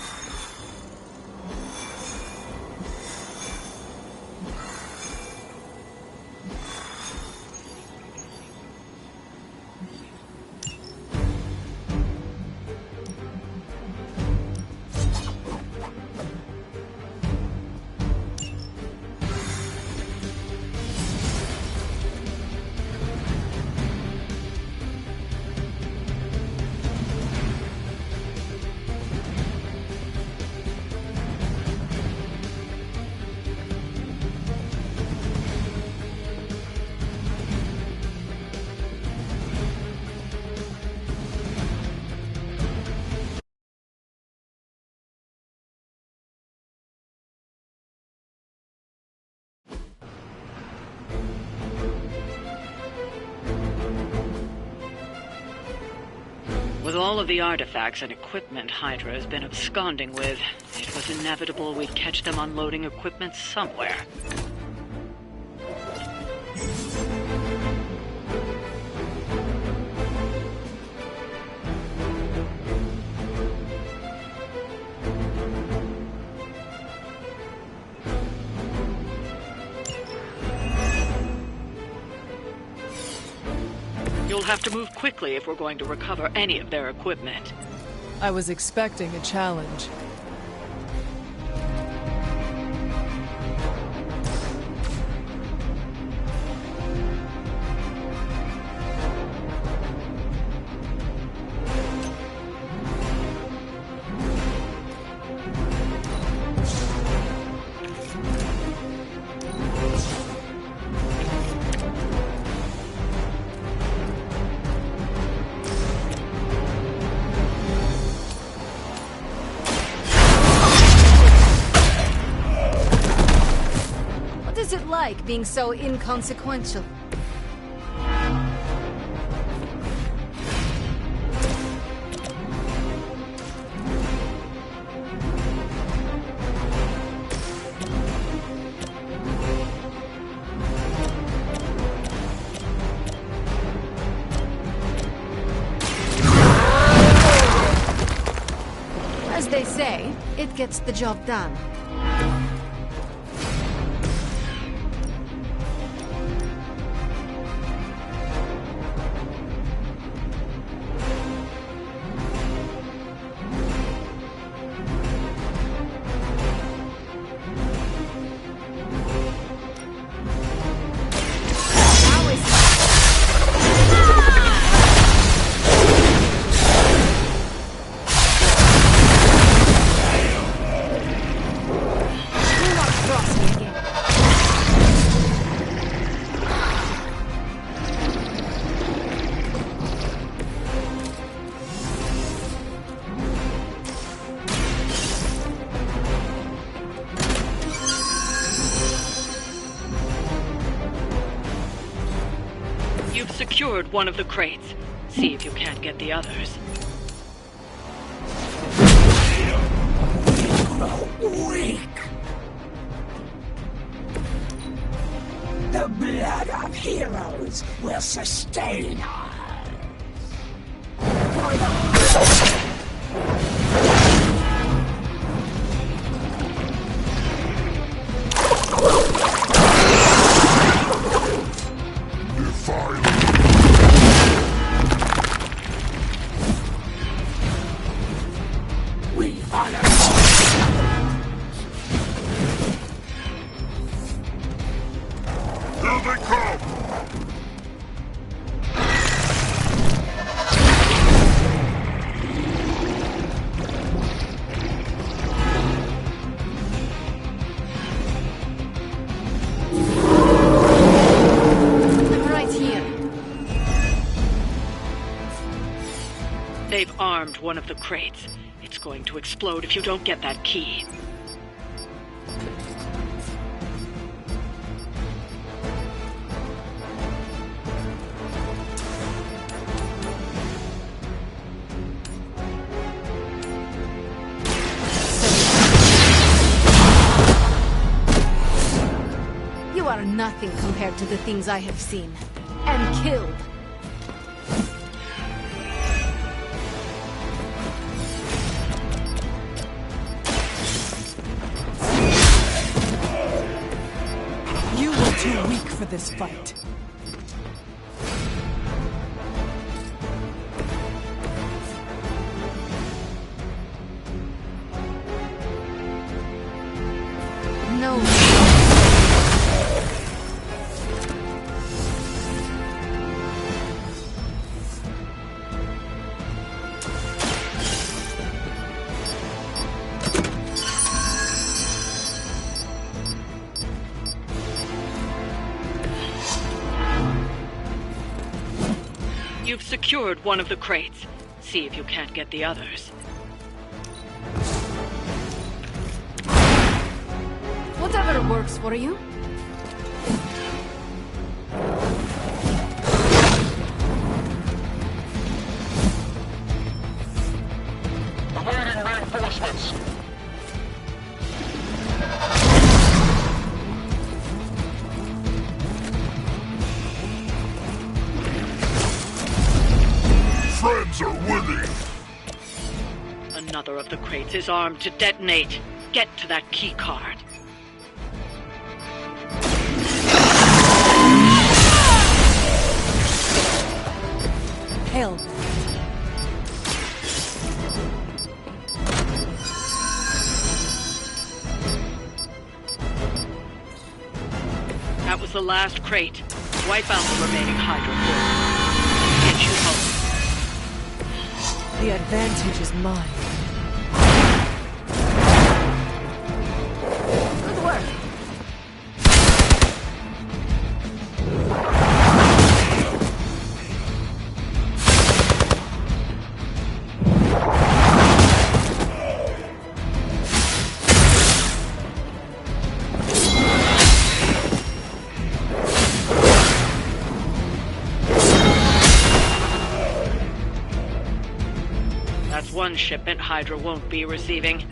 With all of the artifacts and equipment Hydra has been absconding with, it was inevitable we'd catch them unloading equipment somewhere. You'll have to move quickly if we're going to recover any of their equipment. I was expecting a challenge. What is it like being so inconsequential? As they say, it gets the job done. How is secured one of the crates. See if you can't get the others. Weak. The blood of heroes will sustain us. We honor. Here they come! I'm right here. They've armed one of the crates. It's going to explode if you don't get that key. You are nothing compared to the things I have seen and killed. You were too weak for this fight. No. You've secured one of the crates. See if you can't get the others. Whatever works for you. Awaiting reinforcements. Friends are winning. Another of the crates is armed to detonate. Get to that key card. Hell. That was the last crate. Wipe out the remaining Hydra forces. Get you home. The advantage is mine. Good work. That's one shipment Hydra won't be receiving.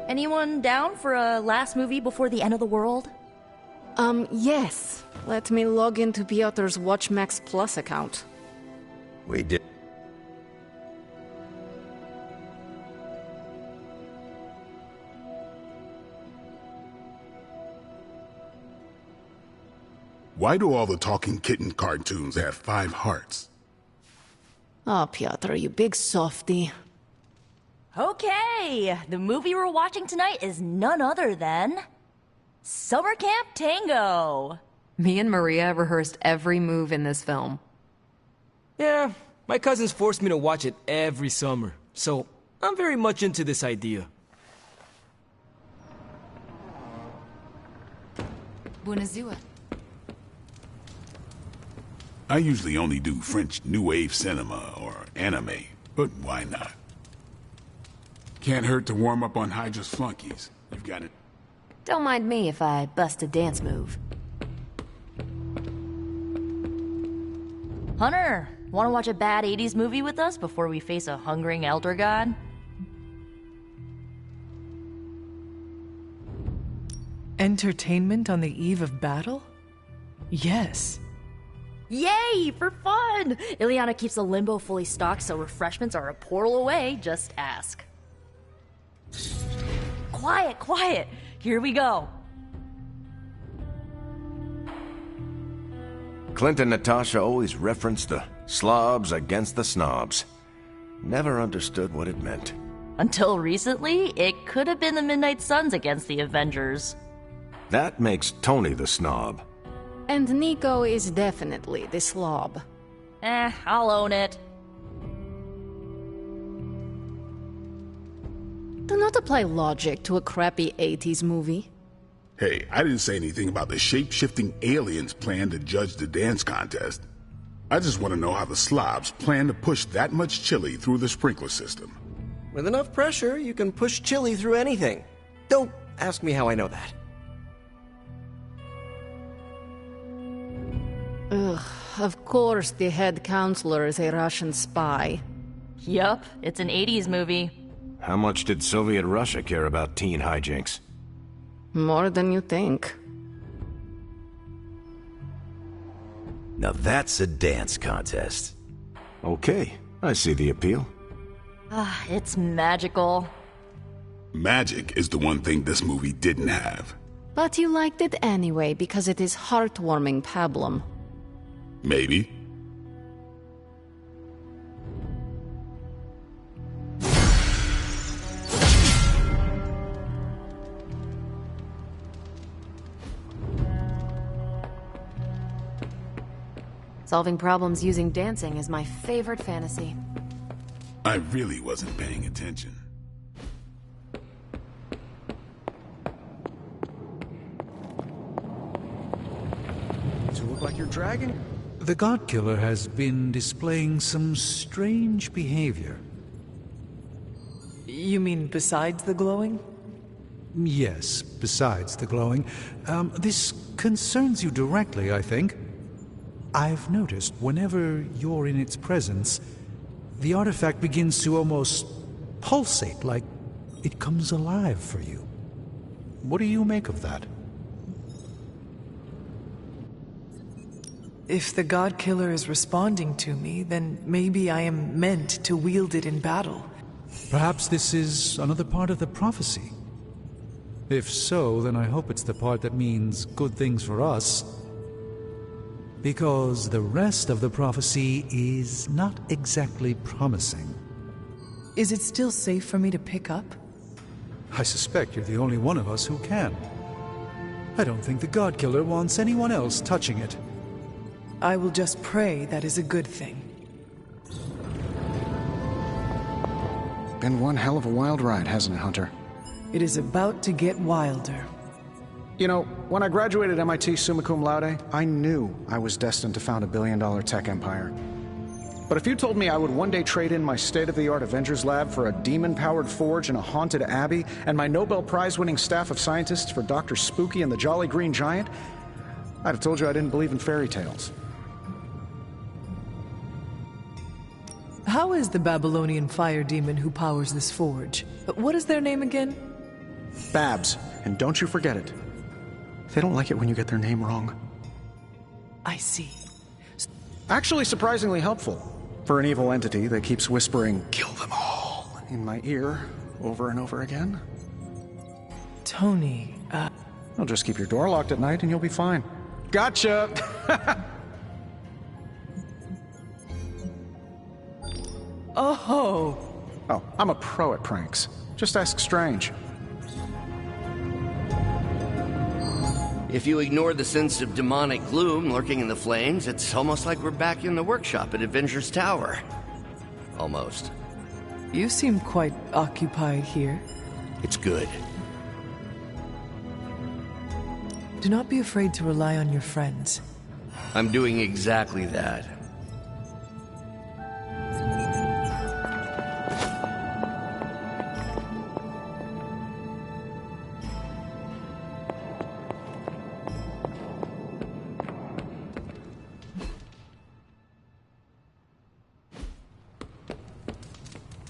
Anyone down for a last movie before the end of the world? Yes. Let me log into Piotr's WatchMax Plus account. We did. Why do all the talking kitten cartoons have 5 hearts? Oh, Piotr, you big softy. Okay, the movie we're watching tonight is none other than Summer Camp Tango. Me and Maria rehearsed every move in this film. Yeah, my cousins forced me to watch it every summer, so I'm very much into this idea. Buonazua. I usually only do French New Wave cinema or anime, but why not? Can't hurt to warm up on Hydra's flunkies. You've got it. Don't mind me if I bust a dance move. Hunter, wanna watch a bad 80s movie with us before we face a hungering elder god? Entertainment on the eve of battle? Yes. Yay, for fun! Ileana keeps the limbo fully stocked, so refreshments are a portal away. Just ask. Quiet, quiet! Here we go. Clint and Natasha always referenced the slobs against the snobs. Never understood what it meant. Until recently, it could have been the Midnight Suns against the Avengers. That makes Tony the snob. And Nico is definitely the slob. I'll own it. Do not apply logic to a crappy 80s movie. Hey, I didn't say anything about the shape-shifting aliens' plan to judge the dance contest. I just want to know how the slobs plan to push that much chili through the sprinkler system. With enough pressure, you can push chili through anything. Don't ask me how I know that. Ugh, of course the head counselor is a Russian spy. Yup, it's an 80s movie. How much did Soviet Russia care about teen hijinks? More than you think. Now that's a dance contest. Okay, I see the appeal. It's magical. Magic is the one thing this movie didn't have. But you liked it anyway because it is heartwarming pablum. Maybe. Solving problems using dancing is my favorite fantasy. I really wasn't paying attention. To look like you're dragging? The God Killer has been displaying some strange behavior. You mean besides the glowing? Yes, besides the glowing. This concerns you directly, I think. I've noticed whenever you're in its presence, the artifact begins to almost pulsate, like it comes alive for you. What do you make of that? If the God Killer is responding to me, then maybe I am meant to wield it in battle. Perhaps this is another part of the prophecy. If so, then I hope it's the part that means good things for us. Because the rest of the prophecy is not exactly promising. Is it still safe for me to pick up? I suspect you're the only one of us who can. I don't think the God Killer wants anyone else touching it. I will just pray that is a good thing. Been one hell of a wild ride, hasn't it, Hunter? It is about to get wilder. You know, when I graduated MIT summa cum laude, I knew I was destined to found a billion-dollar tech empire. But if you told me I would one day trade in my state-of-the-art Avengers lab for a demon-powered forge in a haunted abbey, and my Nobel Prize-winning staff of scientists for Dr. Spooky and the Jolly Green Giant, I'd have told you I didn't believe in fairy tales. How is the Babylonian fire demon who powers this forge? What is their name again? Babs, and don't you forget it. They don't like it when you get their name wrong. I see. Actually surprisingly helpful for an evil entity that keeps whispering, "Kill them all," in my ear over and over again. Tony, Well, just keep your door locked at night and you'll be fine. Gotcha! Oh, I'm a pro at pranks. Just ask Strange. If you ignore the sense of demonic gloom lurking in the flames, it's almost like we're back in the workshop at Avengers Tower. Almost. you seem quite occupied here. It's good. Do not be afraid to rely on your friends. I'm doing exactly that.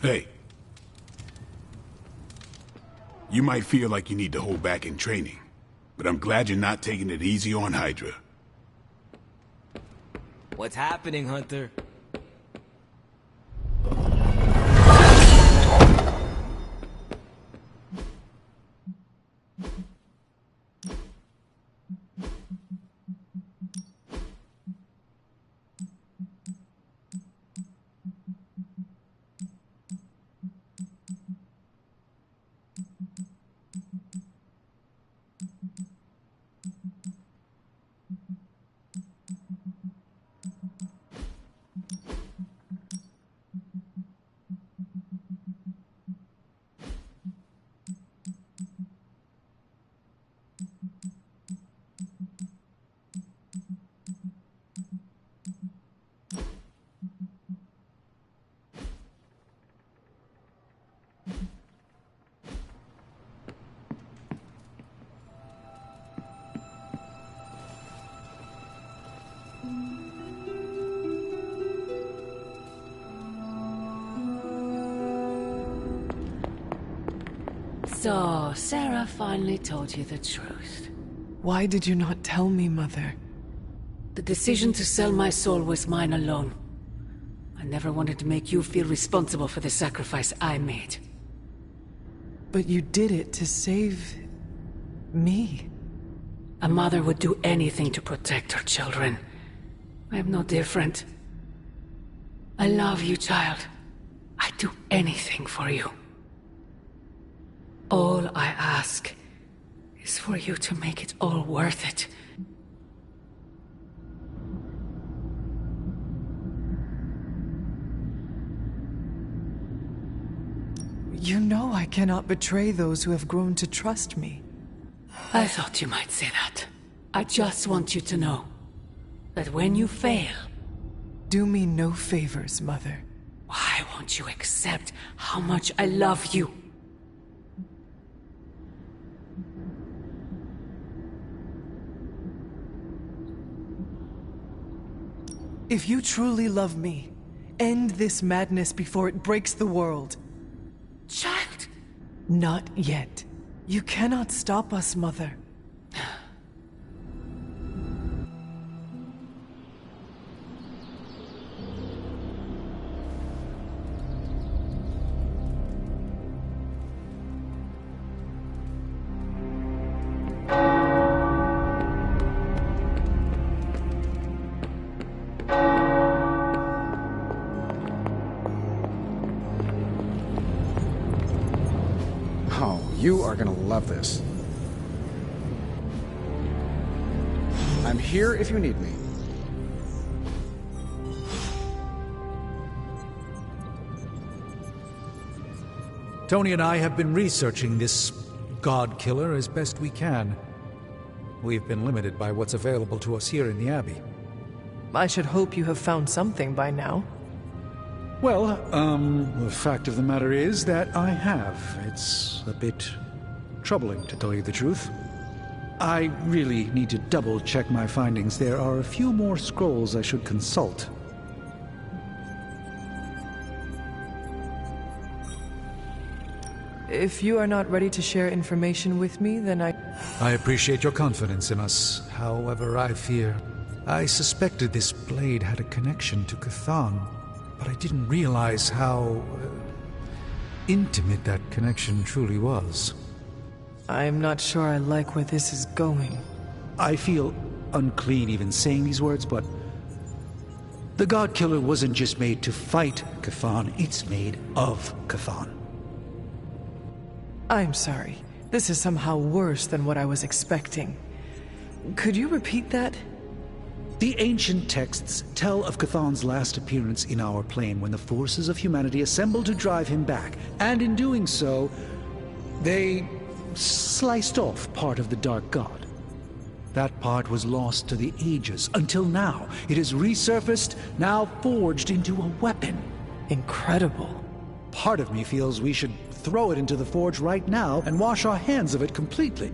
Hey. You might feel like you need to hold back in training, but I'm glad you're not taking it easy on Hydra. What's happening, Hunter? So, Sarah finally told you the truth. Why did you not tell me, Mother? The decision to sell my soul was mine alone. I never wanted to make you feel responsible for the sacrifice I made. But you did it to save... me. A mother would do anything to protect her children. I am no different. I love you, child. I'd do anything for you. All I ask is for you to make it all worth it. You know I cannot betray those who have grown to trust me. I thought you might say that. I just want you to know that when you fail... Do me no favors, Mother. Why won't you accept how much I love you? If you truly love me, end this madness before it breaks the world. Child! Not yet. You cannot stop us, Mother. Oh, you are gonna love this. I'm here if you need me. Tony and I have been researching this God Killer as best we can. We've been limited by what's available to us here in the Abbey. I should hope you have found something by now. Well, the fact of the matter is that I have. It's a bit troubling, to tell you the truth. I really need to double-check my findings. There are a few more scrolls I should consult. If you are not ready to share information with me, then I appreciate your confidence in us. However, I suspected this blade had a connection to Cthon, but I didn't realize how intimate that connection truly was. I am not sure I like where this is going. I feel unclean even saying these words, but the God Killer wasn't just made to fight Cthon, it's made of Cthon. I'm sorry. This is somehow worse than what I was expecting. Could you repeat that? The ancient texts tell of Cthon's last appearance in our plane when the forces of humanity assembled to drive him back, and in doing so, they sliced off part of the Dark God. That part was lost to the ages, until now. It has resurfaced, now forged into a weapon. Incredible. Part of me feels we should throw it into the forge right now and wash our hands of it completely.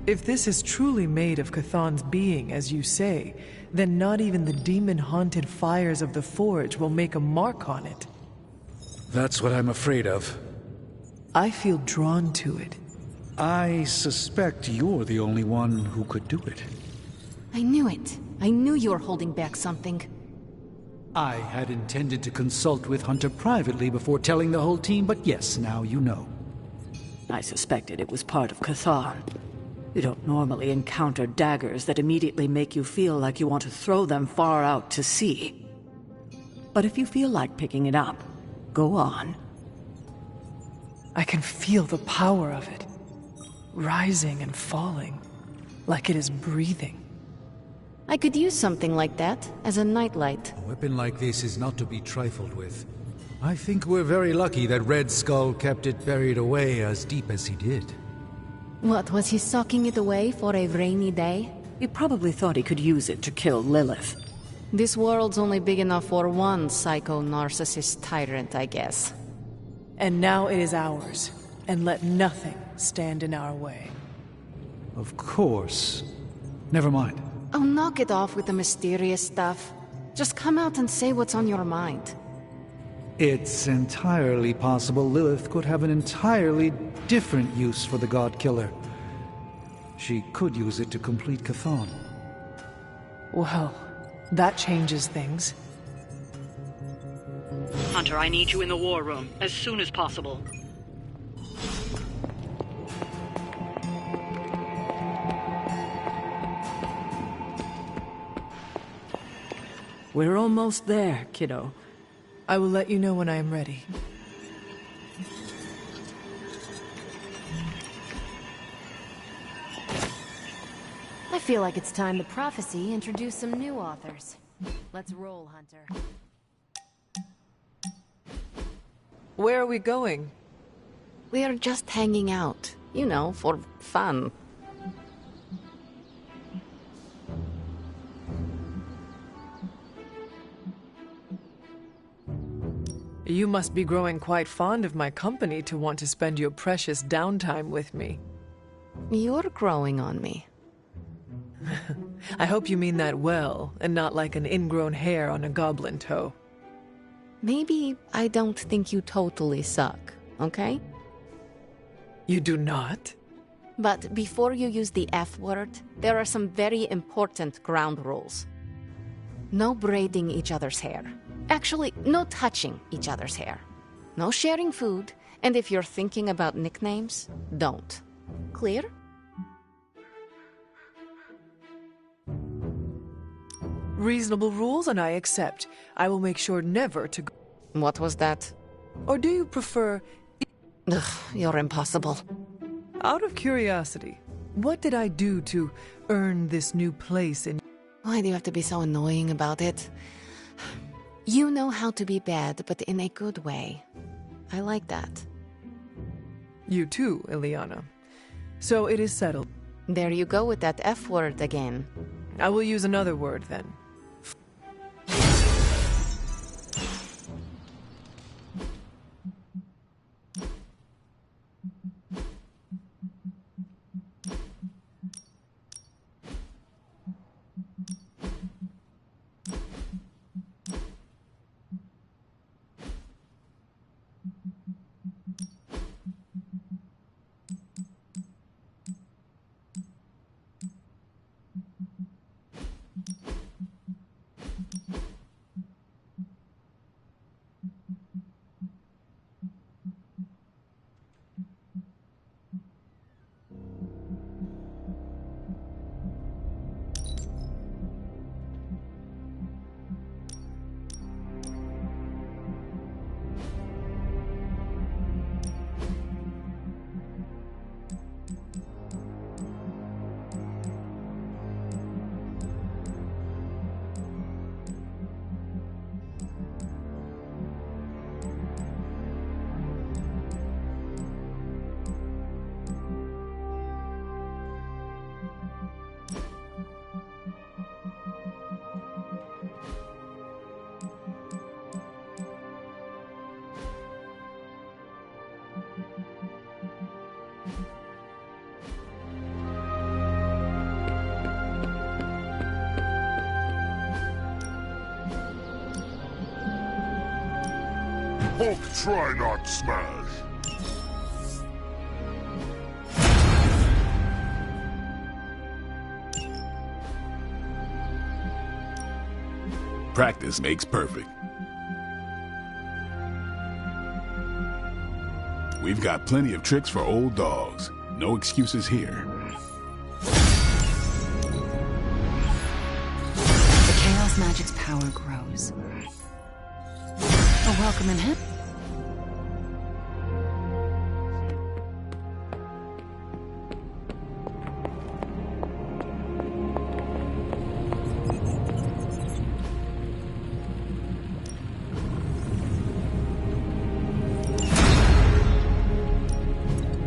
If this is truly made of Cthulhu's being, as you say, then not even the demon-haunted fires of the Forge will make a mark on it. That's what I'm afraid of. I feel drawn to it. I suspect you're the only one who could do it. I knew it. I knew you were holding back something. I had intended to consult with Hunter privately before telling the whole team, but yes, now you know. I suspected it was part of Cthulhu. You don't normally encounter daggers that immediately make you feel like you want to throw them far out to sea. But if you feel like picking it up, go on. I can feel the power of it, rising and falling, like it is breathing. I could use something like that as a nightlight. A weapon like this is not to be trifled with. I think we're very lucky that Red Skull kept it buried away as deep as he did. What, was he socking it away for a rainy day? He probably thought he could use it to kill Lilith. This world's only big enough for one psycho-narcissist tyrant, I guess. And now it is ours, and let nothing stand in our way. Of course. Never mind. Oh, knock it off with the mysterious stuff. Just come out and say what's on your mind. It's entirely possible Lilith could have an entirely different use for the God Killer. She could use it to complete Cthulhu. Well, that changes things. Hunter, I need you in the war room as soon as possible. We're almost there, kiddo. I will let you know when I am ready. I feel like it's time the prophecy introduced some new authors. Let's roll, Hunter. Where are we going? We are just hanging out. You know, for fun. You must be growing quite fond of my company to want to spend your precious downtime with me. You're growing on me. I hope you mean that well, and not like an ingrown hair on a goblin toe. Maybe I don't think you totally suck, okay? You do not? But before you use the F word, there are some very important ground rules. No braiding each other's hair. Actually, no touching each other's hair. No sharing food, and if you're thinking about nicknames, don't. Clear? Reasonable rules, and I accept. I will make sure never to... What was that? Or do you prefer... Ugh, you're impossible. Out of curiosity, what did I do to earn this new place in... Why do you have to be so annoying about it? You know how to be bad, but in a good way. I like that. You too, Ileana. So it is settled. There you go with that F word again. I will use another word then. Hulk try not smash. Practice makes perfect. We've got plenty of tricks for old dogs. No excuses here. The Chaos Magic's power grows. A welcome in him.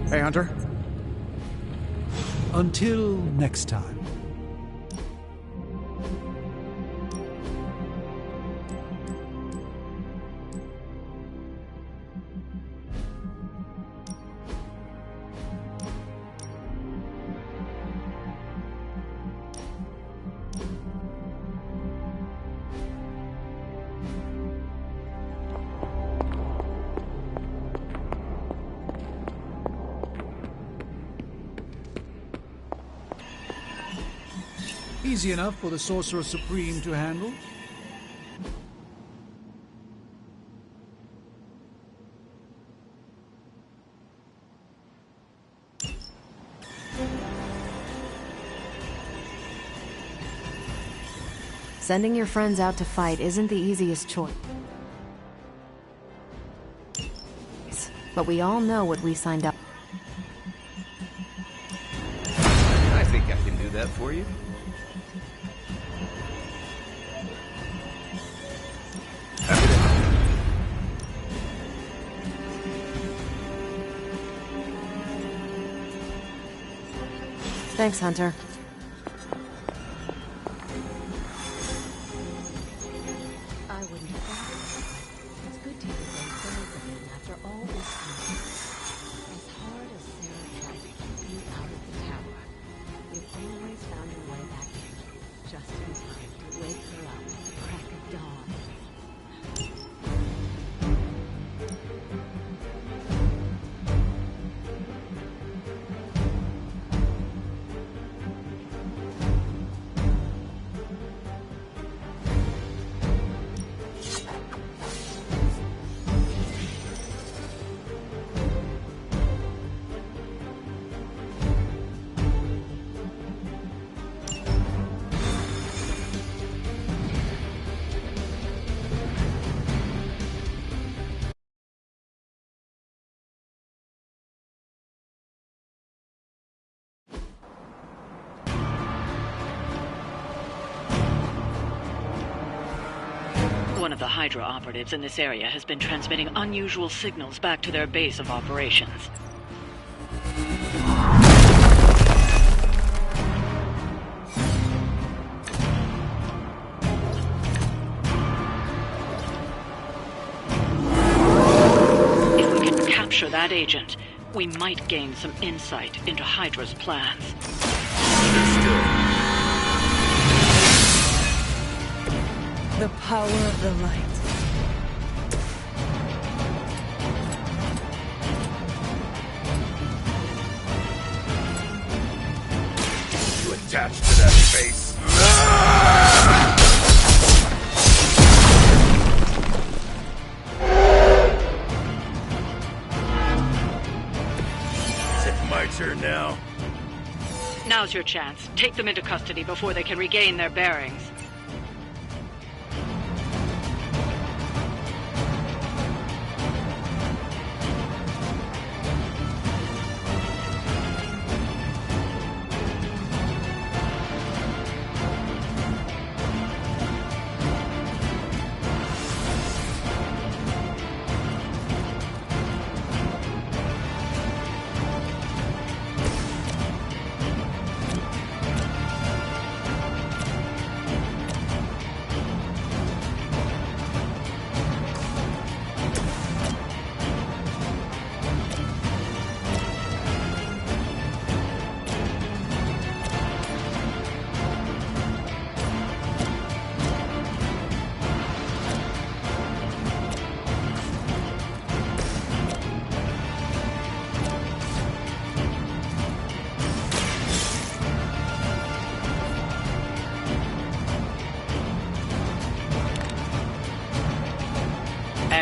Hey, Hunter. Until next time. Easy enough for the Sorcerer Supreme to handle. Sending your friends out to fight isn't the easiest choice. But we all know what we signed up. I think I can do that for you. Thanks, Hunter. I wouldn't have thought it. It's good to hear those things again after all this time. As hard as Sarah tried to keep you out of the tower, you've always found your way back in, just in time to wake her up at the crack of dawn. One of the Hydra operatives in this area has been transmitting unusual signals back to their base of operations. If we can capture that agent, we might gain some insight into Hydra's plans. The power of the light. You attached to that face? Is it my turn now? Now's your chance. Take them into custody before they can regain their bearings.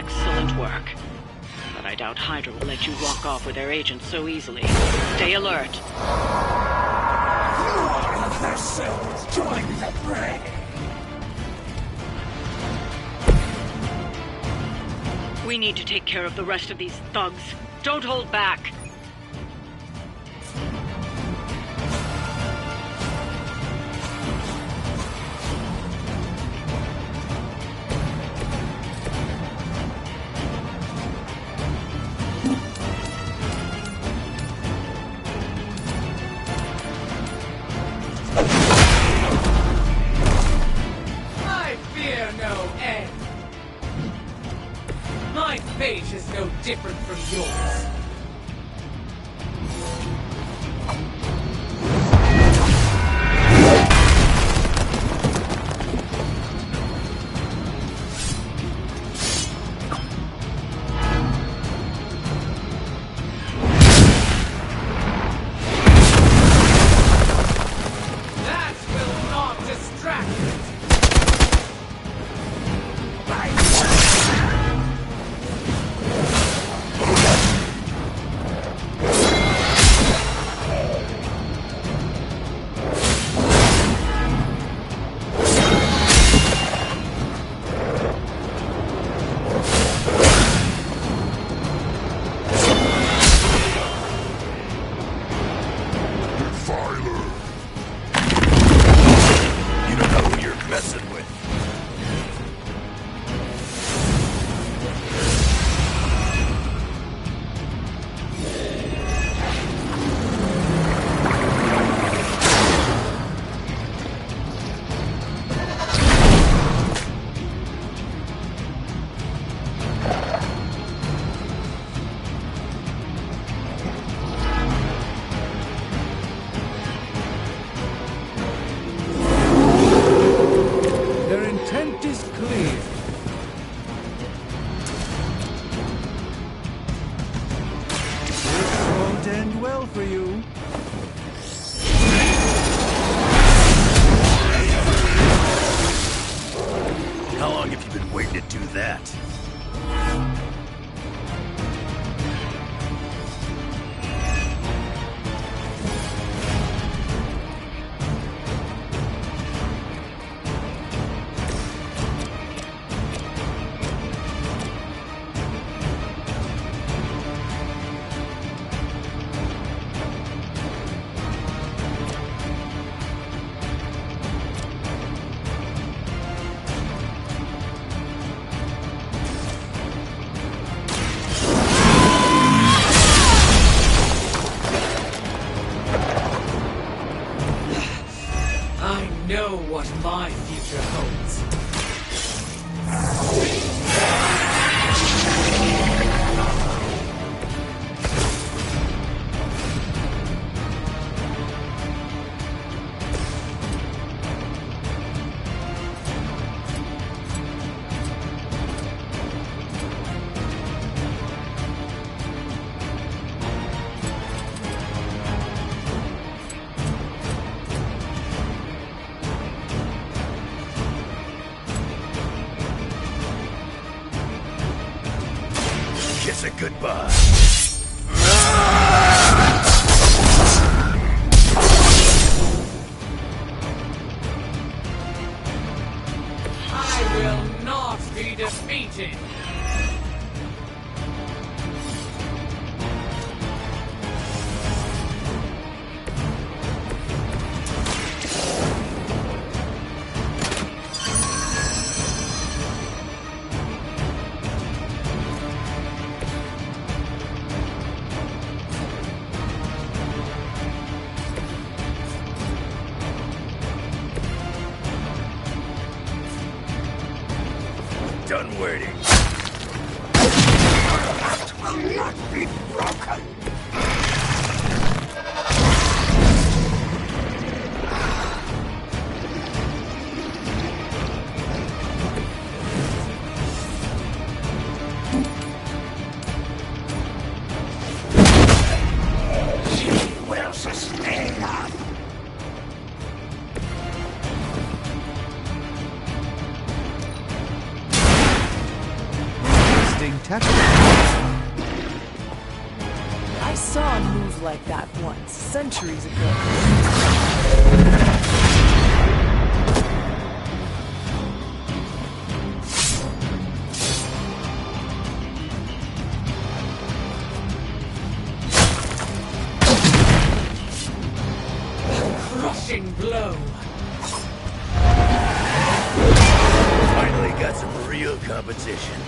Excellent work. But I doubt Hydra will let you walk off with their agents so easily. Stay alert. All of their souls join the fray. We need to take care of the rest of these thugs. Don't hold back. I fear no end. My fate is no different from yours. That will not distract it. Defiler. You don't know who you're messing with. Their intent is clear. This won't end well for you. How long have you been waiting to do that? I know what my future holds. Kiss it goodbye. I will not be defeated. Done waiting. That will not be broken. She will sustain us. protect her. I saw a move like that once, centuries ago. Crushing blow. Finally got some real competition.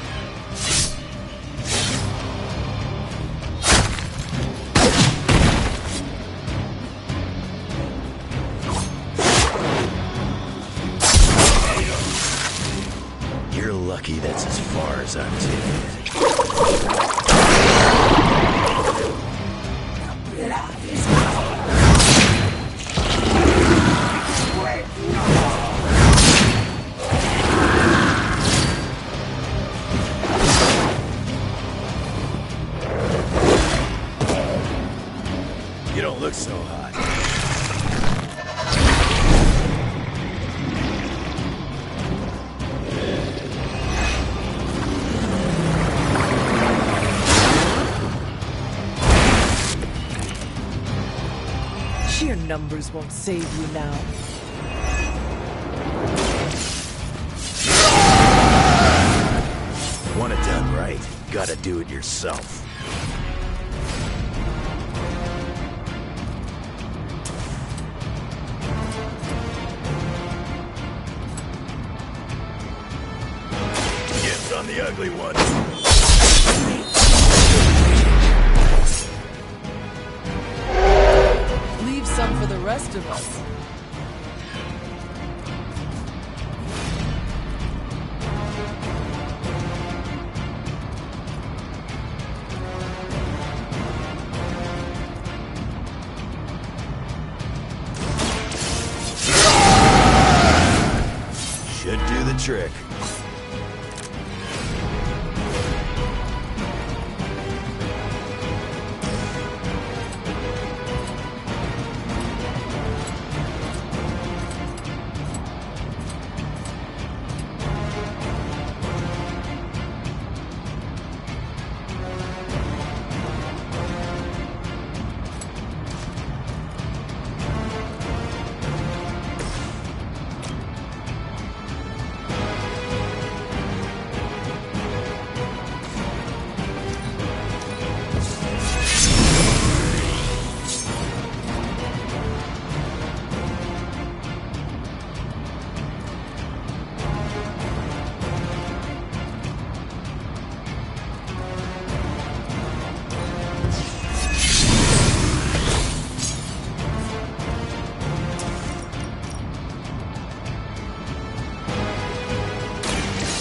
You're lucky that's as far as I'm taking it. You don't look so hot. Sheer numbers won't save you now. Want it done right, gotta do it yourself. Dibs on the ugly one. Leave some for the rest of us. Should do the trick.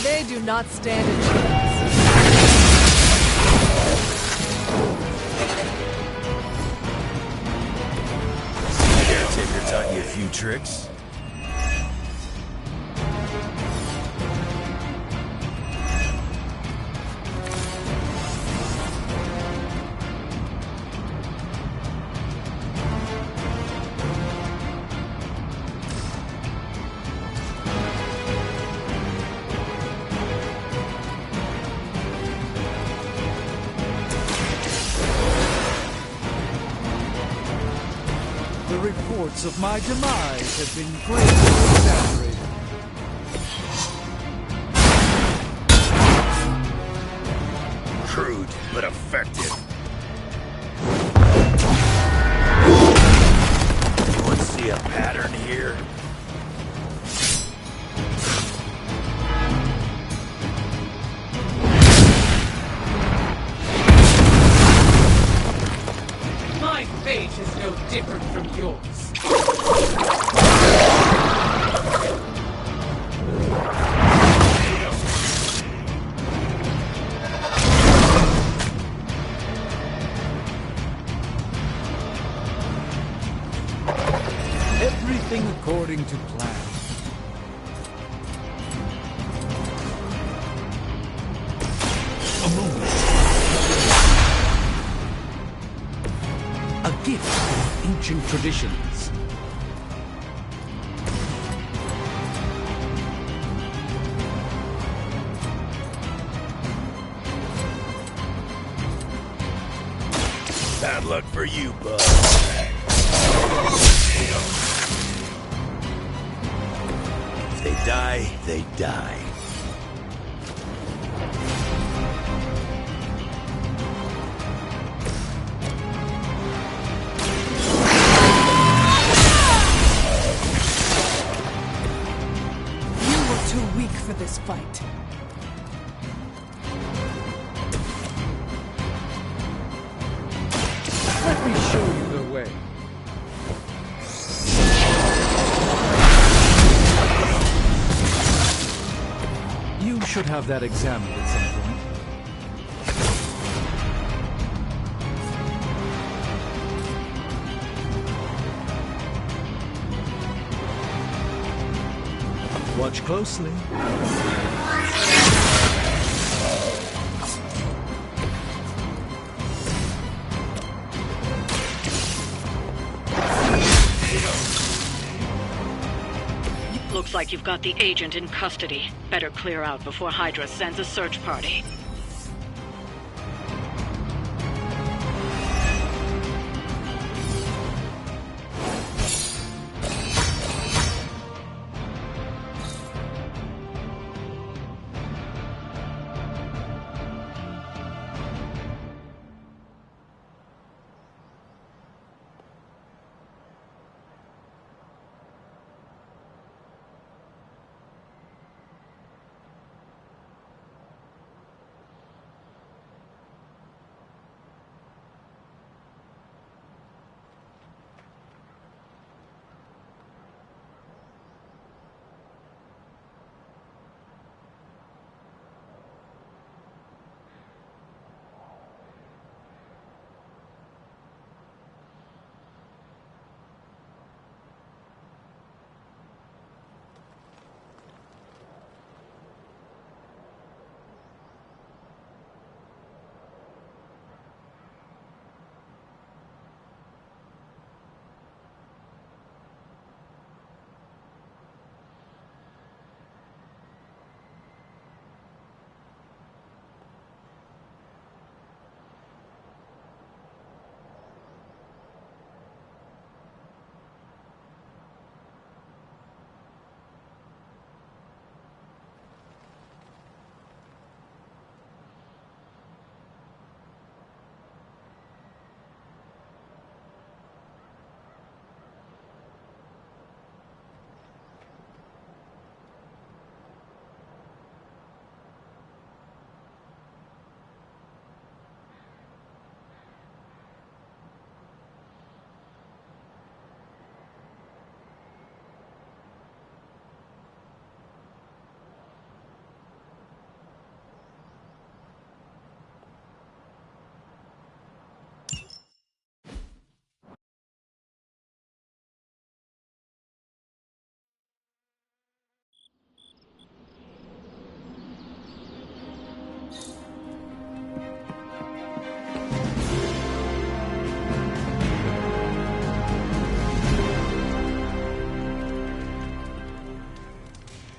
They do not stand a chance. Caretaker taught you a few tricks. The reports of my demise have been greatly exaggerated. Crude, but effective. Anyone see a pattern here? My fate is no different from yours. Everything according to plan. A moment. A gift of ancient traditions. Bad luck for you, bud. If they die, they die. You were too weak for this fight. Let me show you the way. You should have that examined at some point. Watch closely. Looks like you've got the agent in custody. Better clear out before Hydra sends a search party.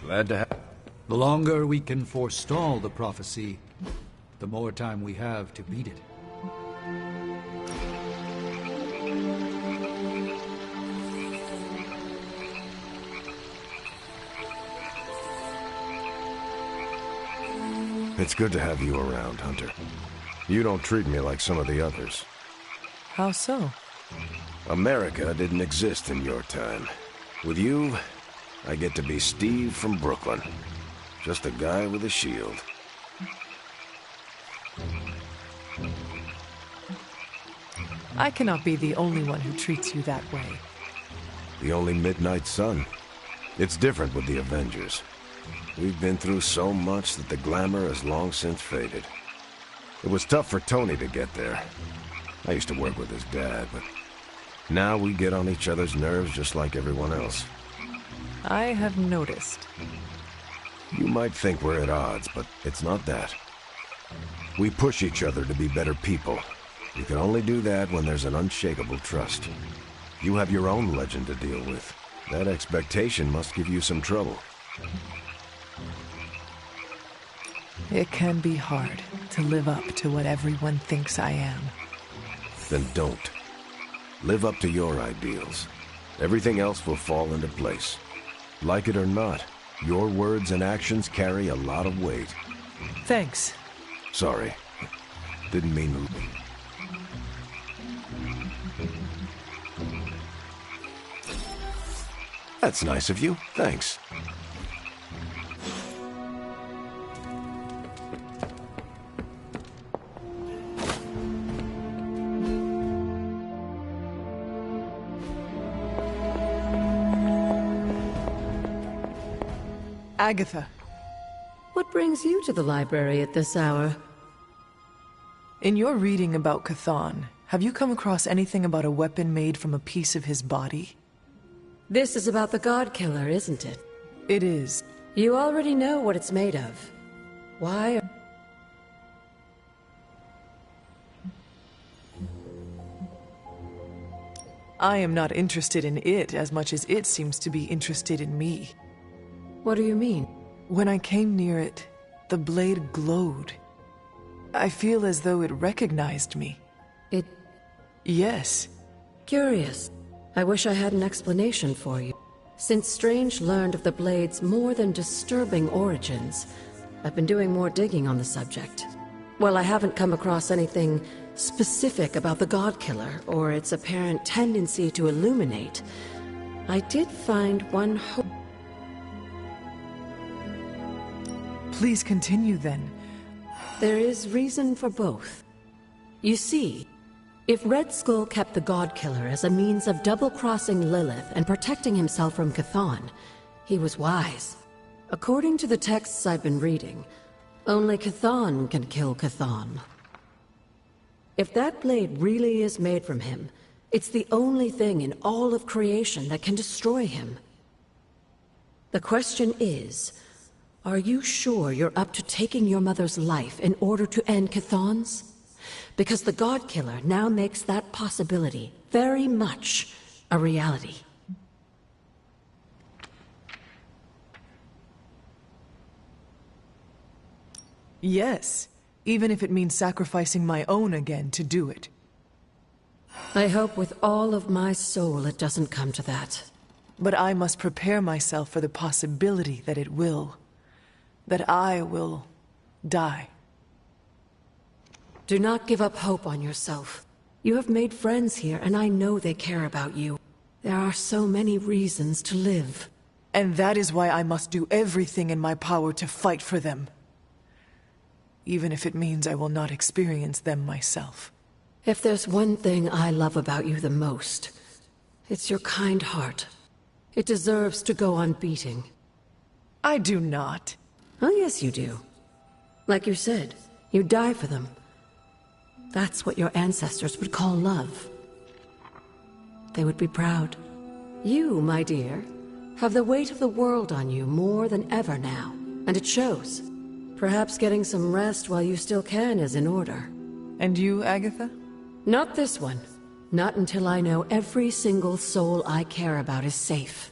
Glad to have... The longer we can forestall the prophecy, the more time we have to beat it. It's good to have you around, Hunter. You don't treat me like some of the others. How so? America didn't exist in your time. With you, I get to be Steve from Brooklyn. Just a guy with a shield. I cannot be the only one who treats you that way. The only Midnight Sun. It's different with the Avengers. We've been through so much that the glamour has long since faded. It was tough for Tony to get there. I used to work with his dad, but now we get on each other's nerves just like everyone else. I have noticed. You might think we're at odds, but it's not that. We push each other to be better people. You can only do that when there's an unshakable trust. You have your own legend to deal with. That expectation must give you some trouble. It can be hard to live up to what everyone thinks I am. then don't. Live up to your ideals. Everything else will fall into place. Like it or not, your words and actions carry a lot of weight. Thanks. Sorry. Didn't mean to... That's nice of you. Thanks. Agatha. What brings you to the library at this hour? In your reading about Chthon, have you come across anything about a weapon made from a piece of his body? This is about the God Killer, isn't it? It is. You already know what it's made of. Why? I am not interested in it as much as it seems to be interested in me. What do you mean? When I came near it, the blade glowed. I feel as though it recognized me. It... Yes. Curious. I wish I had an explanation for you. Since Strange learned of the blade's more than disturbing origins, I've been doing more digging on the subject. While I haven't come across anything specific about the God Killer or its apparent tendency to illuminate, I did find one hope. Please continue then. There is reason for both. You see, if Red Skull kept the God Killer as a means of double-crossing Lilith and protecting himself from Chthon, he was wise. According to the texts I've been reading, only Chthon can kill Chthon. If that blade really is made from him, it's the only thing in all of creation that can destroy him. The question is, are you sure you're up to taking your mother's life in order to end Chthon's? Because the God Killer now makes that possibility very much a reality. Yes, even if it means sacrificing my own again to do it. I hope with all of my soul it doesn't come to that. But I must prepare myself for the possibility that it will. That I will die. Do not give up hope on yourself. You have made friends here, and I know they care about you. There are so many reasons to live. And that is why I must do everything in my power to fight for them. Even if it means I will not experience them myself. If there's one thing I love about you the most, it's your kind heart. It deserves to go on beating. I do not. Oh, yes, you do. Like you said, you die for them. That's what your ancestors would call love. They would be proud. You, my dear, have the weight of the world on you more than ever now, and it shows. Perhaps getting some rest while you still can is in order. And you, Agatha? Not this one. Not until I know every single soul I care about is safe.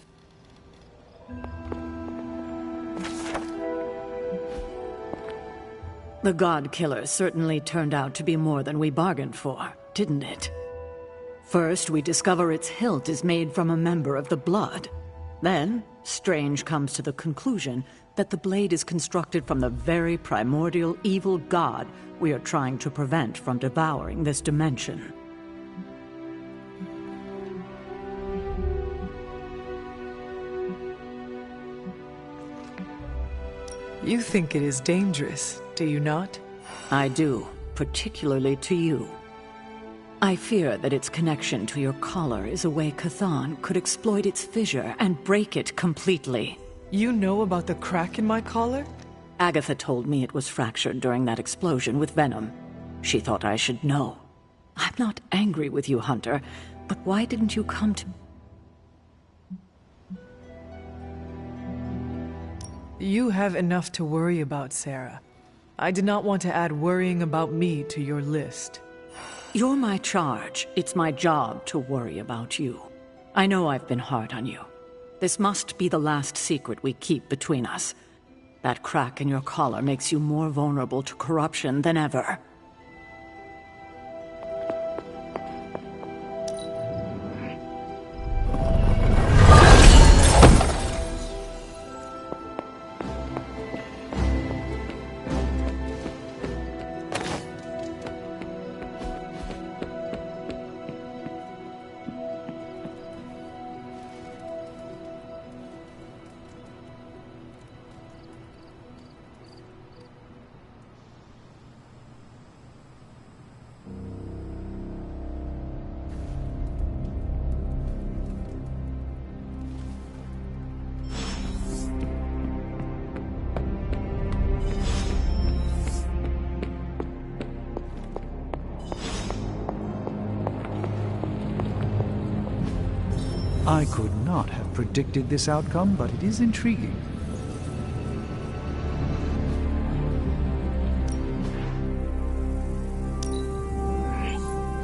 The God Killer certainly turned out to be more than we bargained for, didn't it? First, we discover its hilt is made from a member of the Blood. Then, Strange comes to the conclusion that the blade is constructed from the very primordial evil god we are trying to prevent from devouring this dimension. You think it is dangerous, do you not? I do, particularly to you. I fear that its connection to your collar is a way Chthon could exploit its fissure and break it completely. You know about the crack in my collar? Agatha told me it was fractured during that explosion with venom. She thought I should know. I'm not angry with you, Hunter, but why didn't you come to... You have enough to worry about, Sarah. I did not want to add worrying about me to your list. You're my charge. It's my job to worry about you. I know I've been hard on you. This must be the last secret we keep between us. That crack in your collar makes you more vulnerable to corruption than ever. I could not have predicted this outcome, but it is intriguing.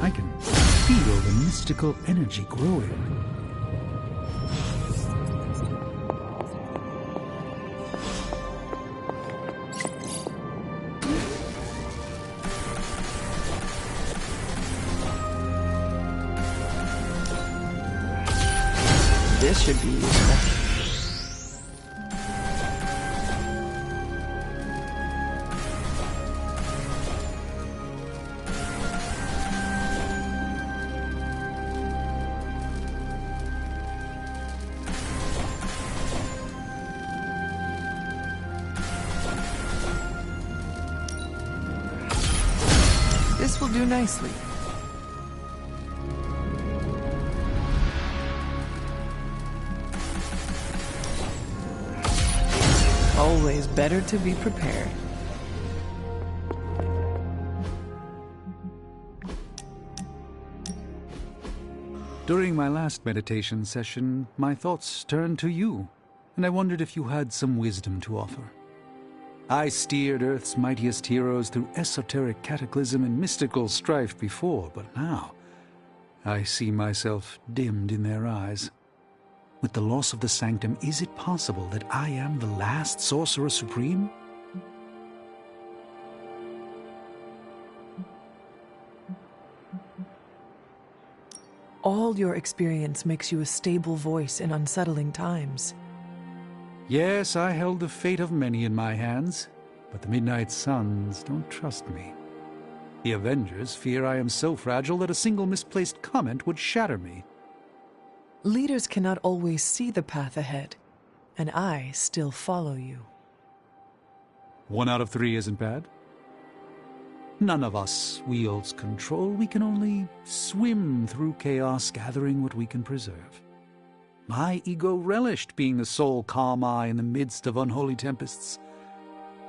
I can feel the mystical energy growing. This should be useful. This will do nicely. Always better to be prepared. During my last meditation session, my thoughts turned to you, and I wondered if you had some wisdom to offer. I steered Earth's mightiest heroes through esoteric cataclysm and mystical strife before, but now I see myself dimmed in their eyes. With the loss of the Sanctum, is it possible that I am the last Sorcerer Supreme? All your experience makes you a stable voice in unsettling times. Yes, I held the fate of many in my hands, but the Midnight Suns don't trust me. The Avengers fear I am so fragile that a single misplaced comment would shatter me. Leaders cannot always see the path ahead, and I still follow you. 1 out of 3 isn't bad. None of us wields control. We can only swim through chaos, gathering what we can preserve. My ego relished being the sole calm eye in the midst of unholy tempests.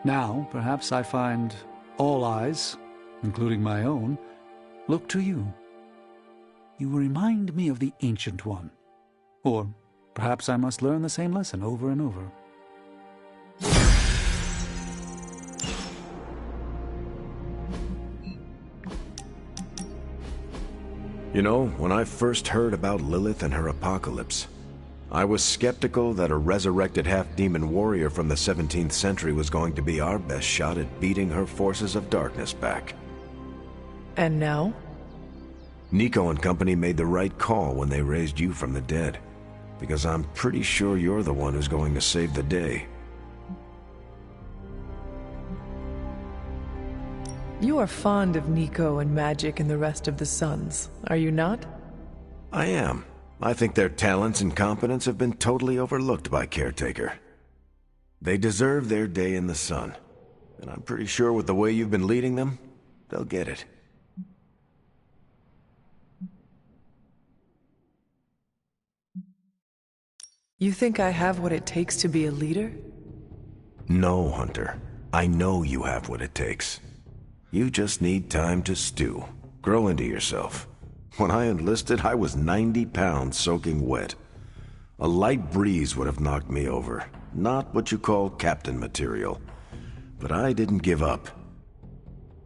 Now, perhaps I find all eyes, including my own, look to you. You remind me of the Ancient One. Or perhaps I must learn the same lesson over and over. You know, when I first heard about Lilith and her apocalypse, I was skeptical that a resurrected half-demon warrior from the 17th century was going to be our best shot at beating her forces of darkness back. And now? Nico and company made the right call when they raised you from the dead, because I'm pretty sure you're the one who's going to save the day. You are fond of Nico and magic and the rest of the Suns, are you not? I am. I think their talents and competence have been totally overlooked by Caretaker. They deserve their day in the sun, and I'm pretty sure with the way you've been leading them, they'll get it. You think I have what it takes to be a leader? No, Hunter. I know you have what it takes. You just need time to stew, grow into yourself. When I enlisted, I was 90 pounds soaking wet. A light breeze would have knocked me over. Not what you call captain material. But I didn't give up.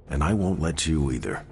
And I won't let you either.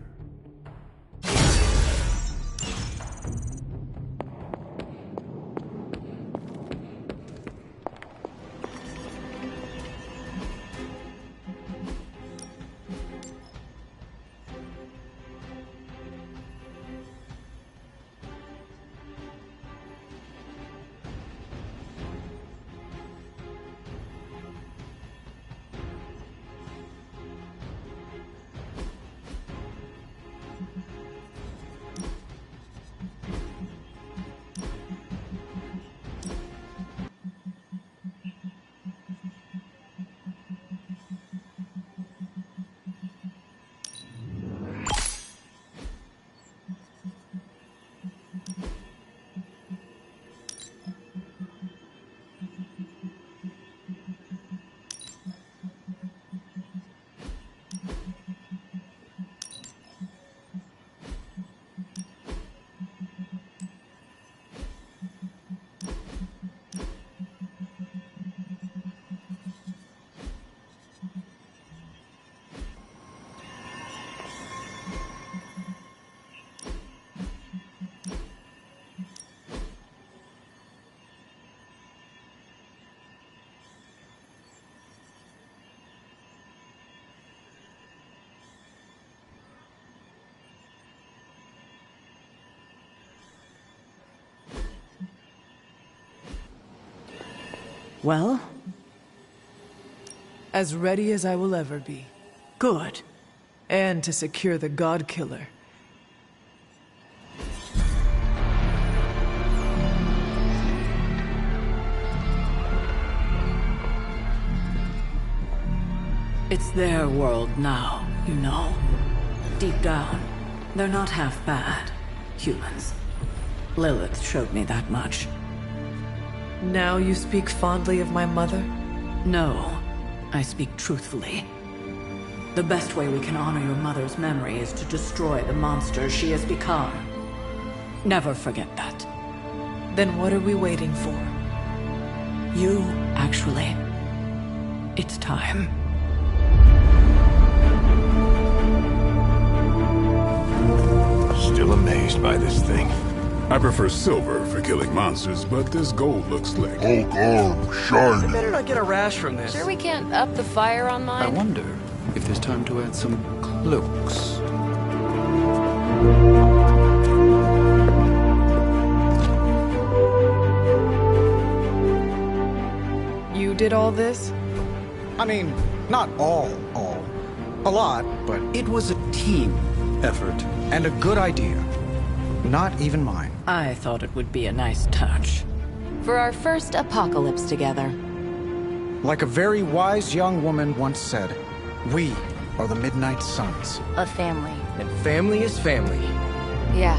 Well? As ready as I will ever be. Good. And to secure the God Killer. It's their world now, you know. Deep down, they're not half bad. Humans. Lilith showed me that much. Now you speak fondly of my mother? No, I speak truthfully. The best way we can honor your mother's memory is to destroy the monster she has become. Never forget that. Then what are we waiting for? You, actually. It's time. Still amazed by this thing. I prefer silver for killing monsters, but this gold looks slick. Hulk arm, shiny. I better not get a rash from this. Sure we can't up the fire on mine? I wonder if there's time to add some cloaks. You did all this? I mean, not all. A lot, but it was a team effort and a good idea. Not even mine. I thought it would be a nice touch. For our first apocalypse together. Like a very wise young woman once said, we are the Midnight Suns. A family. And family is family. Yeah.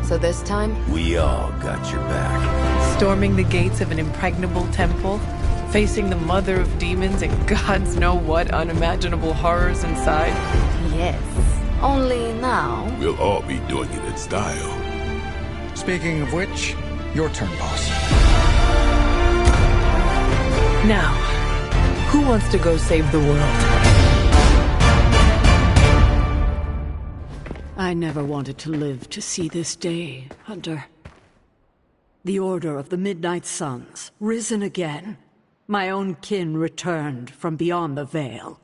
So this time? We all got your back. Storming the gates of an impregnable temple? Facing the mother of demons and gods know what unimaginable horrors inside? Yes. Only now... We'll all be doing it in style. Speaking of which, your turn, boss. Now, who wants to go save the world? I never wanted to live to see this day, Hunter. The Order of the Midnight Suns, risen again. My own kin returned from beyond the veil.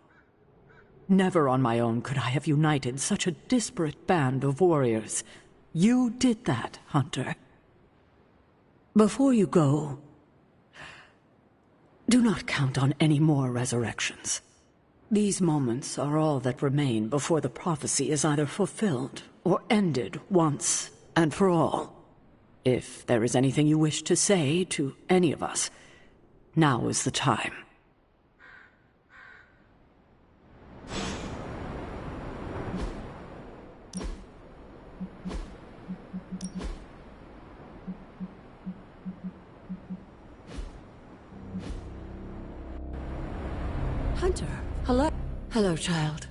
Never on my own could I have united such a disparate band of warriors. You did that, Hunter. Before you go, do not count on any more resurrections. These moments are all that remain before the prophecy is either fulfilled or ended once and for all. If there is anything you wish to say to any of us, now is the time. Hunter, hello. Hello, child.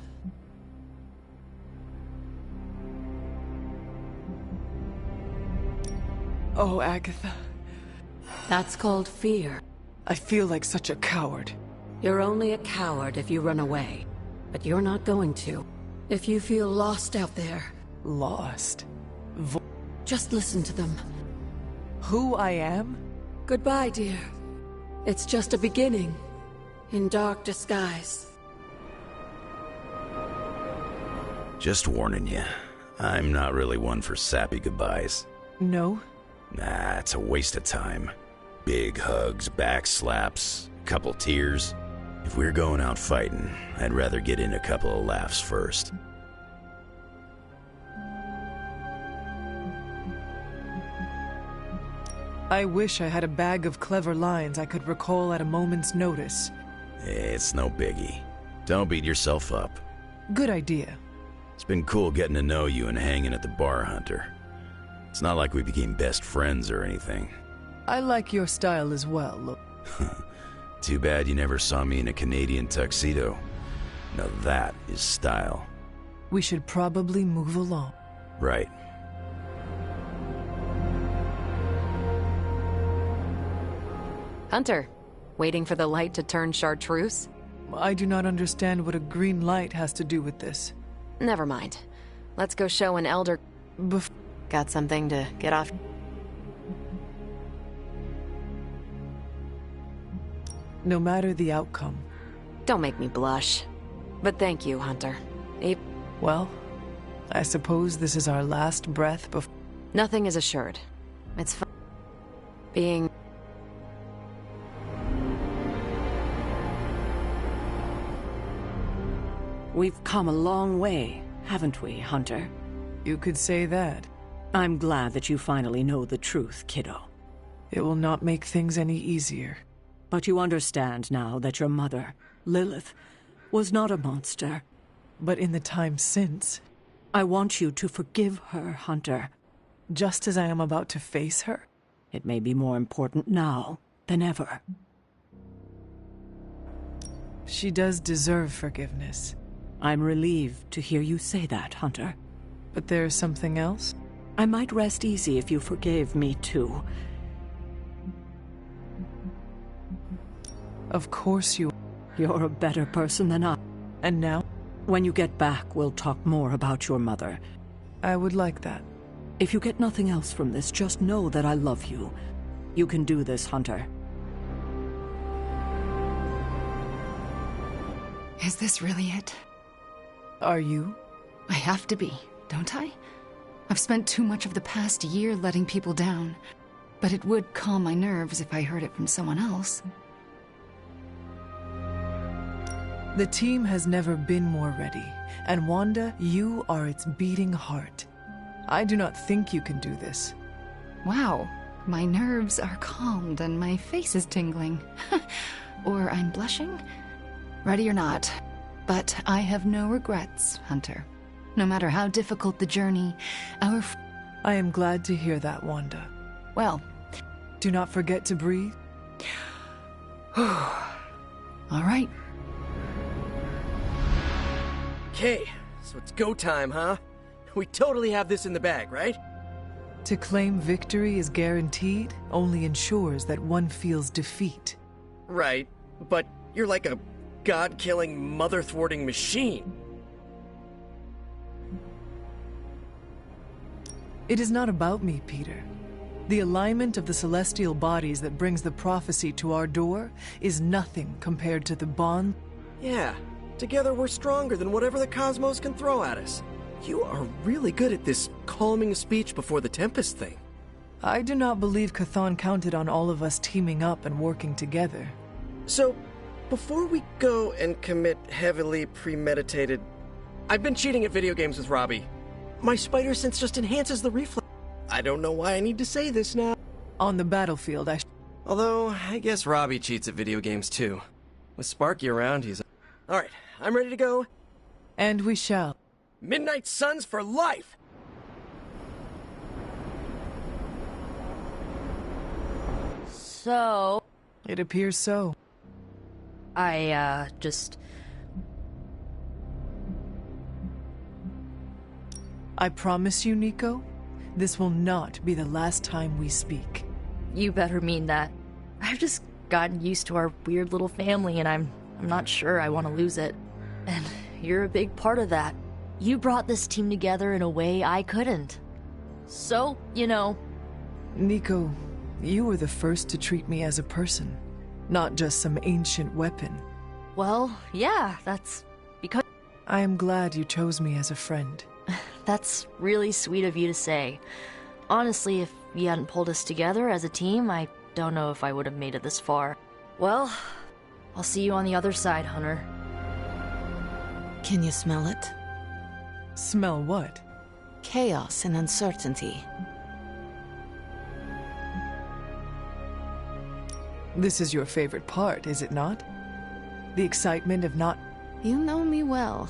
Oh, Agatha. That's called fear. I feel like such a coward. You're only a coward if you run away. But you're not going to. If you feel lost out there... Lost? Just listen to them. Who I am? Goodbye, dear. It's just a beginning. In dark disguise. Just warning you, I'm not really one for sappy goodbyes. No? Nah, it's a waste of time. Big hugs, back slaps, couple tears. If we're going out fighting, I'd rather get in a couple of laughs first. I wish I had a bag of clever lines I could recall at a moment's notice. It's no biggie. Don't beat yourself up. Good idea. It's been cool getting to know you and hanging at the bar, Hunter. It's not like we became best friends or anything. I like your style as well, look. Too bad you never saw me in a Canadian tuxedo. Now that is style. We should probably move along. Right. Hunter, waiting for the light to turn chartreuse? I do not understand what a green light has to do with this. Never mind. Let's go show an elder... Got something to get off... No matter the outcome. Don't make me blush. But thank you, Hunter. Well, I suppose this is our last breath before... Nothing is assured. It's fun being... We've come a long way, haven't we, Hunter? You could say that. I'm glad that you finally know the truth, kiddo. It will not make things any easier. But you understand now that your mother, Lilith, was not a monster. But in the time since... I want you to forgive her, Hunter. Just as I am about to face her? It may be more important now than ever. She does deserve forgiveness. I'm relieved to hear you say that, Hunter. But there's something else? I might rest easy if you forgave me, too. Of course you... You're a better person than I. And now? When you get back, we'll talk more about your mother. I would like that. If you get nothing else from this, just know that I love you. You can do this, Hunter. Is this really it? Are you? I have to be, don't I? I've spent too much of the past year letting people down. But it would calm my nerves if I heard it from someone else. The team has never been more ready, and Wanda, you are its beating heart. I do not think you can do this. Wow, my nerves are calmed and my face is tingling. Or I'm blushing? Ready or not, but I have no regrets, Hunter. No matter how difficult the journey, I am glad to hear that, Wanda. Well... Do not forget to breathe. All right. Okay, so it's go time, huh? We totally have this in the bag, right? To claim victory is guaranteed only ensures that one feels defeat. Right, but you're like a god-killing, mother-thwarting machine. It is not about me, Peter. The alignment of the celestial bodies that brings the prophecy to our door is nothing compared to the bond. Yeah, together we're stronger than whatever the cosmos can throw at us. You are really good at this calming speech before the Tempest thing. I do not believe Chthon counted on all of us teaming up and working together. So, before we go and commit heavily premeditated... I've been cheating at video games with Robbie. My spider sense just enhances the reflex. I don't know why I need to say this now. On the battlefield, Although, I guess Robbie cheats at video games too. With Sparky around, he's... Alright, I'm ready to go. And we shall. Midnight Suns for life! So... It appears so. I promise you, Nico, this will not be the last time we speak. You better mean that. I've just gotten used to our weird little family, and I'm not sure I want to lose it. And you're a big part of that. You brought this team together in a way I couldn't. So, you know... Nico, you were the first to treat me as a person, not just some ancient weapon. Well, yeah, that's because... I am glad you chose me as a friend. That's really sweet of you to say. Honestly, if you hadn't pulled us together as a team, I don't know if I would have made it this far. Well, I'll see you on the other side, Hunter. Can you smell it? Smell what? Chaos and uncertainty. This is your favorite part, is it not? The excitement of not... You know me well.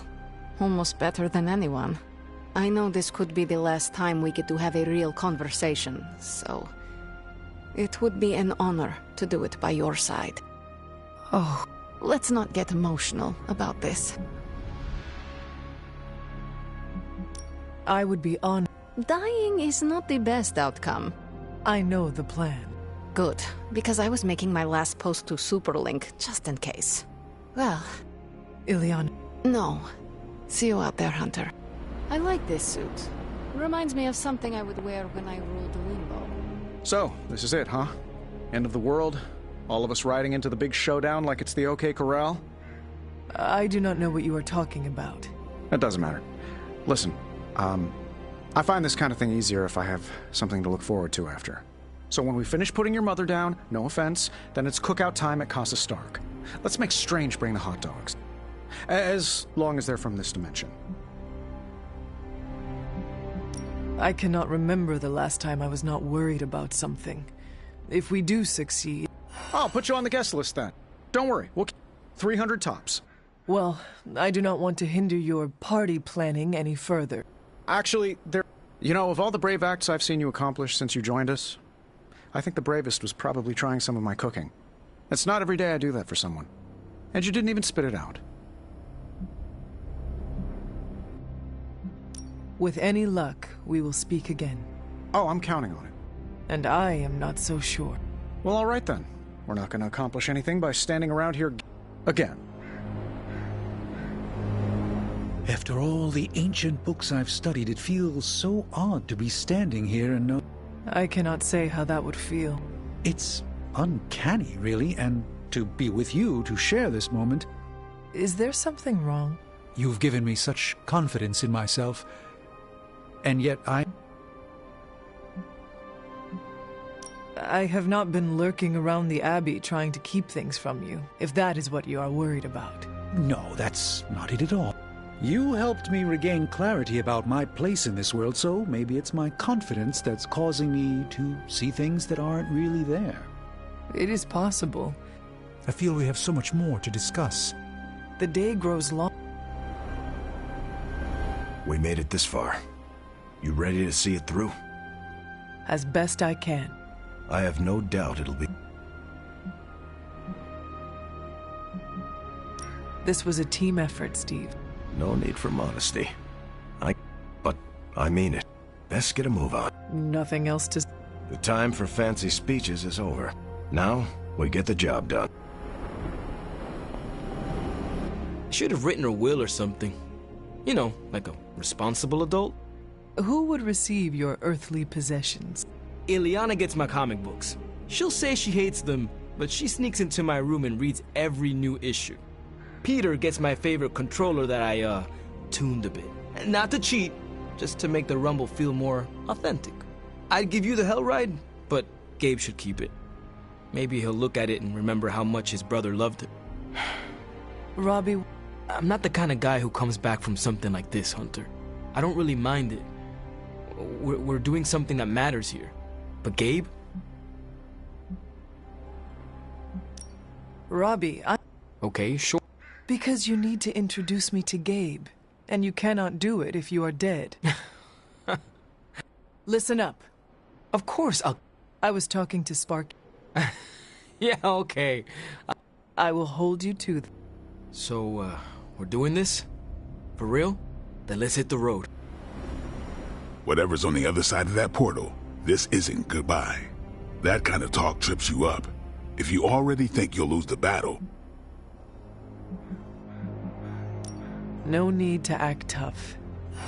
Almost better than anyone. I know this could be the last time we get to have a real conversation, so... It would be an honor to do it by your side. Oh, let's not get emotional about this. I would be honored. Dying is not the best outcome. I know the plan. Good, because I was making my last post to Superlink, just in case. Well... Ileana. No. See you out there, Hunter. I like this suit. Reminds me of something I would wear when I ruled Limbo. So, this is it, huh? End of the world? All of us riding into the big showdown like it's the OK Corral? I do not know what you are talking about. That doesn't matter. Listen, I find this kind of thing easier if I have something to look forward to after. So when we finish putting your mother down, no offense, then it's cookout time at Casa Stark. Let's make Strange bring the hot dogs. As long as they're from this dimension. I cannot remember the last time I was not worried about something. If we do succeed... I'll put you on the guest list then. Don't worry, we'll keep 300 tops. Well, I do not want to hinder your party planning any further. Actually, you know, of all the brave acts I've seen you accomplish since you joined us, I think the bravest was probably trying some of my cooking. It's not every day I do that for someone. And you didn't even spit it out. With any luck, we will speak again. Oh, I'm counting on it. And I am not so sure. Well, all right then. We're not going to accomplish anything by standing around here again. After all the ancient books I've studied, it feels so odd to be standing here and know... I cannot say how that would feel. It's uncanny, really, and to be with you to share this moment... Is there something wrong? You've given me such confidence in myself, and yet I have not been lurking around the Abbey trying to keep things from you, if that is what you are worried about. No, that's not it at all. You helped me regain clarity about my place in this world, so maybe it's my confidence that's causing me to see things that aren't really there. It is possible. I feel we have so much more to discuss. The day grows long. We made it this far. You ready to see it through? As best I can. I have no doubt it'll be... This was a team effort, Steve. No need for modesty. But I mean it. Best get a move on. Nothing else to... The time for fancy speeches is over. Now, we get the job done. Should have written a will or something. You know, like a responsible adult. Who would receive your earthly possessions? Ileana gets my comic books. She'll say she hates them, but she sneaks into my room and reads every new issue. Peter gets my favorite controller that I, tuned a bit. Not to cheat, just to make the Rumble feel more authentic. I'd give you the hell ride, but Gabe should keep it. Maybe he'll look at it and remember how much his brother loved it. Robbie... I'm not the kind of guy who comes back from something like this, Hunter. I don't really mind it. We're doing something that matters here. But Gabe? Robbie, Okay, sure. Because you need to introduce me to Gabe, and you cannot do it if you are dead. Listen up. Of course I was talking to Sparky. Yeah, okay. I will hold you to So, we're doing this? For real? Then let's hit the road. Whatever's on the other side of that portal, this isn't goodbye. That kind of talk trips you up. If you already think you'll lose the battle... No need to act tough.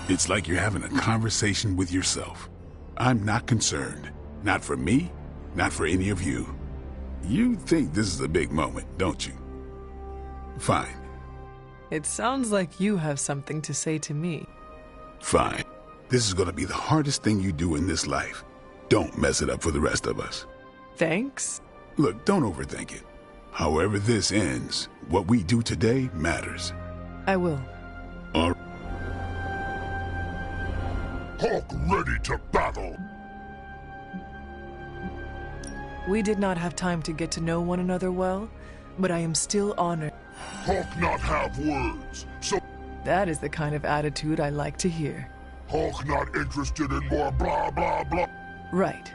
It's like you're having a conversation with yourself. I'm not concerned. Not for me, not for any of you. You think this is a big moment, don't you? Fine. It sounds like you have something to say to me. Fine. This is gonna be the hardest thing you do in this life. Don't mess it up for the rest of us. Thanks. Look, don't overthink it. However this ends, what we do today matters. I will. All right. Hawk ready to battle! We did not have time to get to know one another well, but I am still honored. Hawk not have words, so... That is the kind of attitude I like to hear. Hawk not interested in more blah blah blah. Right.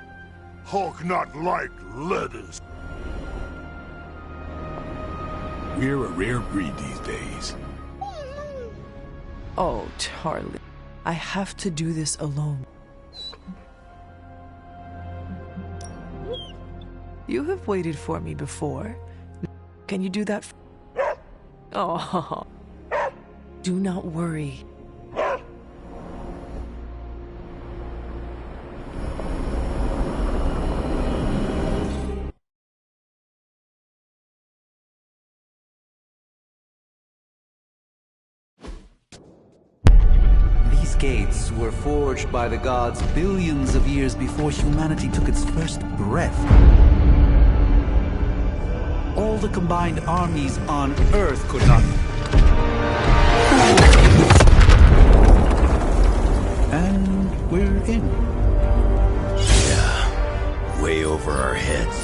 Hawk not like letters. We're a rare breed these days. Oh, Charlie. I have to do this alone. You have waited for me before. Can you do that? Oh. Do not worry. These gates were forged by the gods billions of years before humanity took its first breath. All the combined armies on Earth could not... we're in. Yeah, way over our heads.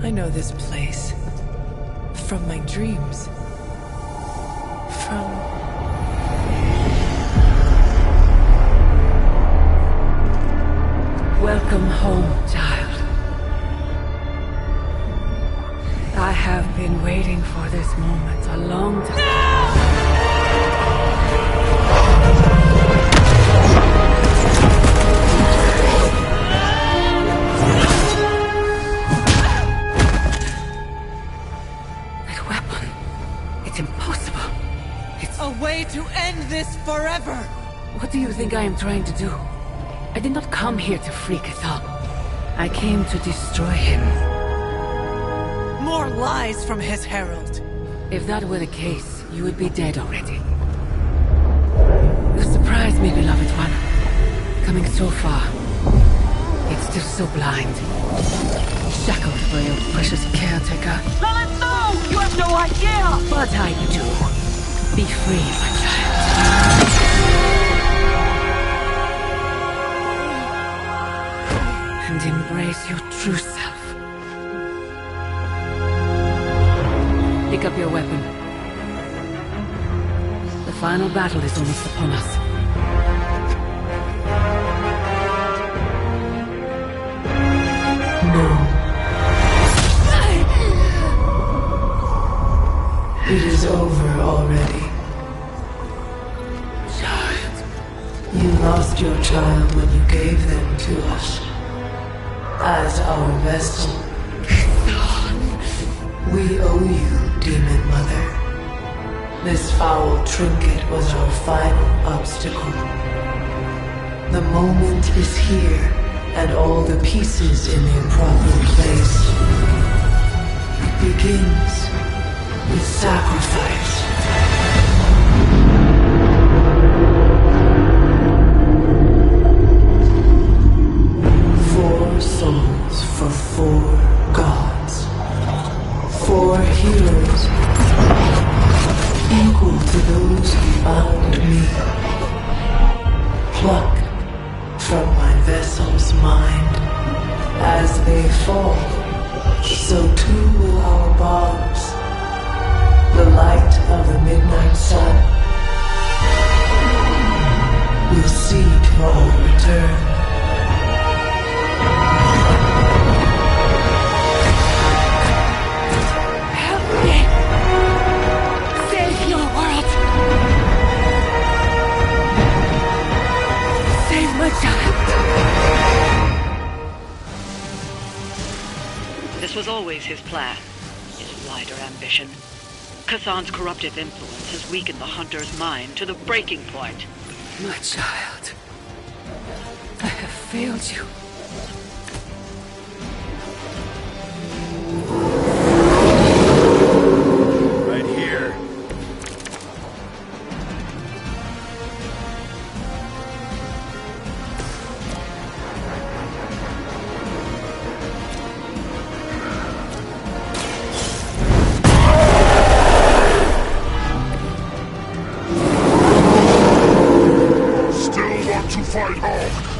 I know this place. From my dreams. From... Welcome home, child. I have been waiting for this moment a long time. That weapon. It's impossible. It's a way to end this forever. What do you think I am trying to do? I did not come here to free Cathal. I came to destroy him. More lies from his herald. If that were the case, you would be dead already. You surprised me, beloved one. Coming so far, yet still so blind. Shackled by your precious caretaker. Lilith, no! You have no idea! But I do. Be free, my child. And embrace your true self. Pick up your weapon. The final battle is almost upon us. No. It is over already. Child. You lost your child when you gave them to us. As our vessel. We owe you, Demon Mother. This foul trinket was our final obstacle. The moment is here, and all the pieces in their proper place. It begins with sacrifice. Souls for 4 gods. 4 heroes. Equal to those who bound me. Plucked from my vessel's mind. As they fall, so too will our bonds. The light of the midnight sun will see to our return. This was always his plan, his wider ambition. Kazan's corruptive influence has weakened the Hunter's mind to the breaking point. My child, I have failed you. Right here. Fight on!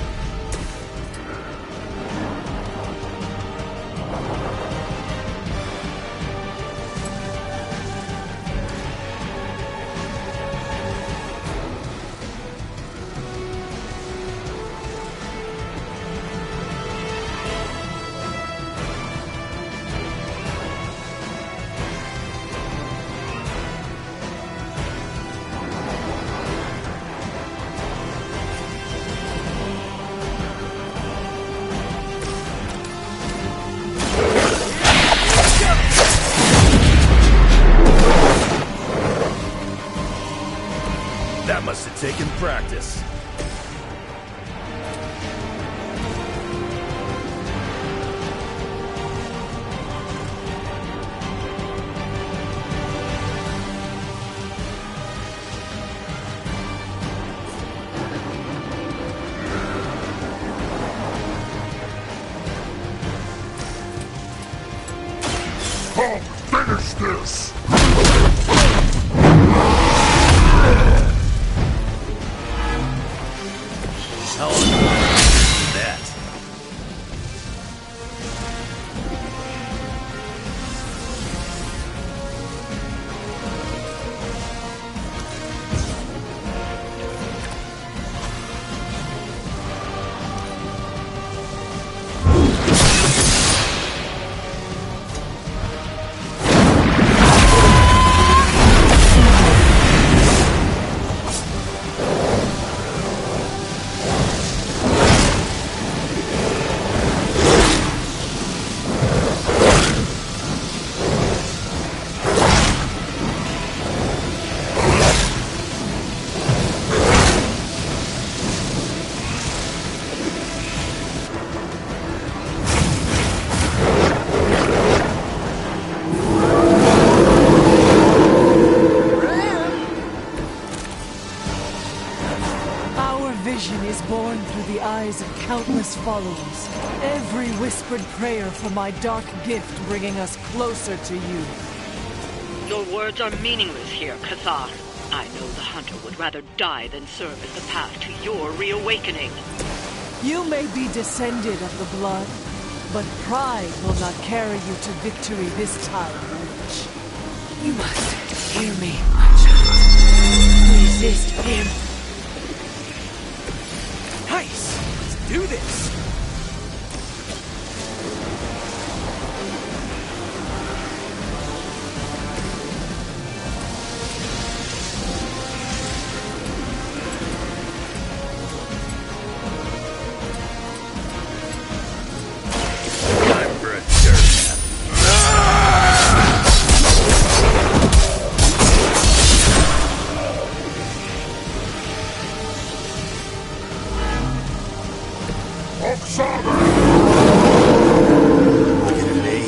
That must have taken practice. Your vision is born through the eyes of countless followers. Every whispered prayer for my dark gift bringing us closer to you. Your words are meaningless here, Cathar. I know the Hunter would rather die than serve as the path to your reawakening. You may be descended of the blood, but pride will not carry you to victory this time, Witch. You must hear me, my child. Resist him. Nice! Let's do this! Time for a dirt nap. Looking at me?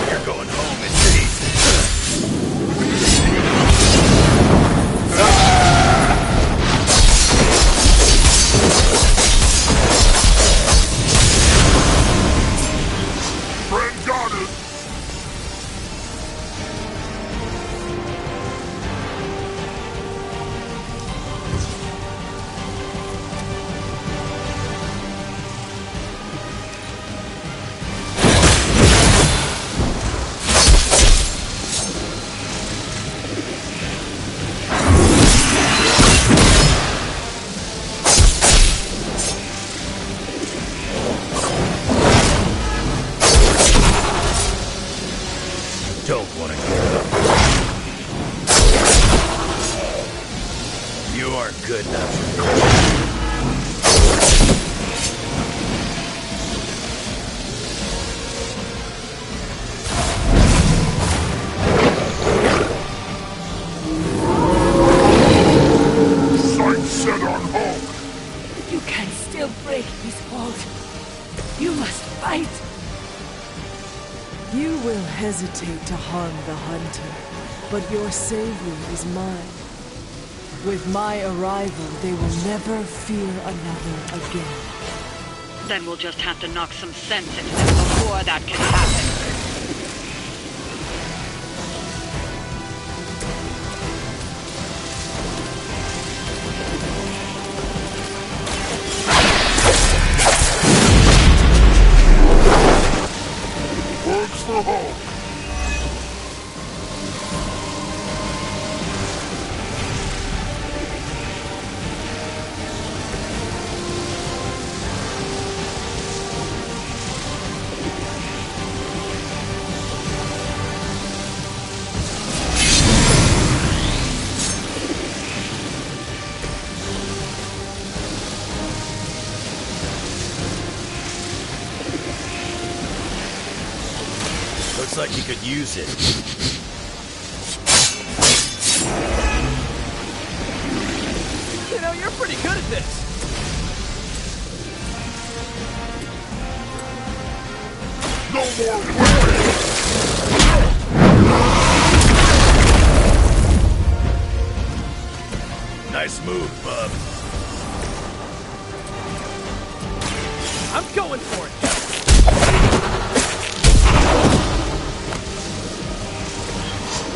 You're going home in peace. Friend got it! Don't want to give up. You aren't good enough for me. Sight set on home! You can still break his hold. You must fight. You will hesitate to harm the Hunter, but your savior is mine. With my arrival, they will never fear another again. Then we'll just have to knock some sense into them before that can happen. Works for home! Looks like you could use it. You know, you're pretty good at this. No more whipping! Nice move, bub. I'm going for it.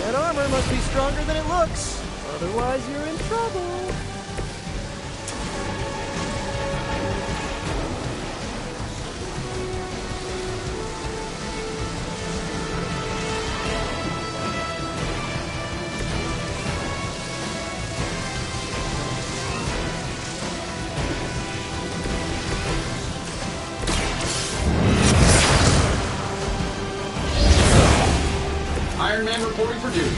That armor must be stronger than it looks. Otherwise, you're in trouble. Iron Man reporting for duty.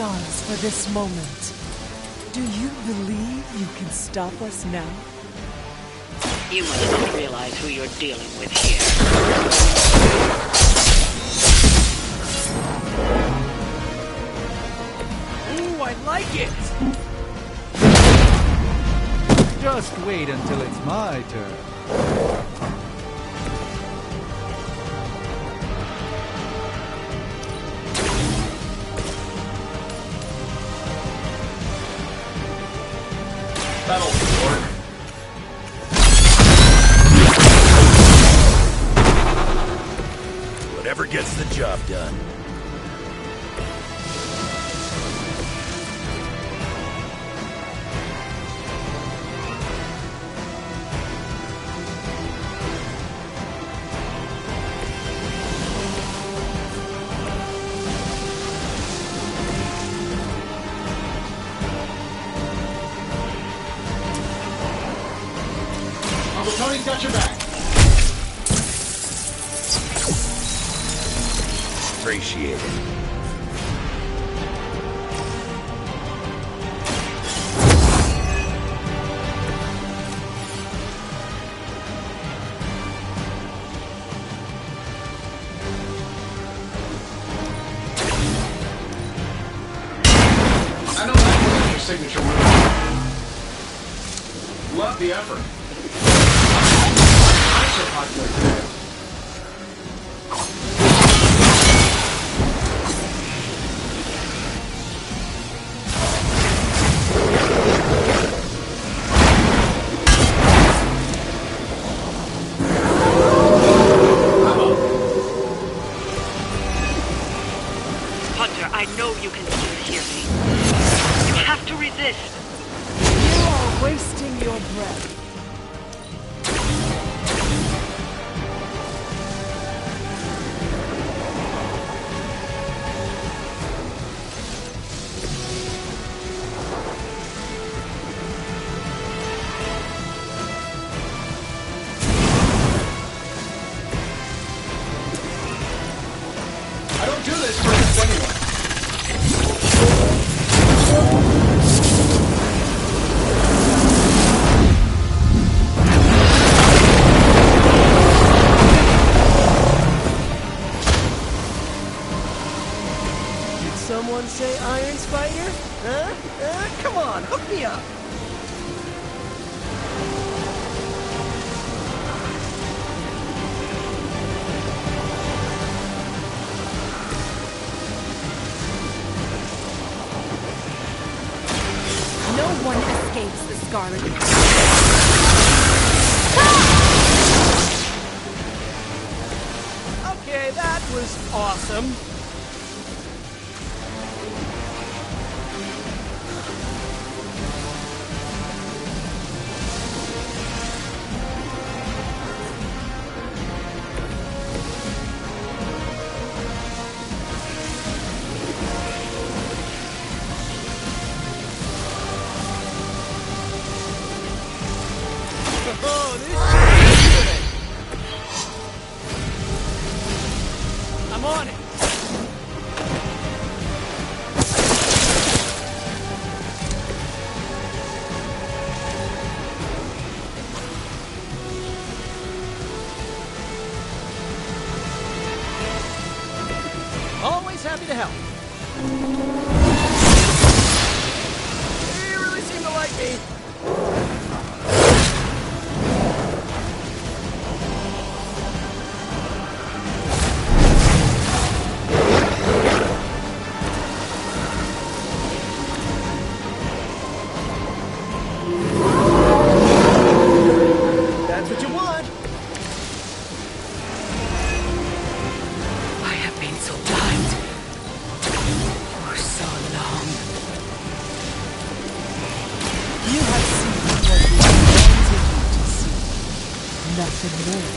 stars for this moment. Do you believe you can stop us now? You must not realize who you're dealing with here. Ooh, I like it! Just wait until it's my turn. That'll work. Whatever gets the job done. Uncle Tony's got your back. Appreciate it. I know that was your signature move. Love the effort. I'm so popular today. Hunter, I know you can still hear me. You have to resist. You are wasting your breath. I don't do this for just anyone. Did someone say Iron Spider? Huh? Come on, hook me up! No one escapes the Scarlet Witch. Okay, that was awesome. Oh, this shit is good. I'm on it. Always happy to help. You really seem to like me. That's what you want. I have been so blind for so long. You have seen what we wanted you to see. Nothing more.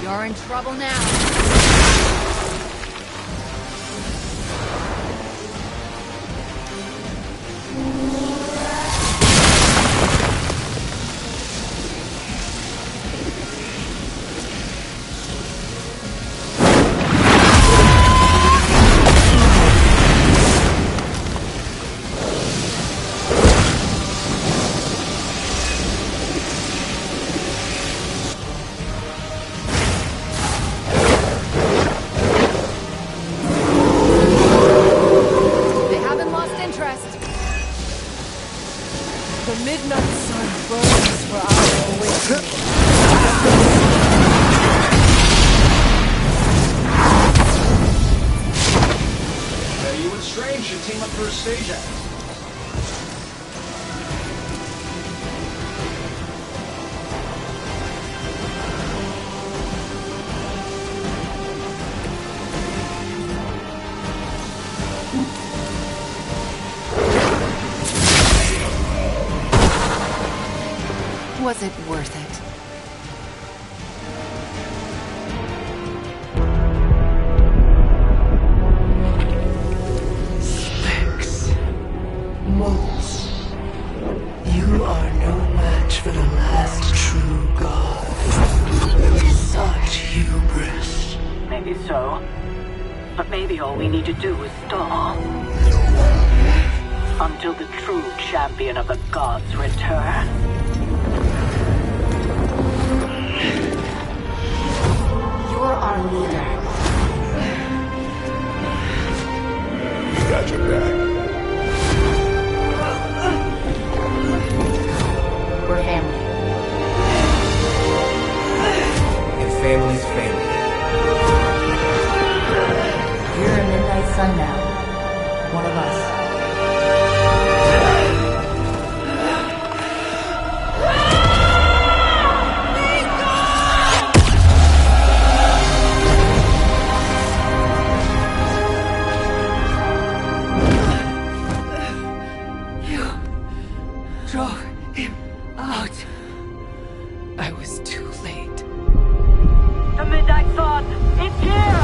You're in trouble now. They haven't lost interest. The midnight sun burns for our awakening. You and Strange should team up for a stage act. Was it worth it? Specks. Motes. You are no match for the last true god. Such hubris. Maybe so. But maybe all we need to do is stall. Until the true champion of the gods return. You're our leader. We got your back. We're family. And family's family. You're a midnight sun now. One of us. Drove him out. I was too late. The midnight sun! It's here!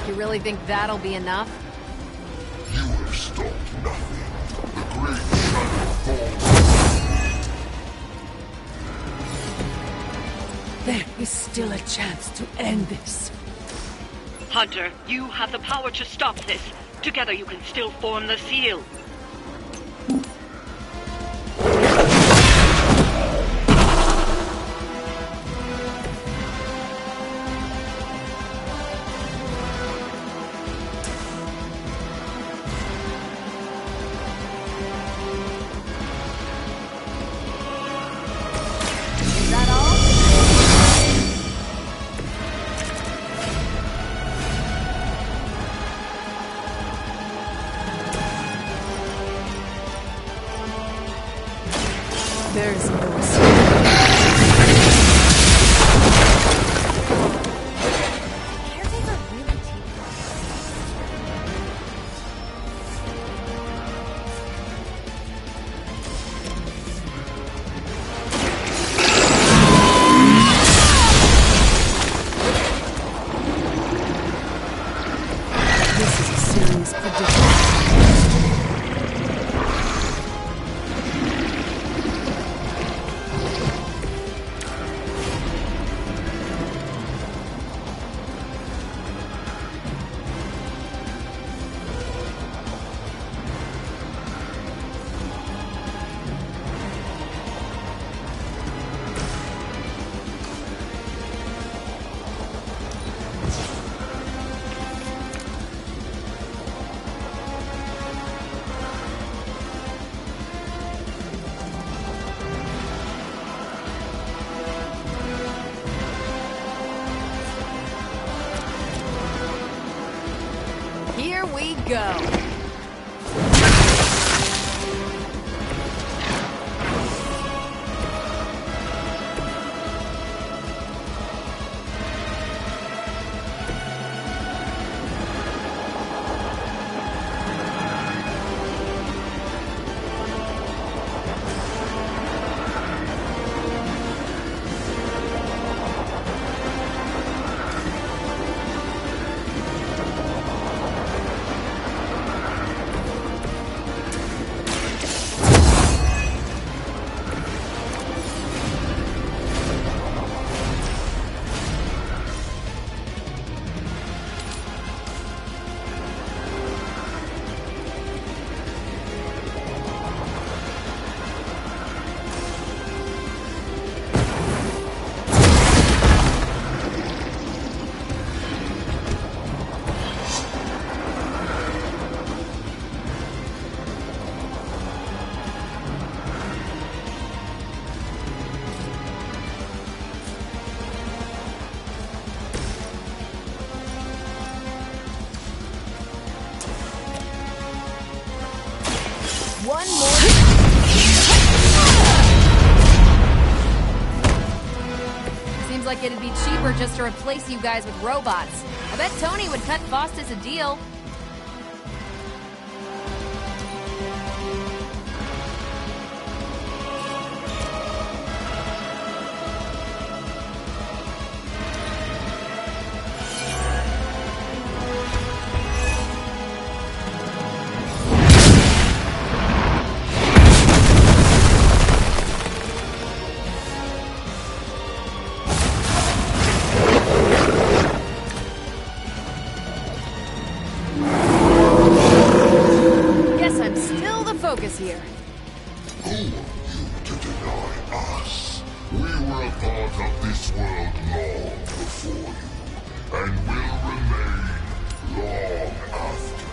You really think that'll be enough? You have stopped nothing. The great shadow falls. There is still a chance to end this. Hunter, you have the power to stop this. Together you can still form the seal. There's no escape. This is a serious predicament. go. One more. Seems like it'd be cheaper just to replace you guys with robots. I bet Tony would cut Faustus a deal. Focus here. Who are you to deny us? We were a part of this world long before you, and will remain long after.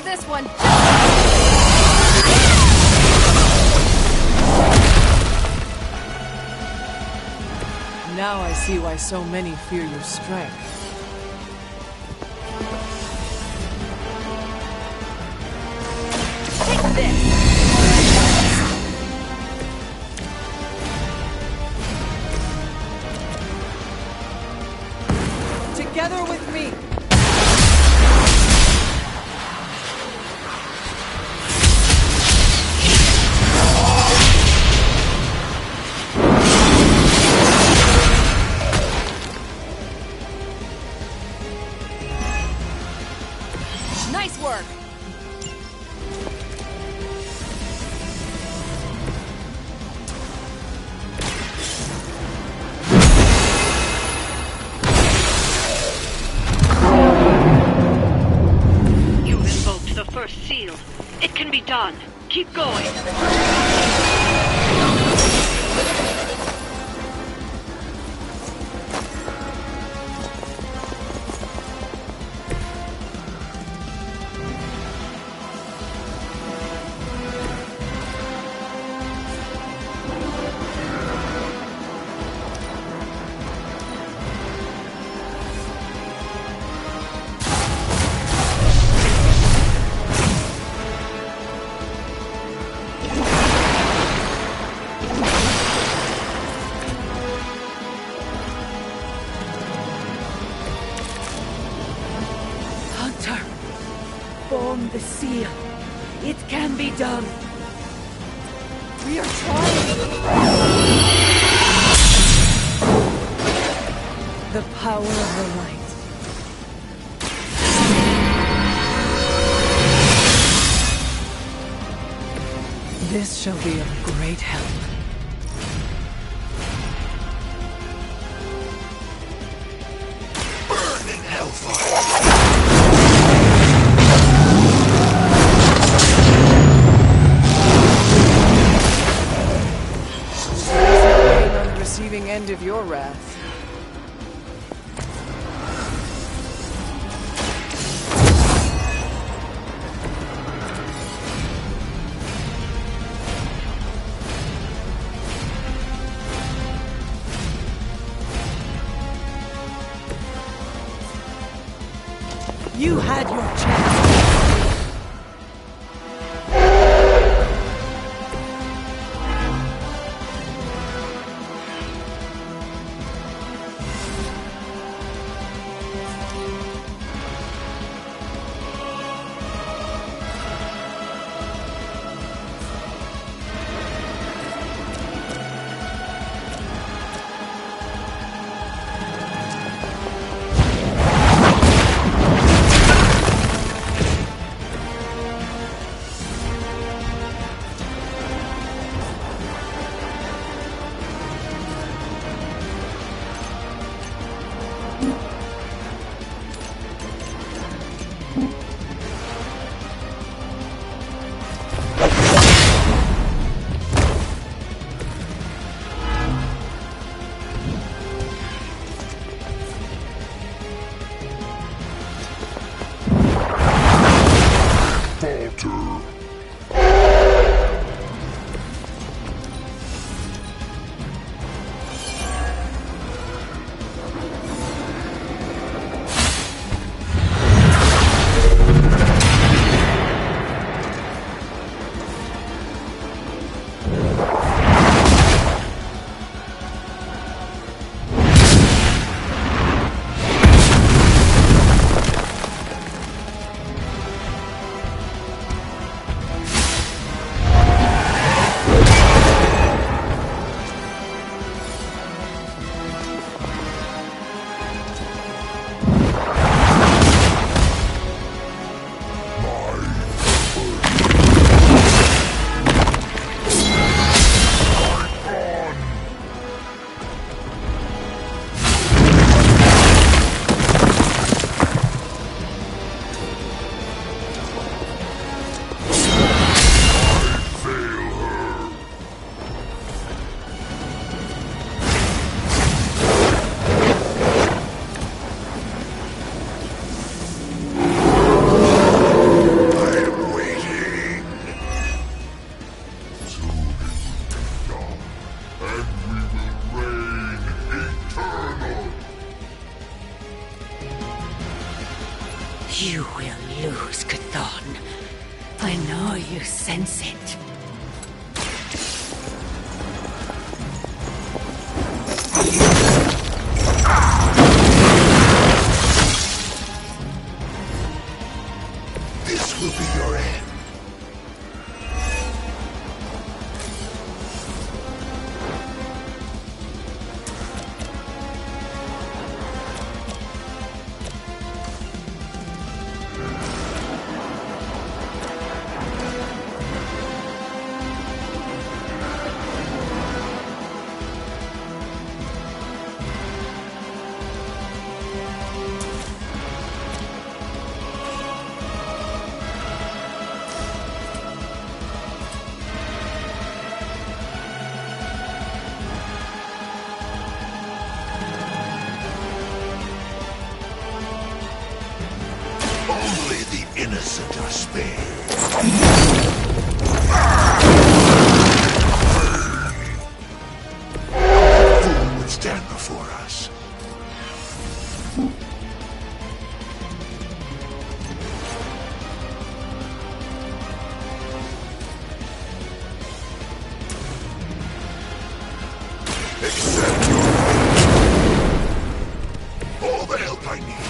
This one. Now I see why so many fear your strength. Take this. Together with me. Nice work! You've invoked the first seal. It can be done. Keep going. Form the seal. It can be done. We are trying. The power of the light. This shall be of great help. Burning hellfire! On the receiving end of your wrath. You had your chance. You will lose, Chthon. I know you sense it. This will be your end. Only the innocent are spared. No fool would stand before us. Accept your all the help I need.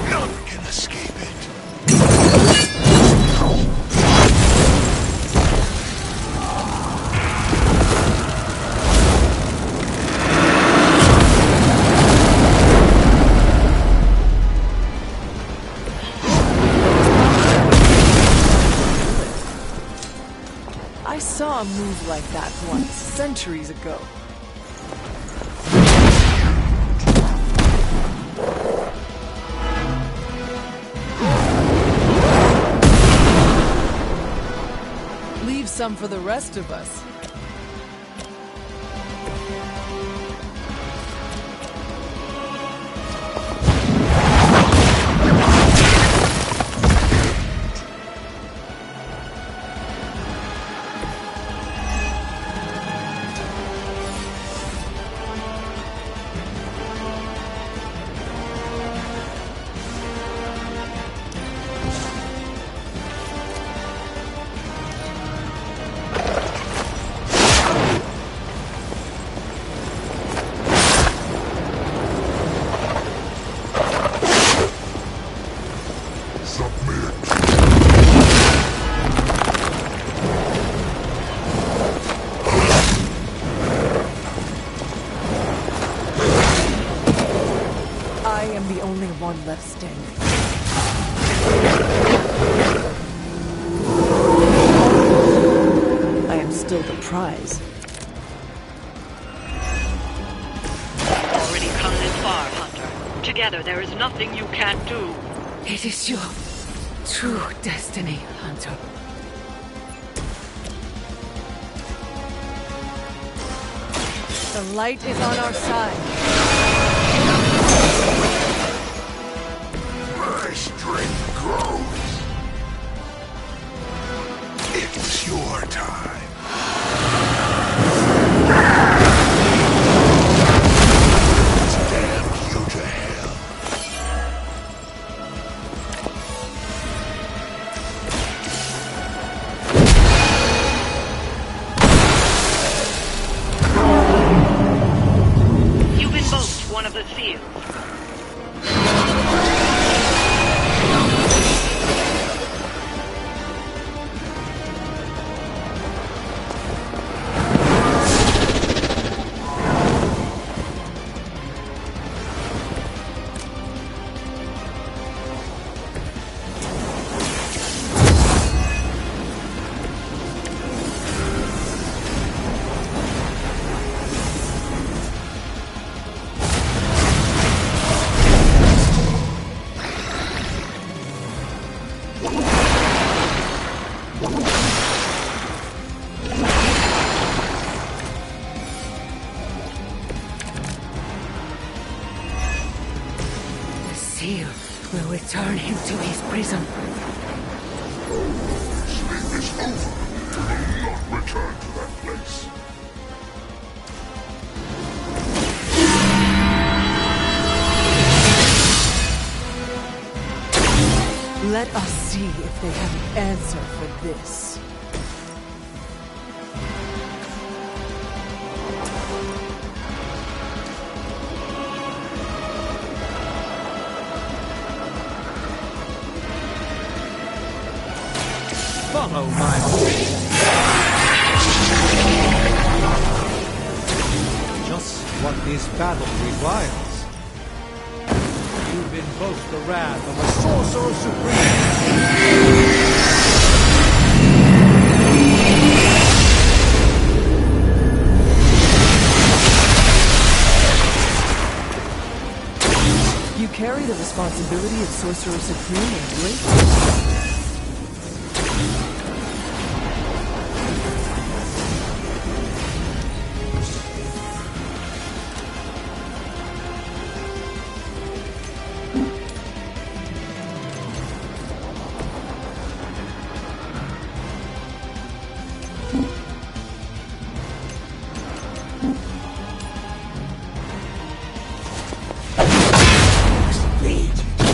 None can move like that once, centuries ago. Leave some for the rest of us. I am the only one left standing. I am still the prize. Already come this far, Hunter. Together there is nothing you can't do. It is your true destiny, Hunter. The light is on our side. My strength grows. It's your time. Damn you to hell. You've invoked one of the seals. The seal will return him to his prison. Sleep is over. You will not return to that place. Let us see if they have an answer for this. Follow my lead. Just what this battle requires. You've invoked the wrath of a Sorcerer Supreme. You carry the responsibility of Sorcerer Supreme in great.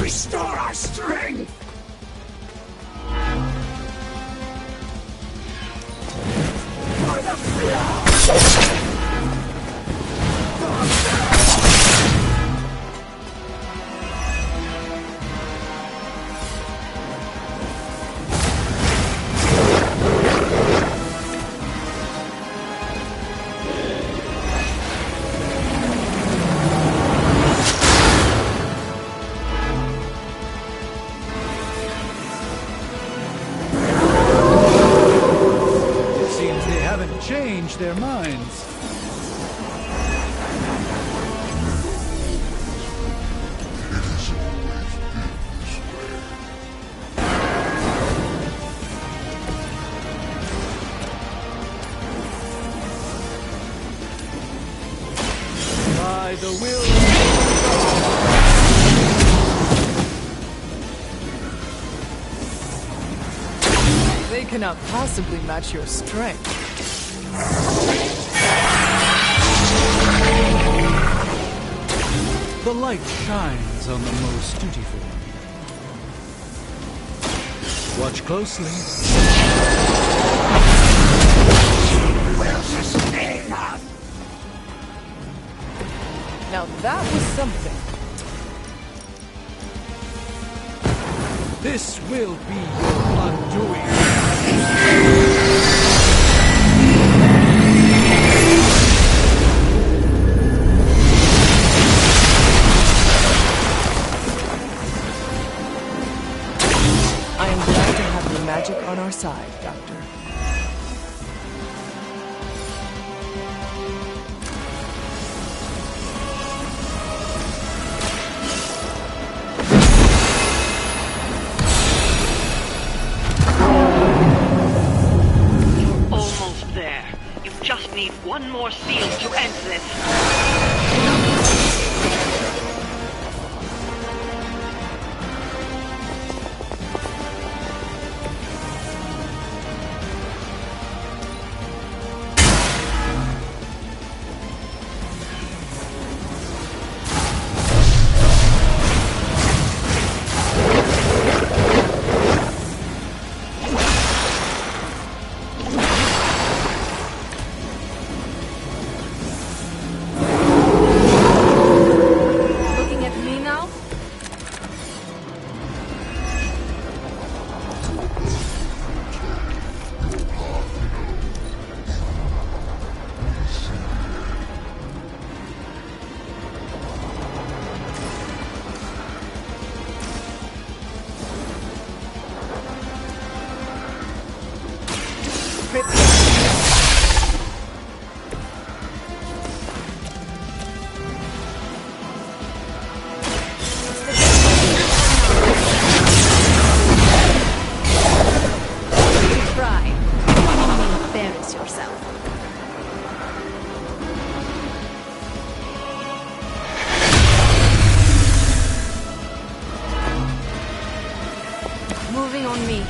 Restore our strength! cannot possibly match your strength. The light shines on the most dutiful. Watch closely. Now that was something. This will be your undoing. I am glad to have your magic on our side, Doctor. Almost there. You just need one more seal to end this. Looking at me now? Try. Embarrass yourself. Moving on me.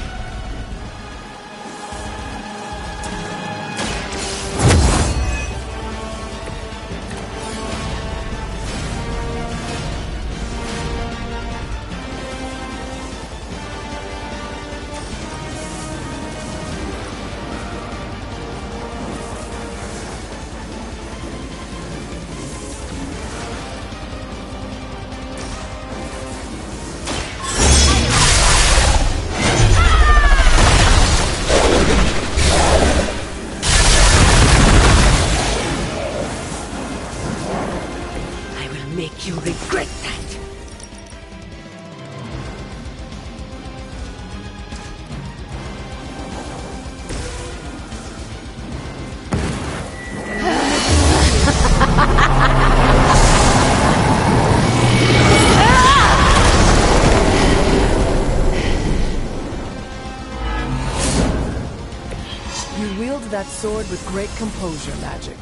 I will make you regret that. You wield that sword with great composure, Magic.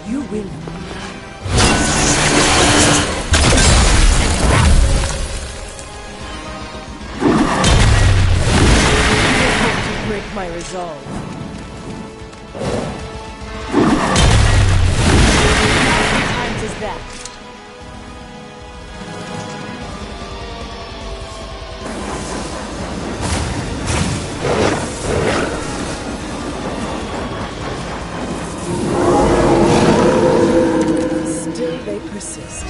You will. To break my resolve. How many times is that? Still they persist.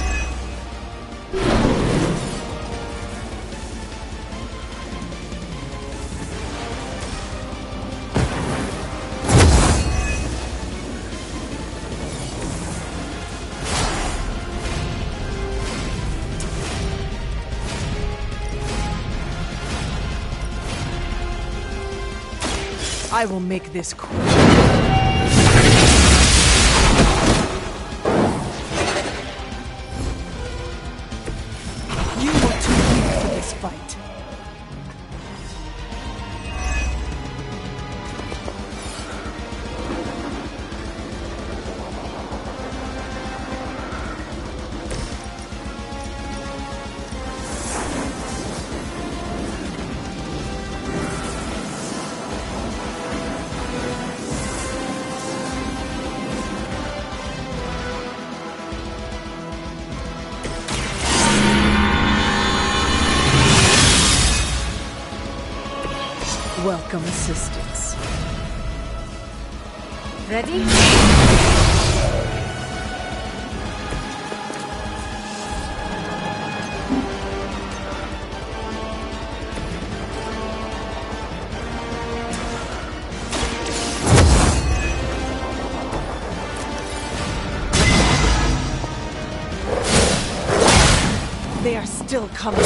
I will make this quick. You were too weak for this fight. welcome assistance. Ready? They are still coming.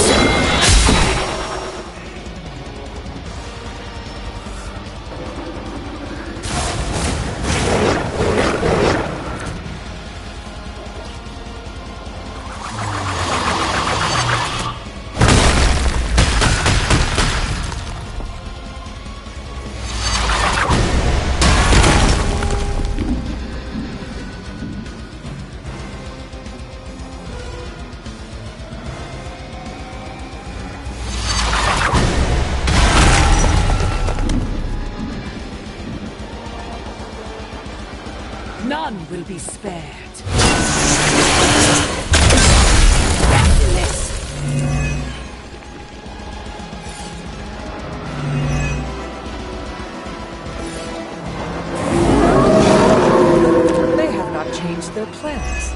None will be spared. They have not changed their plans.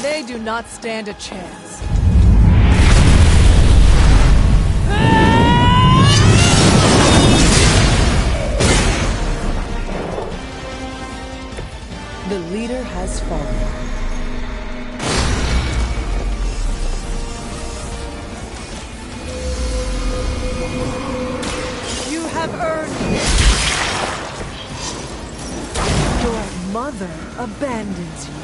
They do not stand a chance. The leader has fallen. You have earned it. Your mother abandons you.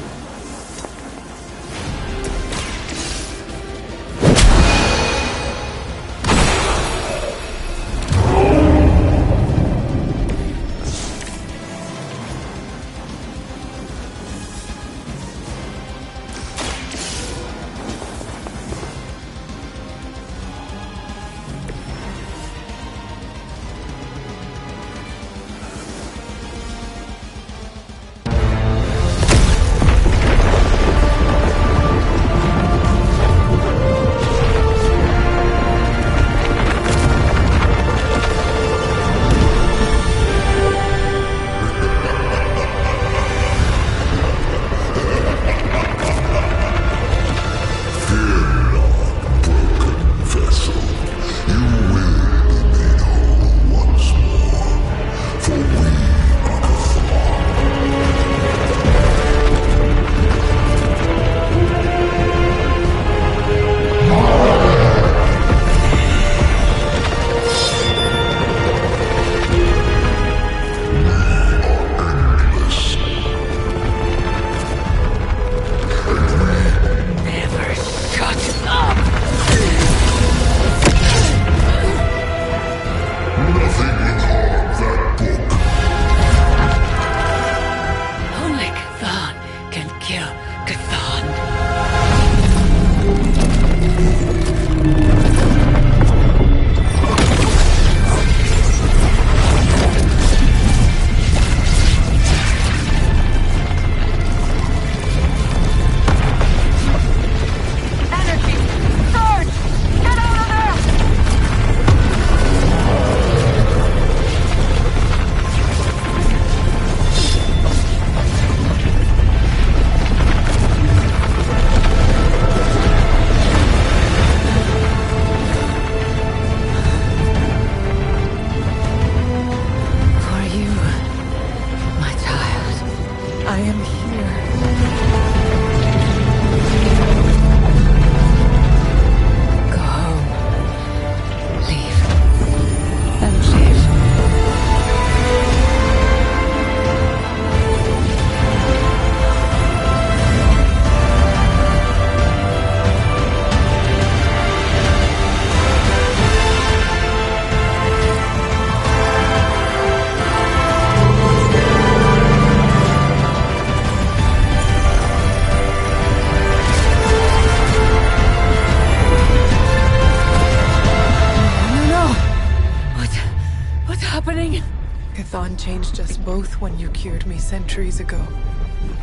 Someone changed us both when you cured me centuries ago.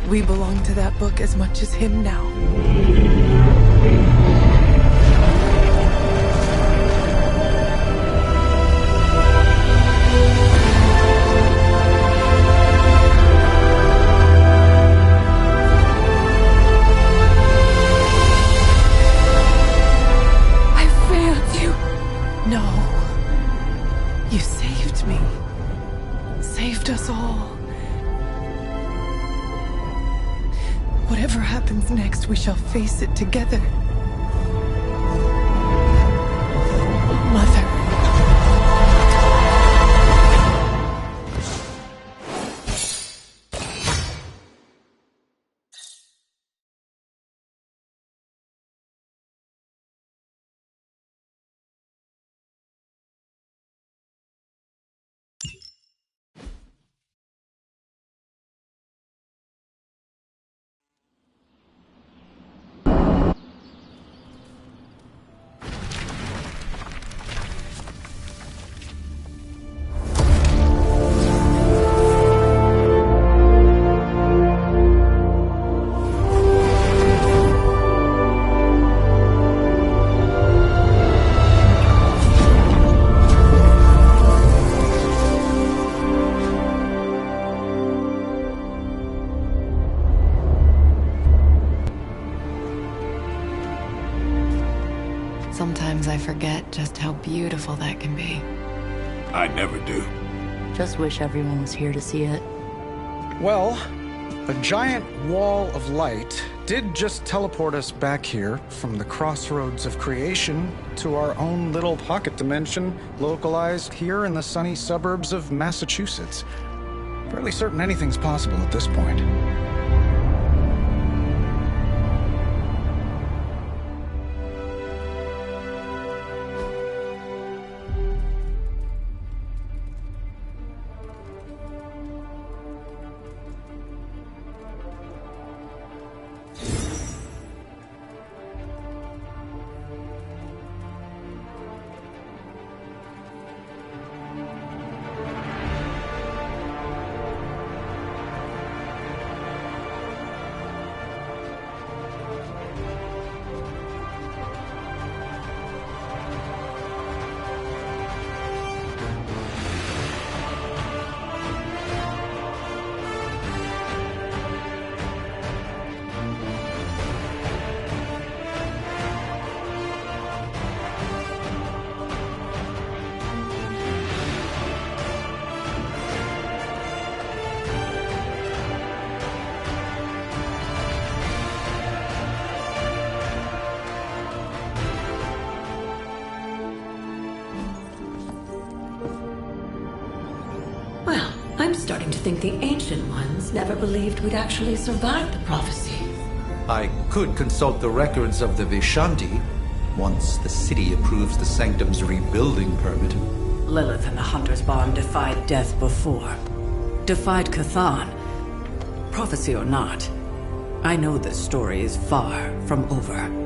We belong to that book as much as him now. No. You saved me. Saved us all. Whatever happens next, we shall face it together. Mother. Sometimes I forget just how beautiful that can be. I never do. Just wish everyone was here to see it. Well, a giant wall of light did just teleport us back here from the crossroads of creation to our own little pocket dimension localized here in the sunny suburbs of Massachusetts. Fairly certain anything's possible at this point. I'm starting to think the Ancient Ones never believed we'd actually survive the prophecy. I could consult the records of the Vishanti once the city approves the Sanctum's rebuilding permit. Lilith and the Hunter's Bond defied death before. Defied Cathan. Prophecy or not, I know this story is far from over.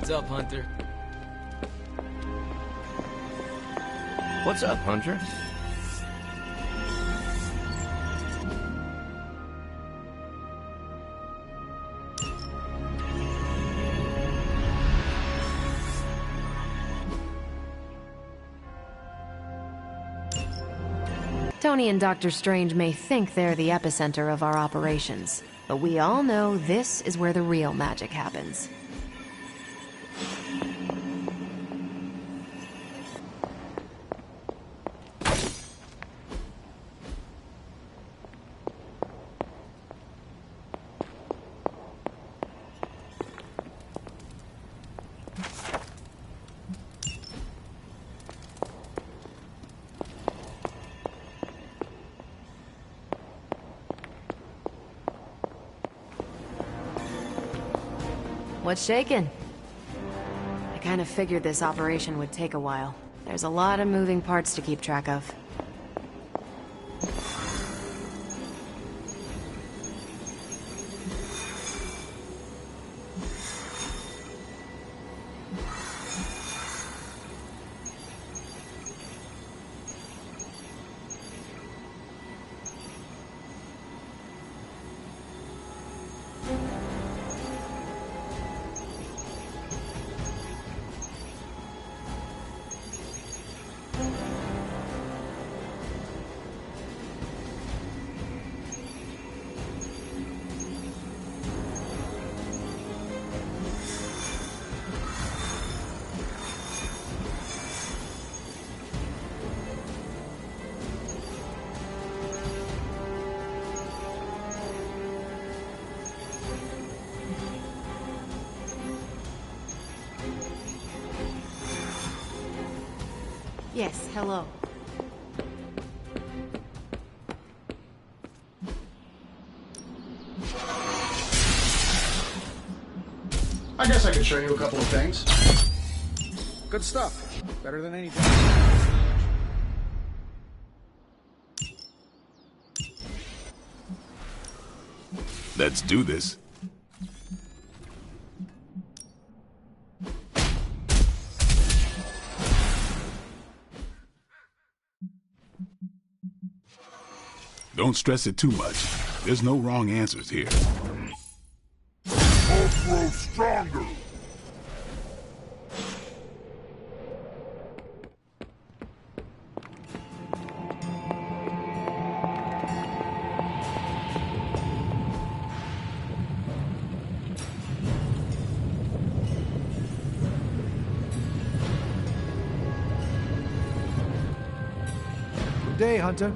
What's up, Hunter? What's up, Hunter? Tony and Dr. Strange may think they're the epicenter of our operations, but we all know this is where the real magic happens. What's shaking? I kind of figured this operation would take a while. There's a lot of moving parts to keep track of. Yes, hello. I guess I could show you a couple of things. Good stuff. Better than anything. Let's do this. Don't stress it too much. There's no wrong answers here. Both grow stronger! Good day, Hunter.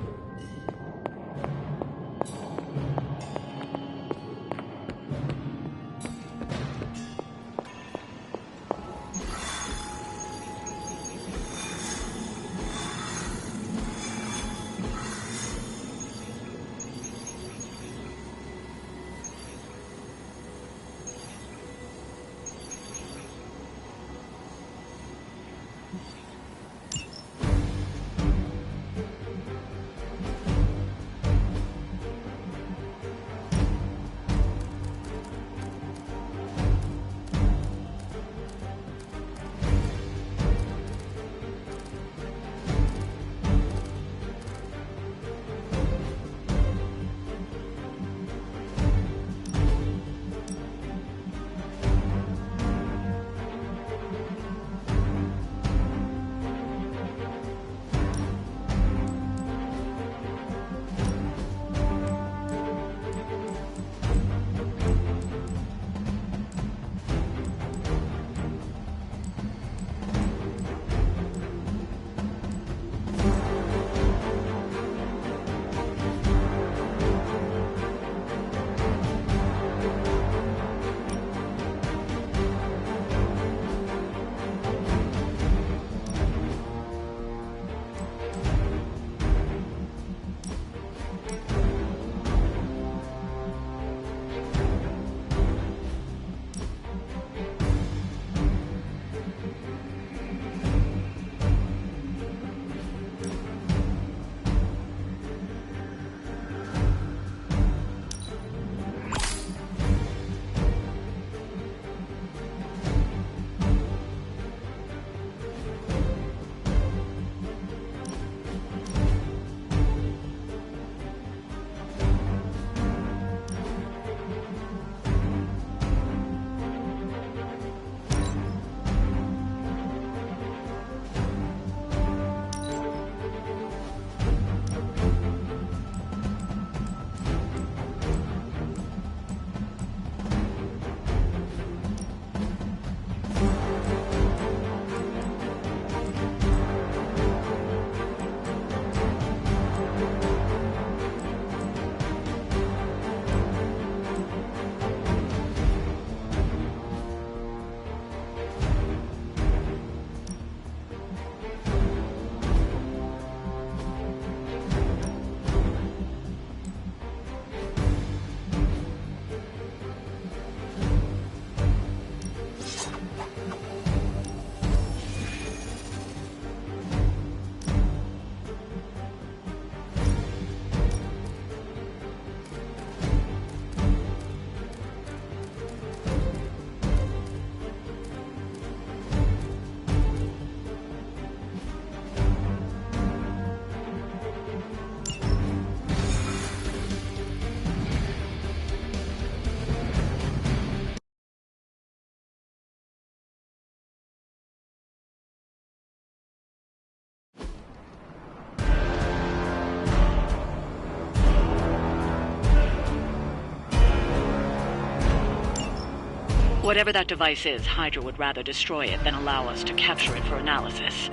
Whatever that device is, Hydra would rather destroy it than allow us to capture it for analysis.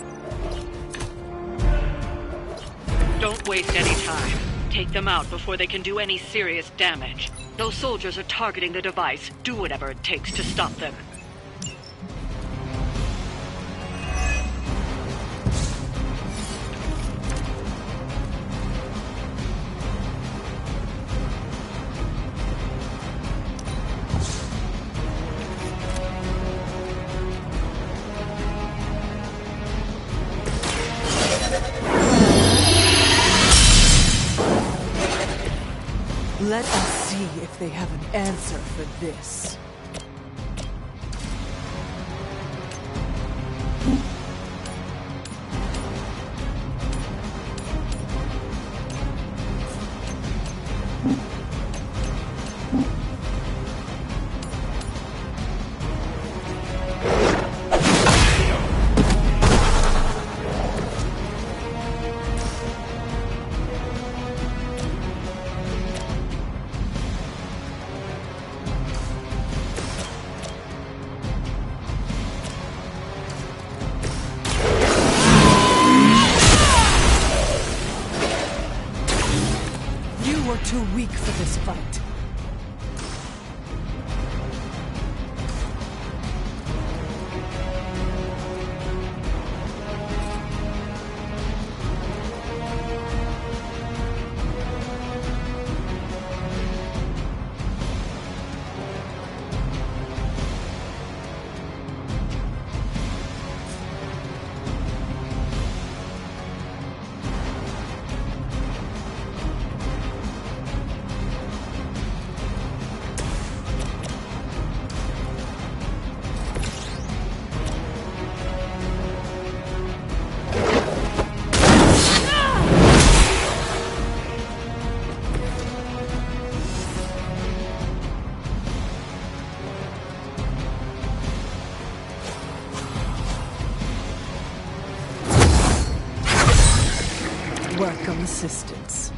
Don't waste any time. Take them out before they can do any serious damage. Those soldiers are targeting the device. Do whatever it takes to stop them. Let us see if they have an answer for this. Too weak for this fight. Welcome assistance.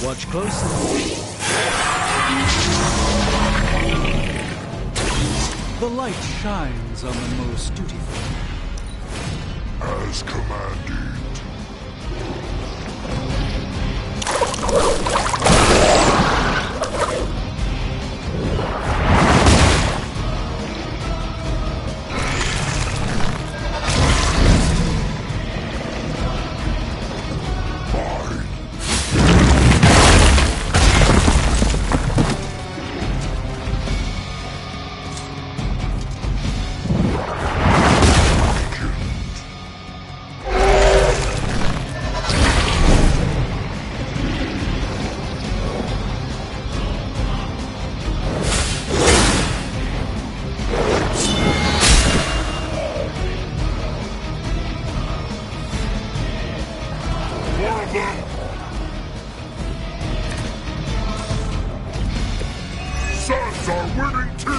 Watch closely. The light shines on the most dutiful. As commanded. Suns are winning team!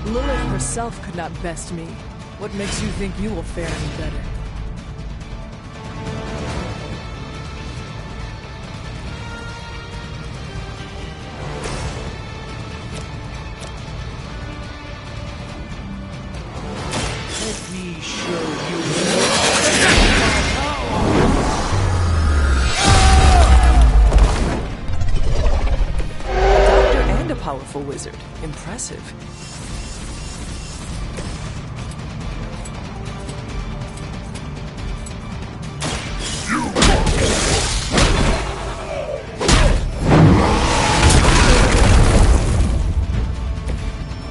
Lilith herself could not best me. What makes you think you will fare any better? powerful wizard. Impressive.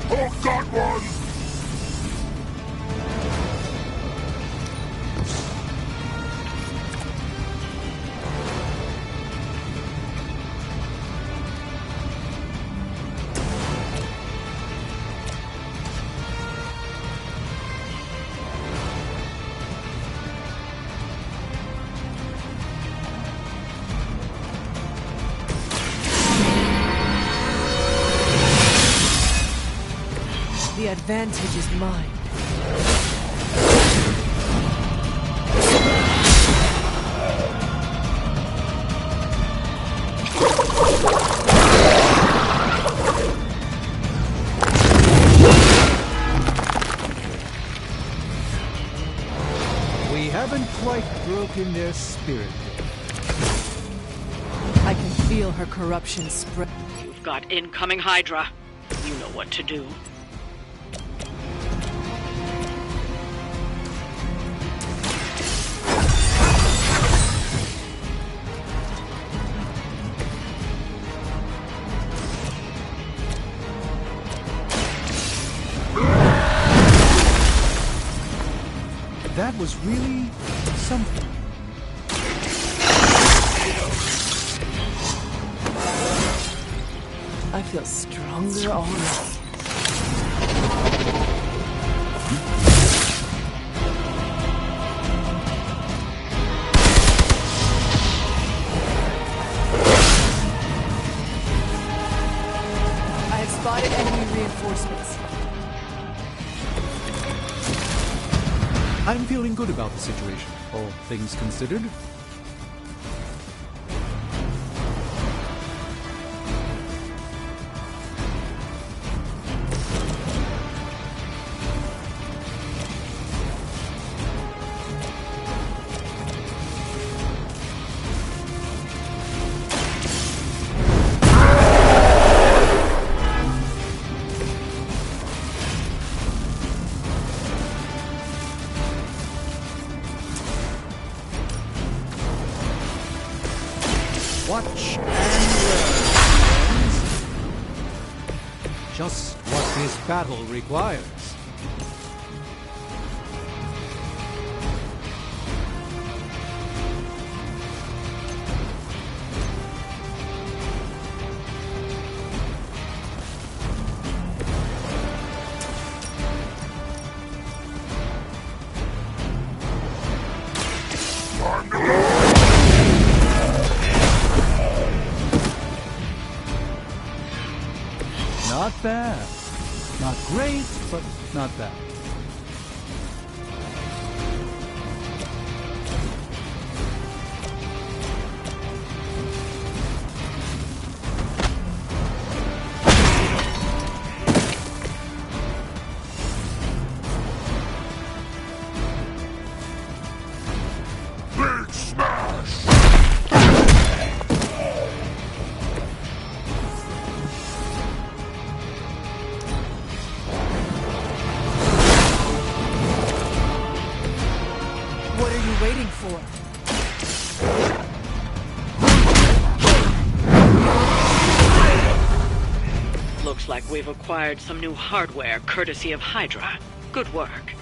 Oh, got one! The advantage is mine. We haven't quite broken their spirit yet. I can feel her corruption spread. You've got incoming Hydra. You know what to do. That was really something. I feel stronger already. I have spotted enemy reinforcements. I'm feeling good about the situation, all things considered. Watch and learn, friends. Just what this battle requires. Not bad. Not great, but not bad. Big smash! What are you waiting for? Looks like we've acquired some new hardware courtesy of Hydra. Good work.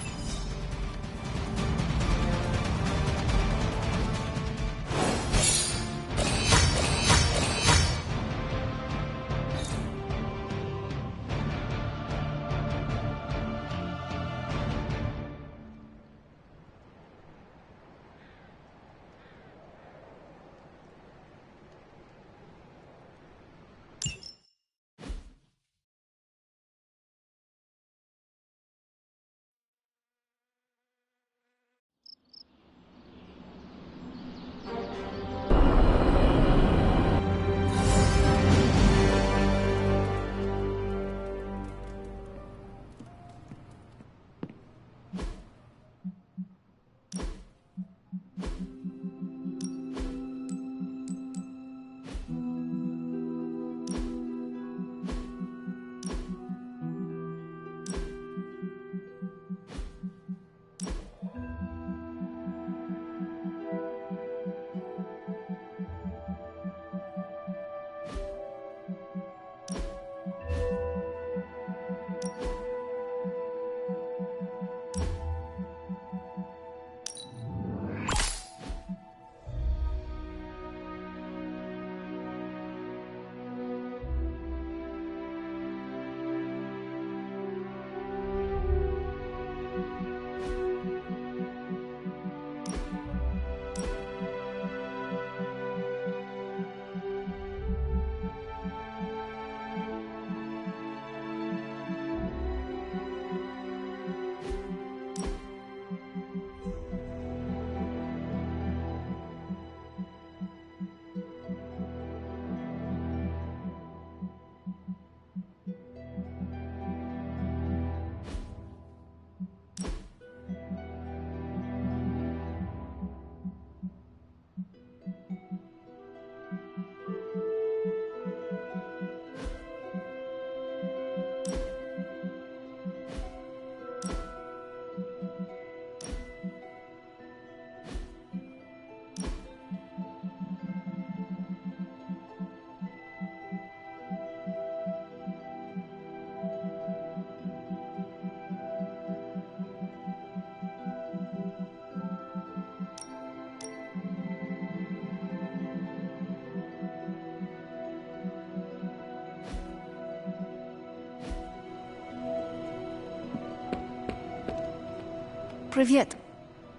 Привет.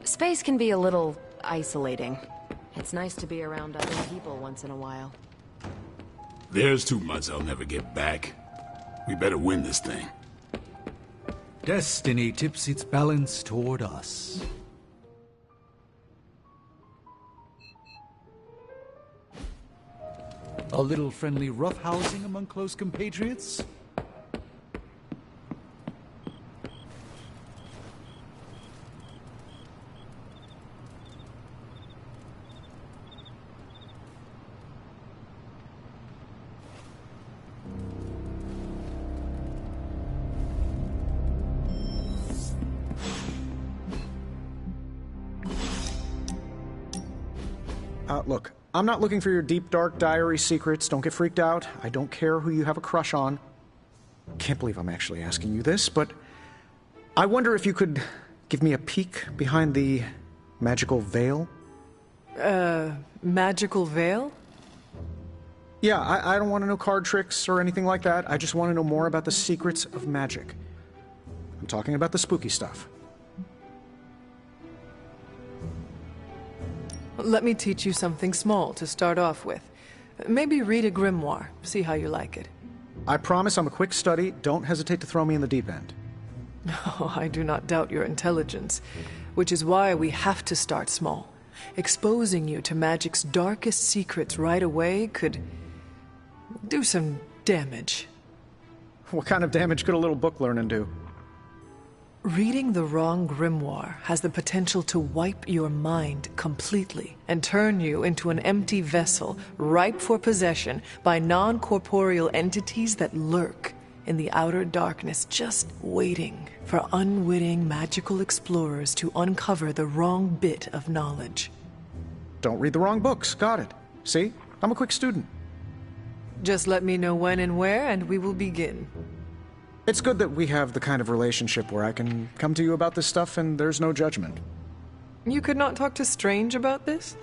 Space can be a little isolating. It's nice to be around other people once in a while. There's 2 months I'll never get back. We better win this thing. Destiny tips its balance toward us. A little friendly roughhousing among close compatriots? Look, I'm not looking for your deep, dark diary secrets. Don't get freaked out. I don't care who you have a crush on. Can't believe I'm actually asking you this, but I wonder if you could give me a peek behind the magical veil? Magical veil? Yeah, I don't want to know card tricks or anything like that. I just want to know more about the secrets of magic. I'm talking about the spooky stuff. Let me teach you something small to start off with. Maybe read a grimoire, see how you like it. I promise I'm a quick study. Don't hesitate to throw me in the deep end. Oh, I do not doubt your intelligence, which is why we have to start small. Exposing you to magic's darkest secrets right away could do some damage. What kind of damage could a little book learning do? Reading the wrong grimoire has the potential to wipe your mind completely and turn you into an empty vessel ripe for possession by non-corporeal entities that lurk in the outer darkness, just waiting for unwitting magical explorers to uncover the wrong bit of knowledge. Don't read the wrong books. Got it. See? I'm a quick student. Just let me know when and where, and we will begin. It's good that we have the kind of relationship where I can come to you about this stuff and there's no judgment. You could not talk to Strange about this?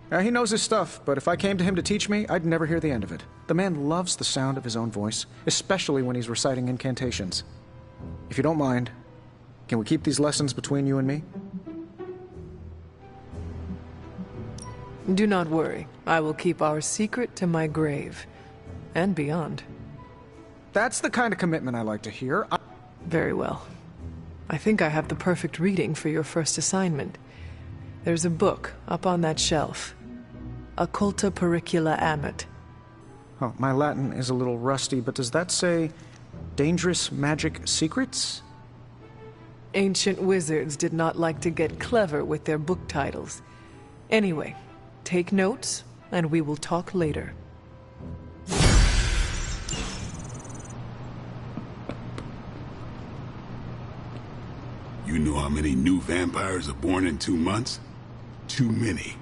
He knows his stuff, but if I came to him to teach me, I'd never hear the end of it. The man loves the sound of his own voice, especially when he's reciting incantations. If you don't mind, can we keep these lessons between you and me? Do not worry. I will keep our secret to my grave. And beyond. That's the kind of commitment I like to hear. Very well. I think I have the perfect reading for your first assignment. There's a book up on that shelf. Occulta Pericula Amet. Oh, my Latin is a little rusty, but does that say Dangerous Magic Secrets? Ancient wizards did not like to get clever with their book titles. Anyway, take notes, and we will talk later. You know how many new vampires are born in 2 months? Too many.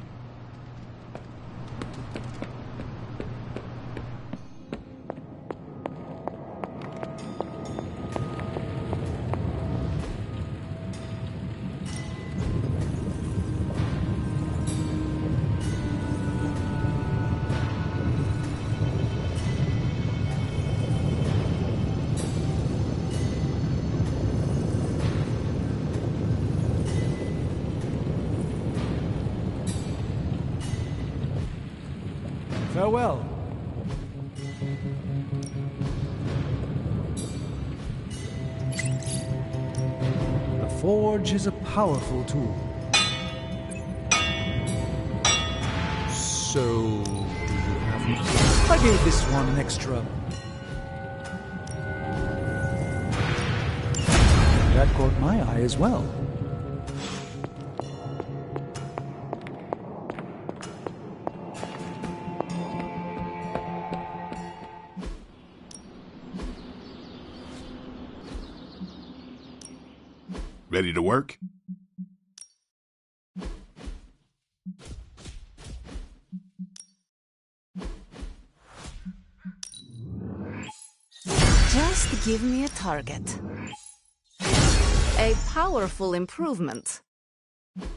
Farewell. The forge is a powerful tool. So, do you have... I gave this one an extra... That caught my eye as well. Ready to work? Just give me a target. A powerful improvement. Don't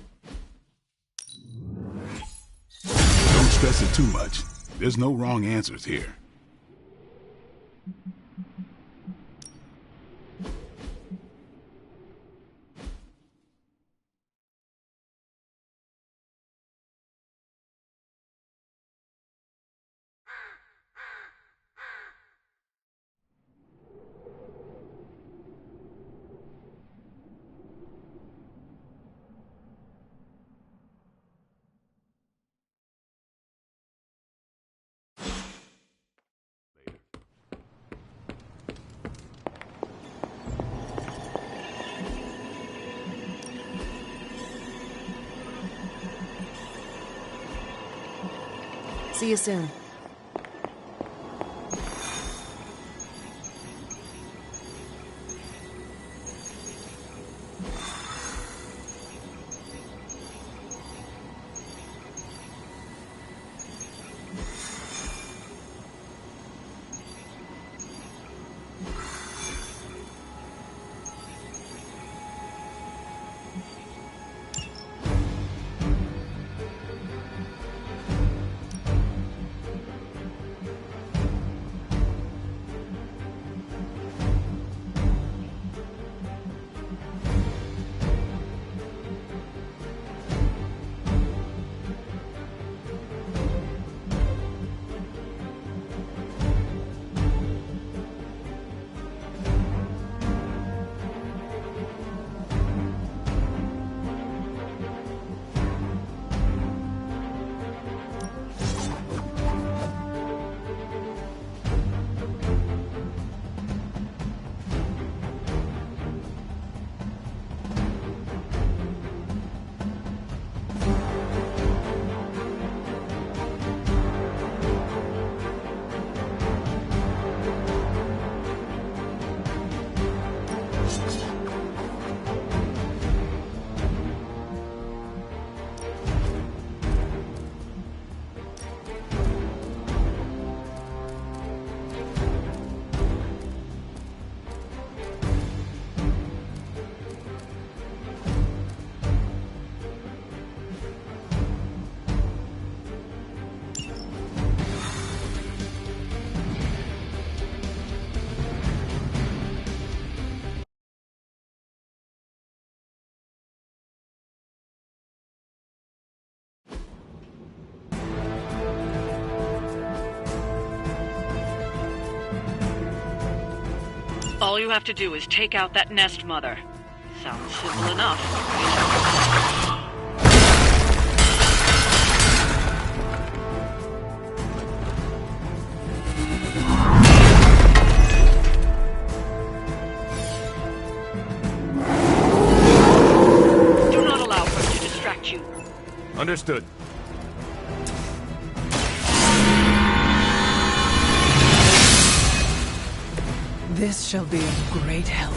stress it too much. There's no wrong answers here. See you soon. All you have to do is take out that nest mother. Sounds simple enough. Do not allow her to distract you. Understood. This shall be of great help.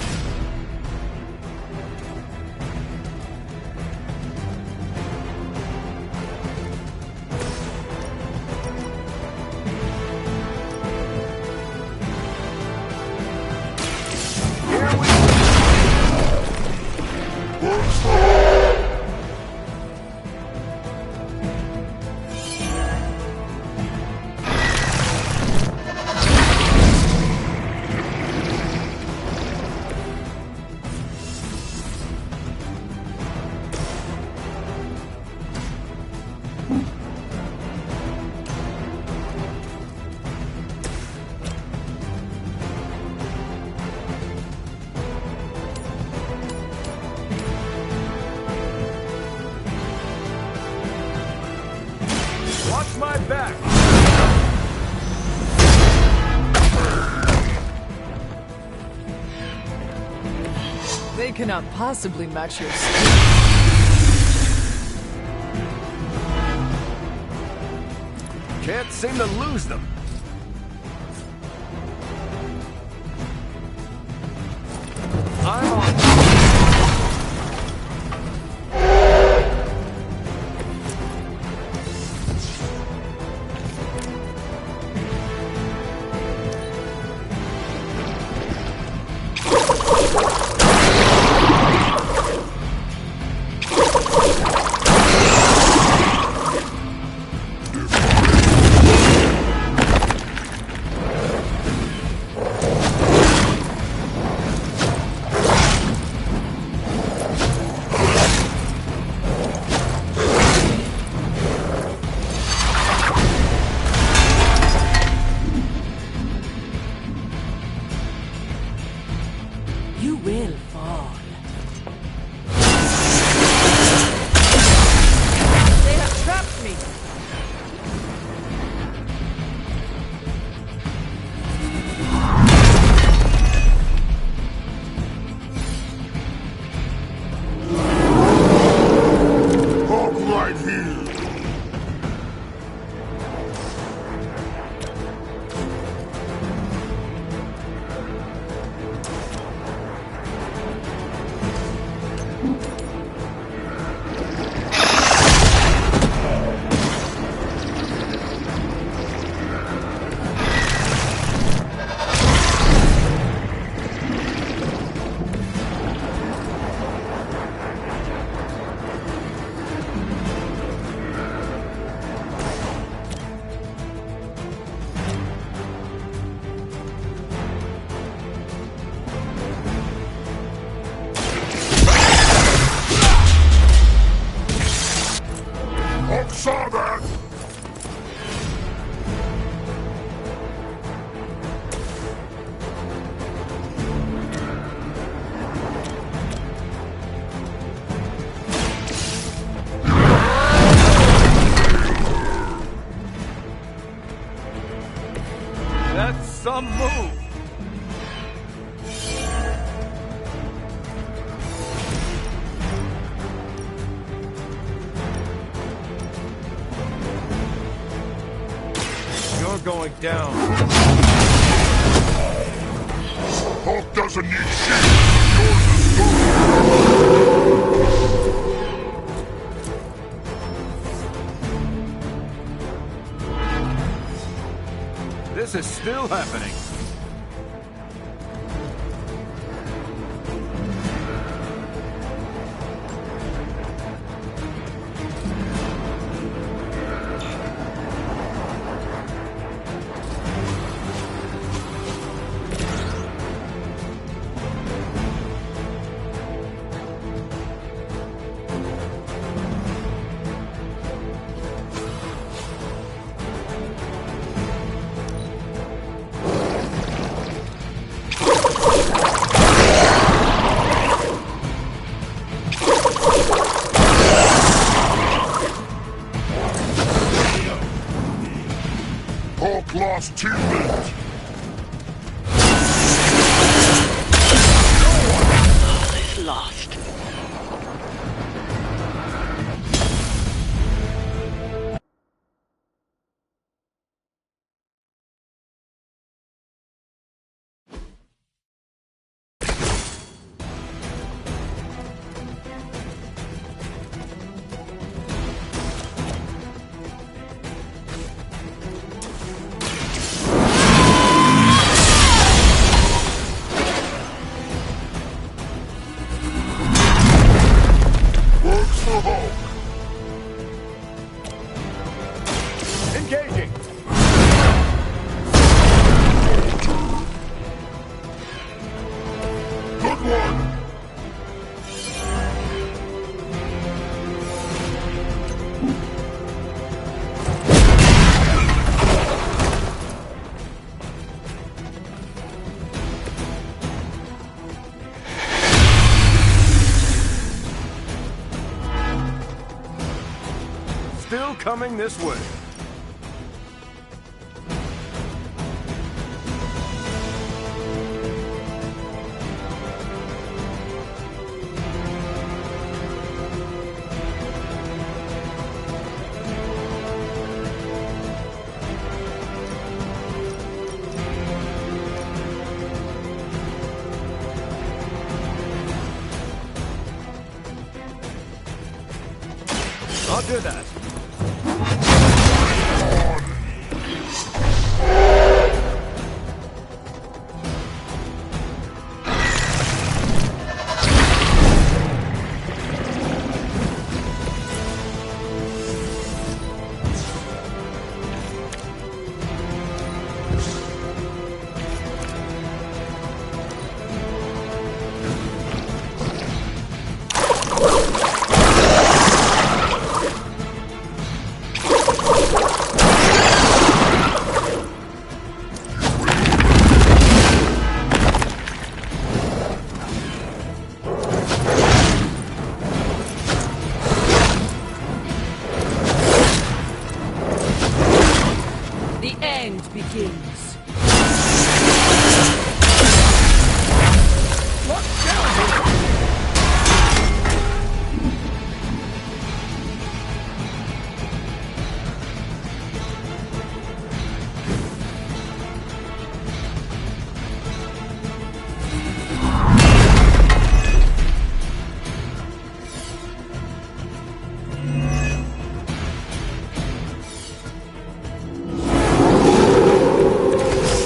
Watch my back! They cannot possibly match your skill. Can't seem to lose them. I'm on. You will fall. They have trapped me! Walk right here! Dumb move! You're going down. Hulk doesn't need shield. Yours is good. This is still happening. Hulk lost teammate. All is lost. Works for Hulk. Engaging. Good one. Still coming this way. I'll do that. The end begins. Look down here!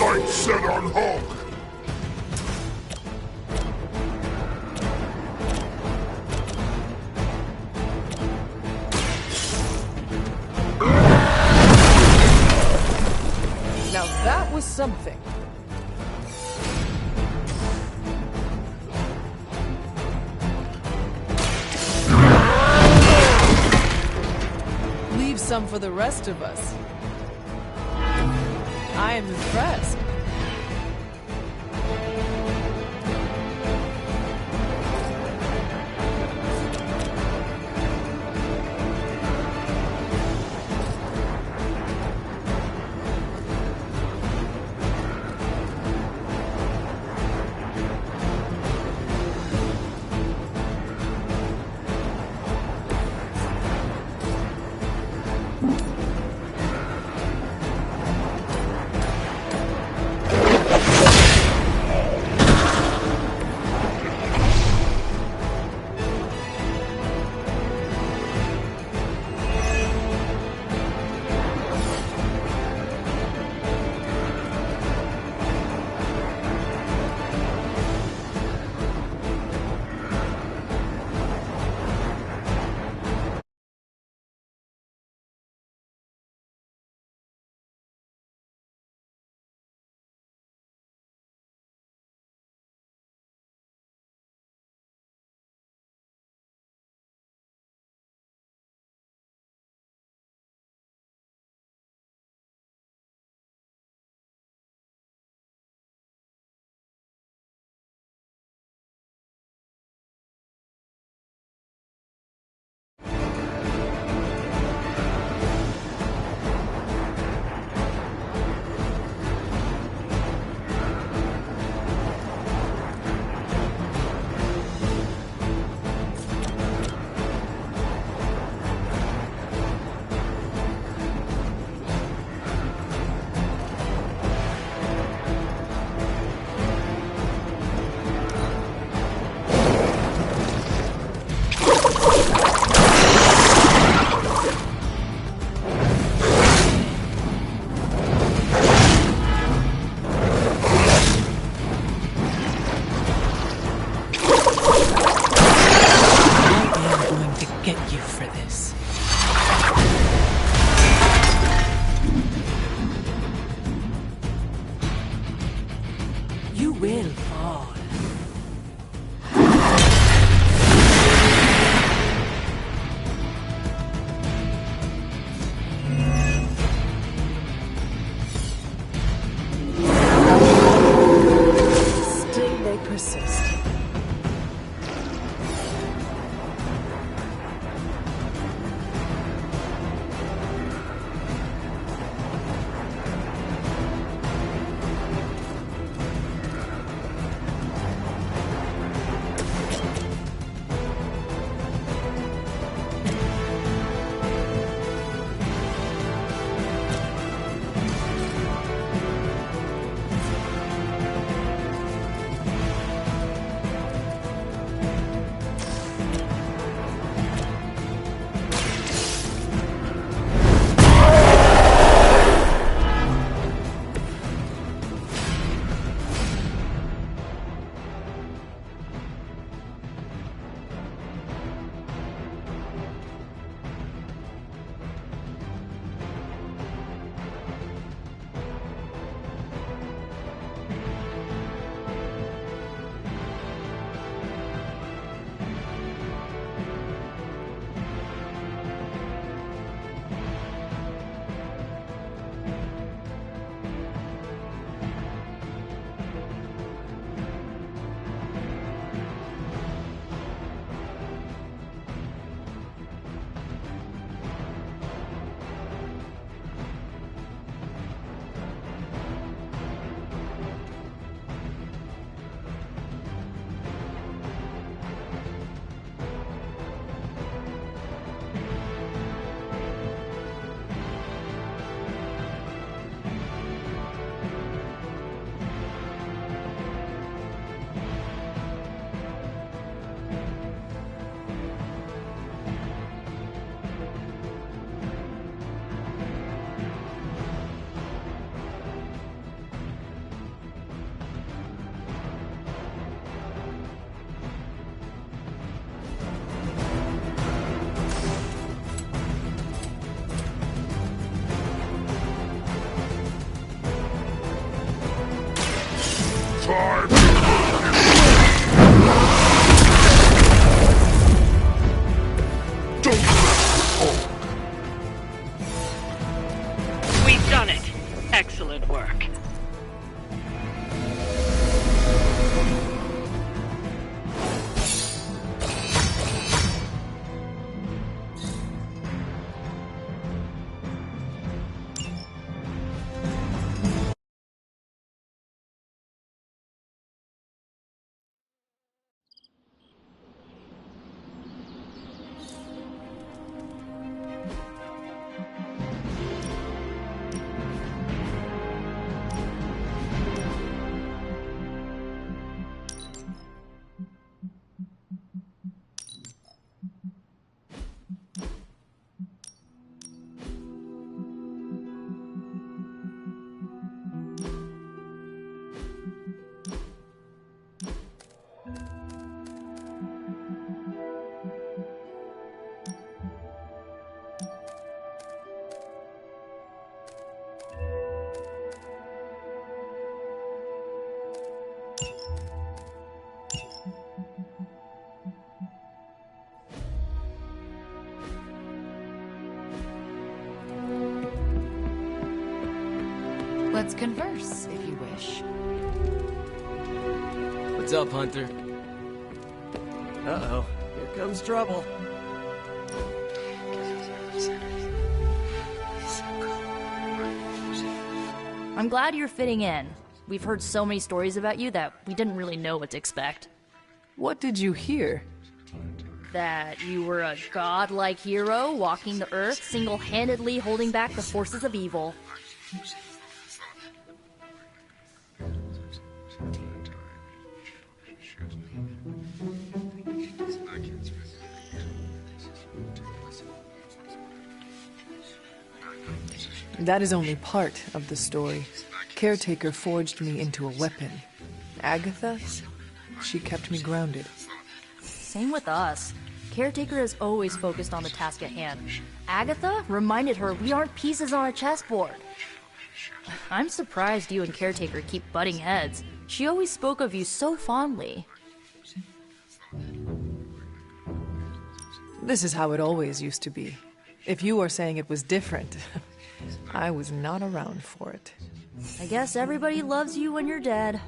Sights set on Hulk. Now that was something. Leave some for the rest of us. I am impressed. get you for this. You will fall. Still they persist. We've done it. Excellent work. Let's converse, if you wish. What's up, Hunter? Uh-oh, here comes trouble. I'm glad you're fitting in. We've heard so many stories about you that we didn't really know what to expect. What did you hear? That you were a godlike hero walking the earth, single-handedly holding back the forces of evil. That is only part of the story. Caretaker forged me into a weapon. Agatha, she kept me grounded. Same with us. Caretaker is always focused on the task at hand. Agatha reminded her we aren't pieces on a chessboard. I'm surprised you and Caretaker keep butting heads. She always spoke of you so fondly. This is how it always used to be. If you are saying it was different, I was not around for it. I guess everybody loves you when you're dead.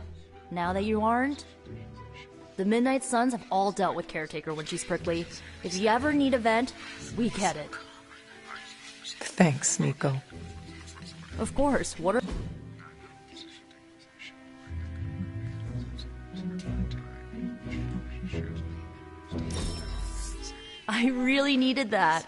Now that you aren't, the Midnight Suns have all dealt with Caretaker when she's prickly. If you ever need a vent, we get it. Thanks, Nico. Of course, what are... I really needed that.